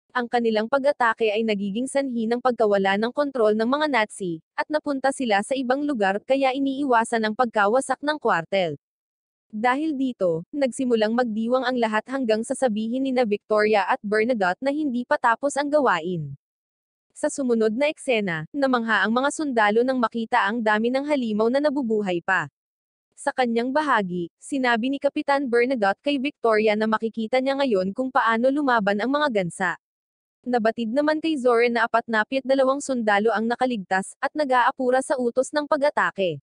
Ang kanilang pag-atake ay nagiging sanhi ng pagkawala ng kontrol ng mga Nazi, at napunta sila sa ibang lugar kaya iniiwasan ang pagkawasak ng kwartel. Dahil dito, nagsimulang magdiwang ang lahat hanggang sasabihin ni na Victoria at Bernadotte na hindi pa tapos ang gawain. Sa sumunod na eksena, namangha ang mga sundalo nang makita ang dami ng halimaw na nabubuhay pa. Sa kanyang bahagi, sinabi ni Kapitan Bernadotte kay Victoria na makikita niya ngayon kung paano lumaban ang mga gansa. Nabatid naman kay Zora na 42 sundalo ang nakaligtas, at nag-aapura sa utos ng pag-atake.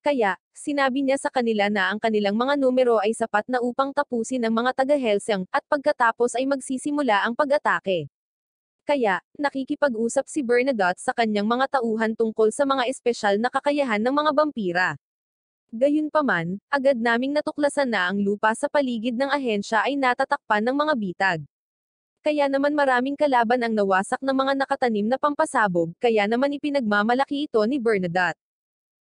Kaya, sinabi niya sa kanila na ang kanilang mga numero ay sapat na upang tapusin ang mga taga-Hellsang, at pagkatapos ay magsisimula ang pag-atake. Kaya, nakikipag-usap si Bernadotte sa kanyang mga tauhan tungkol sa mga espesyal na kakayahan ng mga vampira. Gayunpaman, agad naming natuklasan na ang lupa sa paligid ng ahensya ay natatakpan ng mga bitag. Kaya naman maraming kalaban ang nawasak ng mga nakatanim na pampasabog, kaya naman ipinagmamalaki ito ni Bernadotte.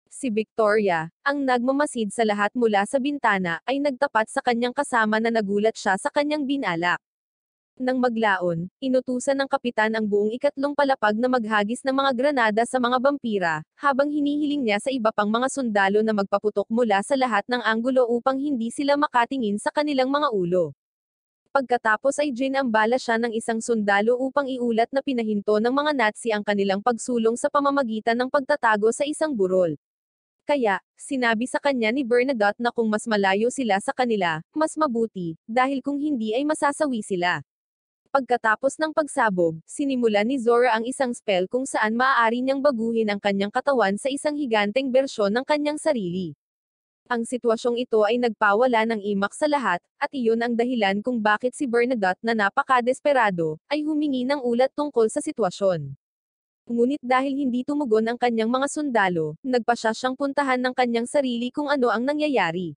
Si Victoria, ang nagmamasid sa lahat mula sa bintana, ay nagtapat sa kanyang kasama na nagulat siya sa kanyang binalak. Nang maglaon, inutusan ng kapitan ang buong ikatlong palapag na maghagis ng mga granada sa mga vampira, habang hinihiling niya sa iba pang mga sundalo na magpaputok mula sa lahat ng anggulo upang hindi sila makatingin sa kanilang mga ulo. Pagkatapos ay ginambala siya ng isang sundalo upang iulat na pinahinto ng mga Nazi ang kanilang pagsulong sa pamamagitan ng pagtatago sa isang burol. Kaya, sinabi sa kanya ni Bernadotte na kung mas malayo sila sa kanila, mas mabuti, dahil kung hindi ay masasawi sila. Pagkatapos ng pagsabog, sinimula ni Zora ang isang spell kung saan maaari niyang baguhin ang kanyang katawan sa isang higanteng bersyon ng kanyang sarili. Ang sitwasyong ito ay nagpawala ng imak sa lahat, at iyon ang dahilan kung bakit si Bernadotte na napaka-desperado, ay humingi ng ulat tungkol sa sitwasyon. Ngunit dahil hindi tumugon ang kanyang mga sundalo, nagpasya siyang puntahan ng kanyang sarili kung ano ang nangyayari.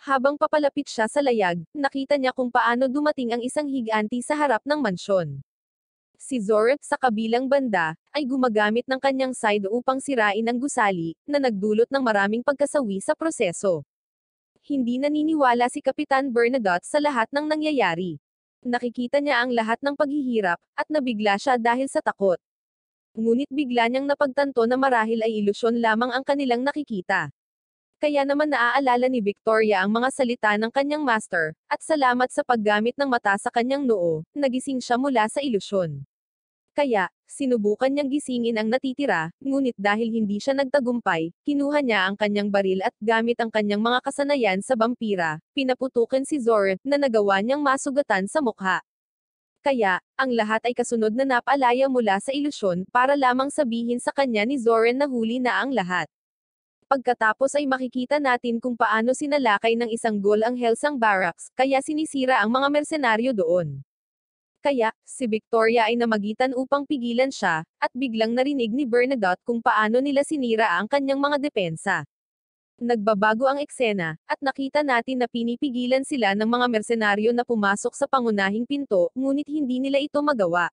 Habang papalapit siya sa layag, nakita niya kung paano dumating ang isang higanti sa harap ng mansyon. Si Zora, sa kabilang banda, ay gumagamit ng kanyang side upang sirain ang gusali, na nagdulot ng maraming pagkasawi sa proseso. Hindi naniniwala si Kapitan Bernadotte sa lahat ng nangyayari. Nakikita niya ang lahat ng paghihirap, at nabigla siya dahil sa takot. Ngunit bigla niyang napagtanto na marahil ay ilusyon lamang ang kanilang nakikita. Kaya naman naaalala ni Victoria ang mga salita ng kanyang master, at salamat sa paggamit ng mata sa kanyang noo, nagising siya mula sa ilusyon. Kaya, sinubukan niyang gisingin ang natitira, ngunit dahil hindi siya nagtagumpay, kinuha niya ang kanyang baril at gamit ang kanyang mga kasanayan sa vampira, pinaputukan si Zor, na nagawa niyang masugatan sa mukha. Kaya, ang lahat ay kasunod na napalaya mula sa ilusyon, para lamang sabihin sa kanya ni Zoren na huli na ang lahat. Pagkatapos ay makikita natin kung paano sinalakay ng isang gol ang Hellsang Barracks, kaya sinisira ang mga mersenaryo doon. Kaya, si Victoria ay namagitan upang pigilan siya, at biglang narinig ni Bernadotte kung paano nila sinira ang kanyang mga depensa. Nagbabago ang eksena, at nakita natin na pinipigilan sila ng mga mersenaryo na pumasok sa pangunahing pinto, ngunit hindi nila ito magawa.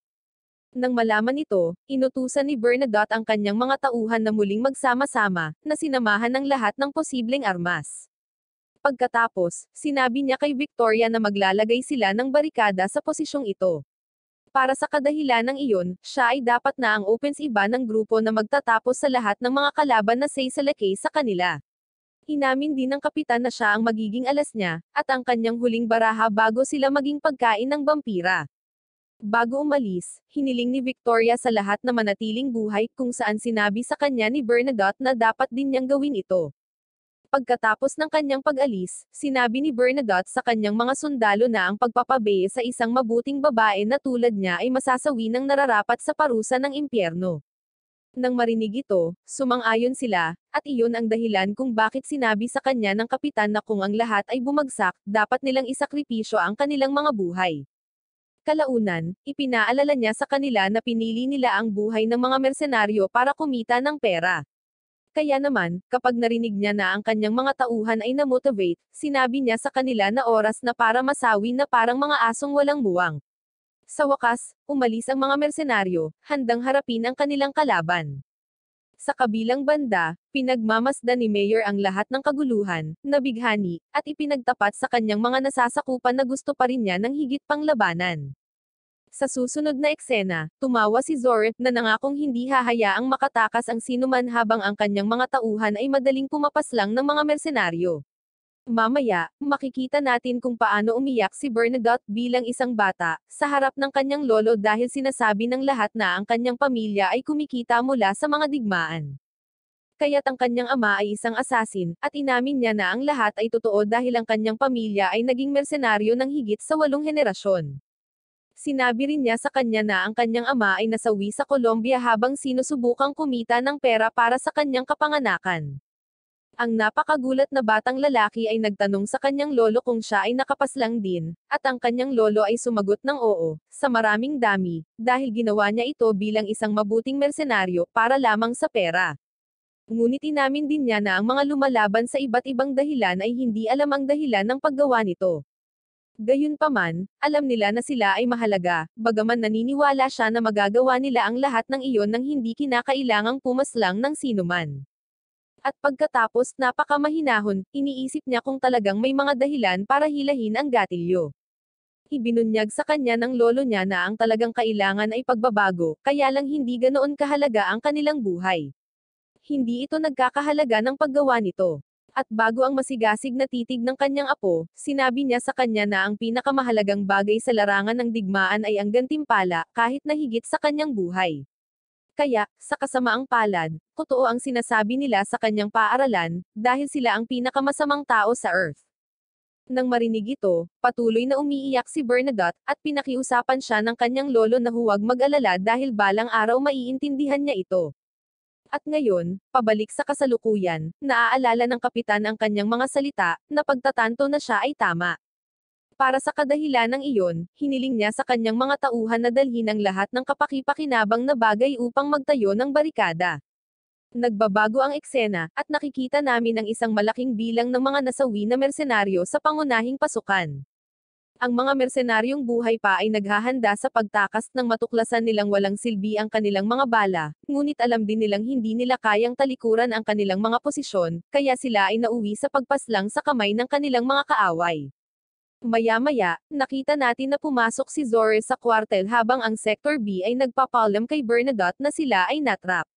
Nang malaman ito, inutusan ni Bernadotte ang kanyang mga tauhan na muling magsama-sama, na sinamahan ng lahat ng posibleng armas. Pagkatapos, sinabi niya kay Victoria na maglalagay sila ng barikada sa posisyong ito. Para sa kadahilanang iyon, siya ay dapat na ang opens iba ng grupo na magtatapos sa lahat ng mga kalaban na seisalakay sa kanila. Inamin din ng kapitan na siya ang magiging alas niya, at ang kanyang huling baraha bago sila maging pagkain ng vampira. Bago umalis, hiniling ni Victoria sa lahat na manatiling buhay, kung saan sinabi sa kanya ni Bernadotte na dapat din niyang gawin ito. Pagkatapos ng kanyang pag-alis, sinabi ni Bernadotte sa kanyang mga sundalo na ang pagpapabae sa isang mabuting babae na tulad niya ay masasawi ng nararapat sa parusa ng impyerno. Nang marinig ito, sumang-ayon sila, at iyon ang dahilan kung bakit sinabi sa kanya ng kapitan na kung ang lahat ay bumagsak, dapat nilang isakripisyo ang kanilang mga buhay. Kalaunan, ipinaalala niya sa kanila na pinili nila ang buhay ng mga mersenaryo para kumita ng pera. Kaya naman, kapag narinig niya na ang kanyang mga tauhan ay namotivate, sinabi niya sa kanila na oras na para masawi na parang mga asong walang buwang. Sa wakas, umalis ang mga mersenaryo, handang harapin ang kanilang kalaban. Sa kabilang banda, pinagmamasdan ni Mayor ang lahat ng kaguluhan, nabighani, at ipinagtapat sa kanyang mga nasasakupan na gusto pa rin niya ng higit pang labanan. Sa susunod na eksena, tumawa si Zor, na nangakong hindi hahayaang makatakas ang sinuman habang ang kanyang mga tauhan ay madaling pumapaslang ng mga mersenaryo. Mamaya, makikita natin kung paano umiyak si Bernadotte bilang isang bata, sa harap ng kanyang lolo dahil sinasabi ng lahat na ang kanyang pamilya ay kumikita mula sa mga digmaan. Kaya't ang kanyang ama ay isang asasin, at inamin niya na ang lahat ay totoo dahil ang kanyang pamilya ay naging mersenaryo ng higit sa 8 henerasyon. Sinabi rin niya sa kanya na ang kanyang ama ay nasawi sa Colombia habang sinusubukang kumita ng pera para sa kanyang kapanganakan. Ang napakagulat na batang lalaki ay nagtanong sa kanyang lolo kung siya ay nakapaslang din, at ang kanyang lolo ay sumagot ng oo, sa maraming dami, dahil ginawa niya ito bilang isang mabuting mersenaryo para lamang sa pera. Ngunit inamin din niya na ang mga lumalaban sa iba't ibang dahilan ay hindi alam ang dahilan ng paggawa nito. Gayunpaman, alam nila na sila ay mahalaga, bagaman naniniwala siya na magagawa nila ang lahat ng iyon nang hindi kinakailangang pumaslang ng sinuman. At pagkatapos napakamahinahon, iniisip niya kung talagang may mga dahilan para hilahin ang gatilyo. Ibinunyag sa kanya ng lolo niya na ang talagang kailangan ay pagbabago, kaya lang hindi ganoon kahalaga ang kanilang buhay. Hindi ito nagkakahalaga ng paggawa nito. At bago ang masigasig na titig ng kanyang apo, sinabi niya sa kanya na ang pinakamahalagang bagay sa larangan ng digmaan ay ang gantimpala, kahit na higit sa kanyang buhay. Kaya, sa kasamaang palad, totoo ang sinasabi nila sa kanyang paaralan, dahil sila ang pinakamasamang tao sa Earth. Nang marinig ito, patuloy na umiiyak si Bernadotte, at pinakiusapan siya ng kanyang lolo na huwag mag-alala dahil balang araw maiintindihan niya ito. At ngayon, pabalik sa kasalukuyan, naaalala ng kapitan ang kanyang mga salita, na pagtatanto na siya ay tama. Para sa kadahilanang iyon, hiniling niya sa kanyang mga tauhan na dalhin ang lahat ng kapaki-pakinabang na bagay upang magtayo ng barikada. Nagbabago ang eksena, at nakikita namin ang isang malaking bilang ng mga nasawi na mersenaryo sa pangunahing pasukan. Ang mga mersenaryong buhay pa ay naghahanda sa pagtakas nang matuklasan nilang walang silbi ang kanilang mga bala, ngunit alam din nilang hindi nila kayang talikuran ang kanilang mga posisyon, kaya sila ay nauwi sa pagpaslang sa kamay ng kanilang mga kaaway. Maya-maya, nakita natin na pumasok si Zore sa kwartel habang ang Sector B ay nagpapalam kay Bernadotte na sila ay natrap.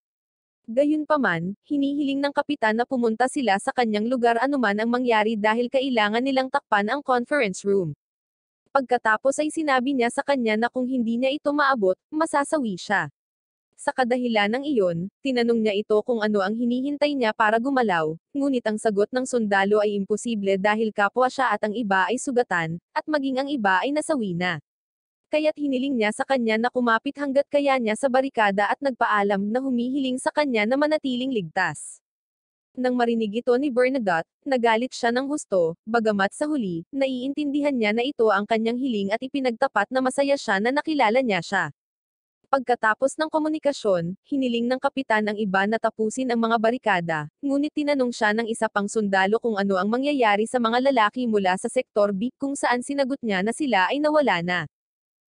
Gayunpaman, hinihiling ng kapitan na pumunta sila sa kanyang lugar anuman ang mangyari dahil kailangan nilang takpan ang conference room. Pagkatapos ay sinabi niya sa kanya na kung hindi niya ito maabot, masasawi siya. Sa kadahilanang iyon, tinanong niya ito kung ano ang hinihintay niya para gumalaw, ngunit ang sagot ng sundalo ay imposible dahil kapwa siya at ang iba ay sugatan, at maging ang iba ay nasawi na. Kaya't hiniling niya sa kanya na kumapit hanggat kaya niya sa barikada at nagpaalam na humihiling sa kanya na manatiling ligtas. Nang marinig ito ni Bernadotte, nagalit siya ng husto, bagamat sa huli, naiintindihan niya na ito ang kanyang hiling at ipinagtapat na masaya siya na nakilala niya siya. Pagkatapos ng komunikasyon, hiniling ng kapitan ang iba na tapusin ang mga barikada, ngunit tinanong siya ng isa pang sundalo kung ano ang mangyayari sa mga lalaki mula sa Sektor B kung saan sinagot niya na sila ay nawala na.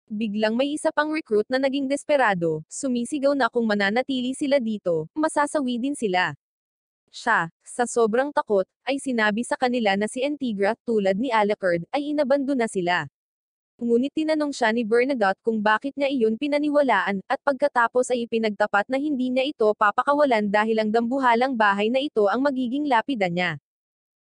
Biglang may isa pang recruit na naging desperado, sumisigaw na kung mananatili sila dito, masasawi din sila. Siya, sa sobrang takot, ay sinabi sa kanila na si Antigra, tulad ni Alucard, ay inabando na sila. Ngunit tinanong siya ni Bernadotte kung bakit niya iyon pinaniwalaan, at pagkatapos ay ipinagtapat na hindi niya ito papakawalan dahil ang dambuhalang bahay na ito ang magiging lapida niya.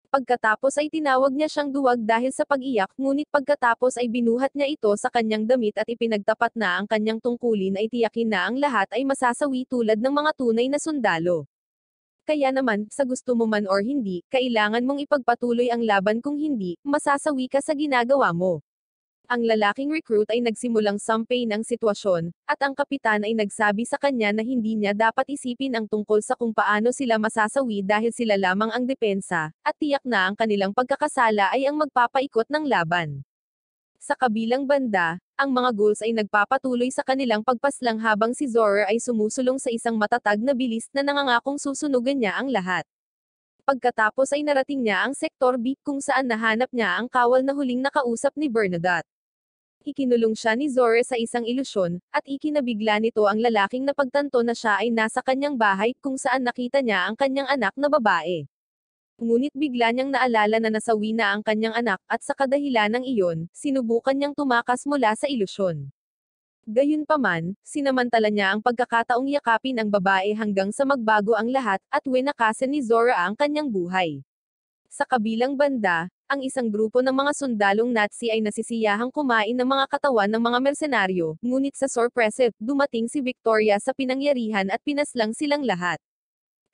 Pagkatapos ay tinawag niya siyang duwag dahil sa pag-iyak, ngunit pagkatapos ay binuhat niya ito sa kanyang damit at ipinagtapat na ang kanyang tungkulin ay tiyakin na ang lahat ay masasawi tulad ng mga tunay na sundalo. Kaya naman, sa gusto mo man or hindi, kailangan mong ipagpatuloy ang laban kung hindi, masasawi ka sa ginagawa mo. Ang lalaking recruit ay nagsimulang sampain ang sitwasyon, at ang kapitan ay nagsabi sa kanya na hindi niya dapat isipin ang tungkol sa kung paano sila masasawi dahil sila lamang ang depensa, at tiyak na ang kanilang pagkakasala ay ang magpapaikot ng laban. Sa kabilang banda, ang mga ghouls ay nagpapatuloy sa kanilang pagpaslang habang si Zora ay sumusulong sa isang matatag na bilis na nangangakong susunugan niya ang lahat. Pagkatapos ay narating niya ang Sektor B kung saan nahanap niya ang kawal na huling nakausap ni Bernadotte. Ikinulong siya ni Zora sa isang ilusyon, at ikinabigla nito ang lalaking napagtanto na siya ay nasa kanyang bahay kung saan nakita niya ang kanyang anak na babae. Ngunit bigla niyang naalala na nasawi na ang kanyang anak, at sa kadahilanang iyon, sinubukan niyang tumakas mula sa ilusyon. Gayunpaman, sinamantala niya ang pagkakataong yakapin ang babae hanggang sa magbago ang lahat, at winakasan ni Zora ang kanyang buhay. Sa kabilang banda, ang isang grupo ng mga sundalong Nazi ay nasisiyahang kumain ng mga katawan ng mga mersenaryo, ngunit sa sorpresa, dumating si Victoria sa pinangyarihan at pinaslang silang lahat.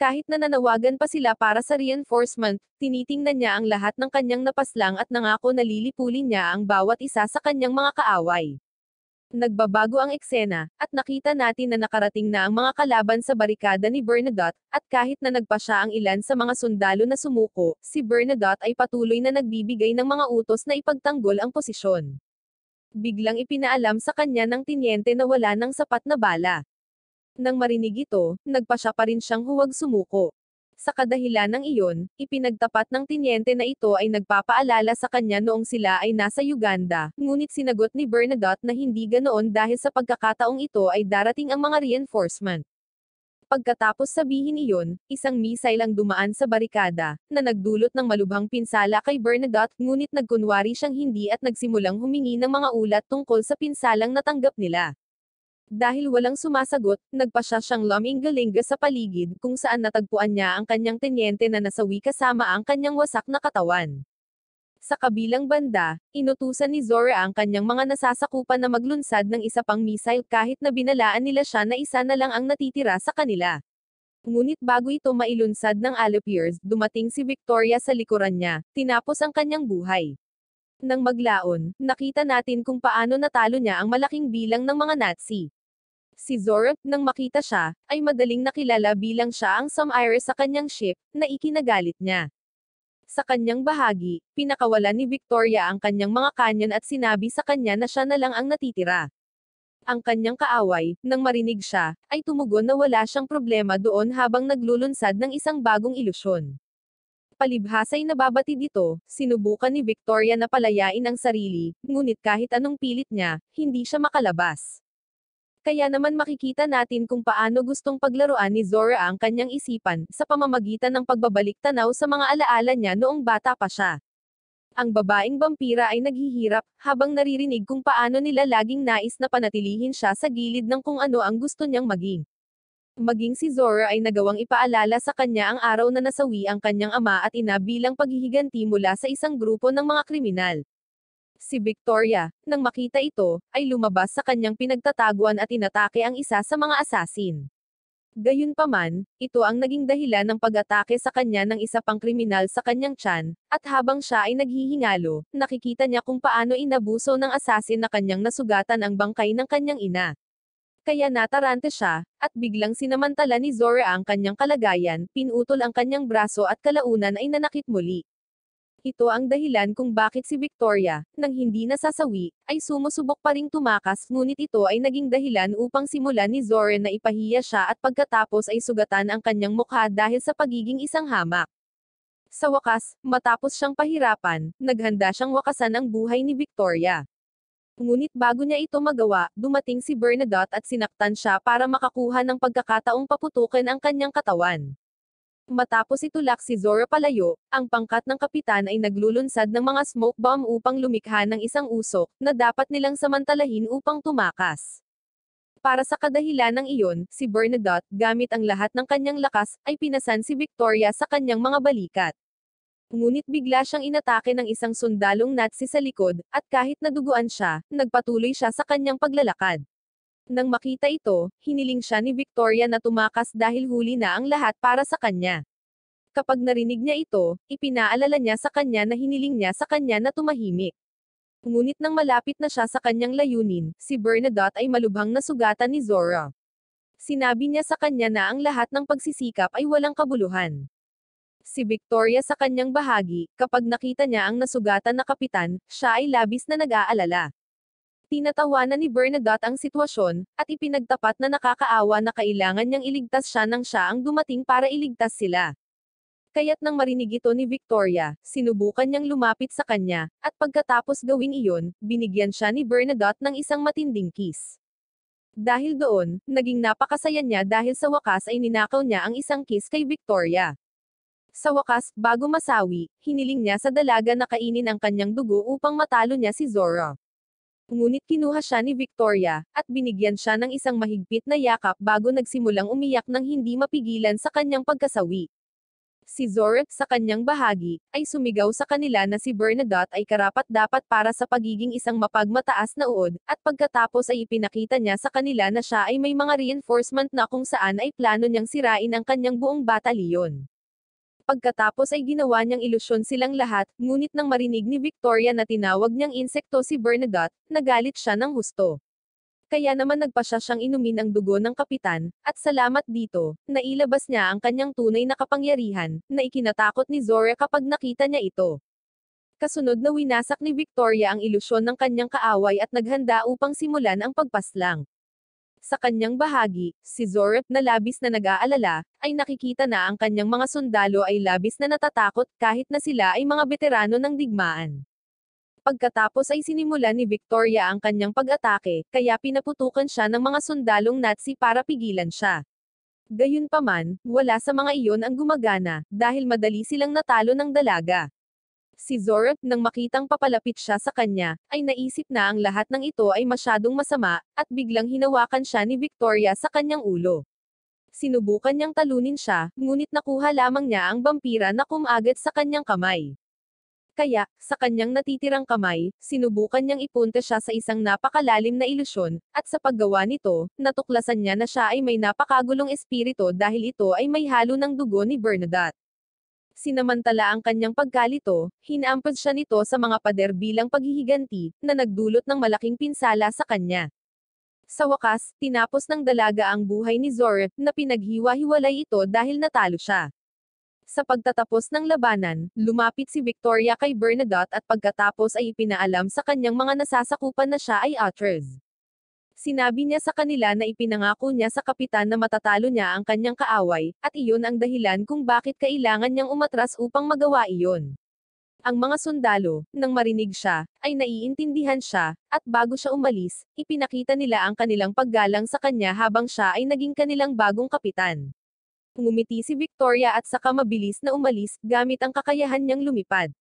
Kahit na nanawagan pa sila para sa reinforcement, tinitingnan niya ang lahat ng kanyang napaslang at nangako na lilipulin niya ang bawat isa sa kanyang mga kaaway. Nagbabago ang eksena, at nakita natin na nakarating na ang mga kalaban sa barikada ni Bernadotte, at kahit na nagpa siya ang ilan sa mga sundalo na sumuko, si Bernadotte ay patuloy na nagbibigay ng mga utos na ipagtanggol ang posisyon. Biglang ipinaalam sa kanya ng tinyente na wala ng sapat na bala. Nang marinig ito, nagpa siya pa rin siyang huwag sumuko. Sa kadahilanang iyon, ipinagtapat ng tinyente na ito ay nagpapaalala sa kanya noong sila ay nasa Uganda, ngunit sinagot ni Bernadotte na hindi ganoon dahil sa pagkakataong ito ay darating ang mga reinforcement. Pagkatapos sabihin iyon, isang missile ang dumaan sa barikada, na nagdulot ng malubhang pinsala kay Bernadotte, ngunit nagkunwari siyang hindi at nagsimulang humingi ng mga ulat tungkol sa pinsalang natanggap nila. Dahil walang sumasagot, nagpa siya siyang lumingalinga sa paligid kung saan natagpuan niya ang kanyang tenyente na nasawi kasama ang kanyang wasak na katawan. Sa kabilang banda, inutusan ni Zora ang kanyang mga nasasakupan na maglunsad ng isa pang missile kahit na binalaan nila siya na isa na lang ang natitira sa kanila. Ngunit bago ito mailunsad ng Alupiers, dumating si Victoria sa likuran niya, tinapos ang kanyang buhay. Nang maglaon, nakita natin kung paano natalo niya ang malaking bilang ng mga Nazi. Si Zora, nang makita siya, ay madaling nakilala bilang siya ang Samire sa kanyang ship, na ikinagalit niya. Sa kanyang bahagi, pinakawalan ni Victoria ang kanyang mga kanyon at sinabi sa kanya na siya na lang ang natitira. Ang kanyang kaaway, nang marinig siya, ay tumugon na wala siyang problema doon habang naglulunsad ng isang bagong ilusyon. Palibhas ay nababatid ito, sinubukan ni Victoria na palayain ang sarili, ngunit kahit anong pilit niya, hindi siya makalabas. Kaya naman makikita natin kung paano gustong paglaruan ni Zora ang kanyang isipan, sa pamamagitan ng pagbabalik tanaw sa mga alaala niya noong bata pa siya. Ang babaeng vampira ay naghihirap, habang naririnig kung paano nila laging nais na panatilihin siya sa gilid ng kung ano ang gusto niyang maging. Maging si Zora ay nagawang ipaalala sa kanya ang araw na nasawi ang kanyang ama at ina bilang paghihiganti mula sa isang grupo ng mga kriminal. Si Victoria, nang makita ito, ay lumabas sa kanyang pinagtataguan at inatake ang isa sa mga asasin. Gayunpaman, ito ang naging dahilan ng pag-atake sa kanya ng isa pang kriminal sa kanyang tiyan, at habang siya ay naghihingalo, nakikita niya kung paano inabuso ng asasin na kanyang nasugatan ang bangkay ng kanyang ina. Kaya natarante siya, at biglang sinamantala ni Zora ang kanyang kalagayan, pinutol ang kanyang braso at kalaunan ay nanakit muli. Ito ang dahilan kung bakit si Victoria, nang hindi nasasawi, ay sumusubok pa ring tumakas, ngunit ito ay naging dahilan upang simulan ni Zoren na ipahiya siya at pagkatapos ay sugatan ang kanyang mukha dahil sa pagiging isang hamak. Sa wakas, matapos siyang pahirapan, naghanda siyang wakasan ang buhay ni Victoria. Ngunit bago niya ito magawa, dumating si Bernadotte at sinaktan siya para makakuha ng pagkakataong paputukin ang kanyang katawan. Matapos itulak si Zora palayo, ang pangkat ng kapitan ay naglulunsad ng mga smoke bomb upang lumikha ng isang usok, na dapat nilang samantalahin upang tumakas. Para sa kadahilanang iyon, si Bernadotte, gamit ang lahat ng kanyang lakas, ay pinasan si Victoria sa kanyang mga balikat. Ngunit bigla siyang inatake ng isang sundalong Nazi sa likod, at kahit naduguan siya, nagpatuloy siya sa kanyang paglalakad. Nang makita ito, hiniling siya ni Victoria na tumakas dahil huli na ang lahat para sa kanya. Kapag narinig niya ito, ipinaalala niya sa kanya na hiniling niya sa kanya na tumahimik. Ngunit nang malapit na siya sa kanyang layunin, si Bernadotte ay malubhang nasugatan ni Zora. Sinabi niya sa kanya na ang lahat ng pagsisikap ay walang kabuluhan. Si Victoria sa kanyang bahagi, kapag nakita niya ang nasugatan na kapitan, siya ay labis na nag-aalala. Tinatawanan ni Bernadotte ang sitwasyon, at ipinagtapat na nakakaawa na kailangan niyang iligtas siya nang siya ang dumating para iligtas sila. Kaya't nang marinig ito ni Victoria, sinubukan niyang lumapit sa kanya, at pagkatapos gawing iyon, binigyan siya ni Bernadotte ng isang matinding kiss. Dahil doon, naging napakasaya niya dahil sa wakas ay ninakaw niya ang isang kiss kay Victoria. Sa wakas, bago masawi, hiniling niya sa dalaga na kainin ang kanyang dugo upang matalo niya si Zora. Ngunit kinuha siya ni Victoria, at binigyan siya ng isang mahigpit na yakap bago nagsimulang umiyak nang hindi mapigilan sa kanyang pagkasawi. Si Zora, sa kanyang bahagi, ay sumigaw sa kanila na si Bernadotte ay karapat-dapat para sa pagiging isang mapagmataas na uod, at pagkatapos ay ipinakita niya sa kanila na siya ay may mga reinforcement na kung saan ay plano niyang sirain ang kanyang buong batalyon. Pagkatapos ay ginawa niyang ilusyon silang lahat, ngunit nang marinig ni Victoria na tinawag niyang insekto si Bernadotte, nagalit siya ng husto. Kaya naman nagpasya siyang inumin ang dugo ng kapitan, at salamat dito, nailabas niya ang kanyang tunay na kapangyarihan, na ikinatakot ni Zora kapag nakita niya ito. Kasunod na winasak ni Victoria ang ilusyon ng kanyang kaaway at naghanda upang simulan ang pagpaslang. Sa kanyang bahagi, si Zora, na labis na nag-aalala, ay nakikita na ang kanyang mga sundalo ay labis na natatakot kahit na sila ay mga veterano ng digmaan. Pagkatapos ay sinimulan ni Victoria ang kanyang pag-atake, kaya pinaputukan siya ng mga sundalong Nazi para pigilan siya. Gayunpaman, wala sa mga iyon ang gumagana, dahil madali silang natalo ng dalaga. Si Zora, nang makitang papalapit siya sa kanya, ay naisip na ang lahat ng ito ay masyadong masama, at biglang hinawakan siya ni Victoria sa kanyang ulo. Sinubukan niyang talunin siya, ngunit nakuha lamang niya ang vampira na kumagat sa kanyang kamay. Kaya, sa kanyang natitirang kamay, sinubukan niyang ipunta siya sa isang napakalalim na ilusyon, at sa paggawa nito, natuklasan niya na siya ay may napakagulong espiritu dahil ito ay may halo ng dugo ni Bernadotte. Sinamantala ang kanyang pagkalito, hinaampod siya nito sa mga pader bilang paghihiganti, na nagdulot ng malaking pinsala sa kanya. Sa wakas, tinapos ng dalaga ang buhay ni Zora, na pinaghiwa-hiwalay ito dahil natalo siya. Sa pagtatapos ng labanan, lumapit si Victoria kay Bernadotte at pagkatapos ay ipinaalam sa kanyang mga nasasakupan na siya ay Atreus. Sinabi niya sa kanila na ipinangako niya sa kapitan na matatalo niya ang kanyang kaaway, at iyon ang dahilan kung bakit kailangan niyang umatras upang magawa iyon. Ang mga sundalo, nang marinig siya, ay naiintindihan siya, at bago siya umalis, ipinakita nila ang kanilang paggalang sa kanya habang siya ay naging kanilang bagong kapitan. Ngumiti si Victoria at saka mabilis na umalis, gamit ang kakayahan niyang lumipad.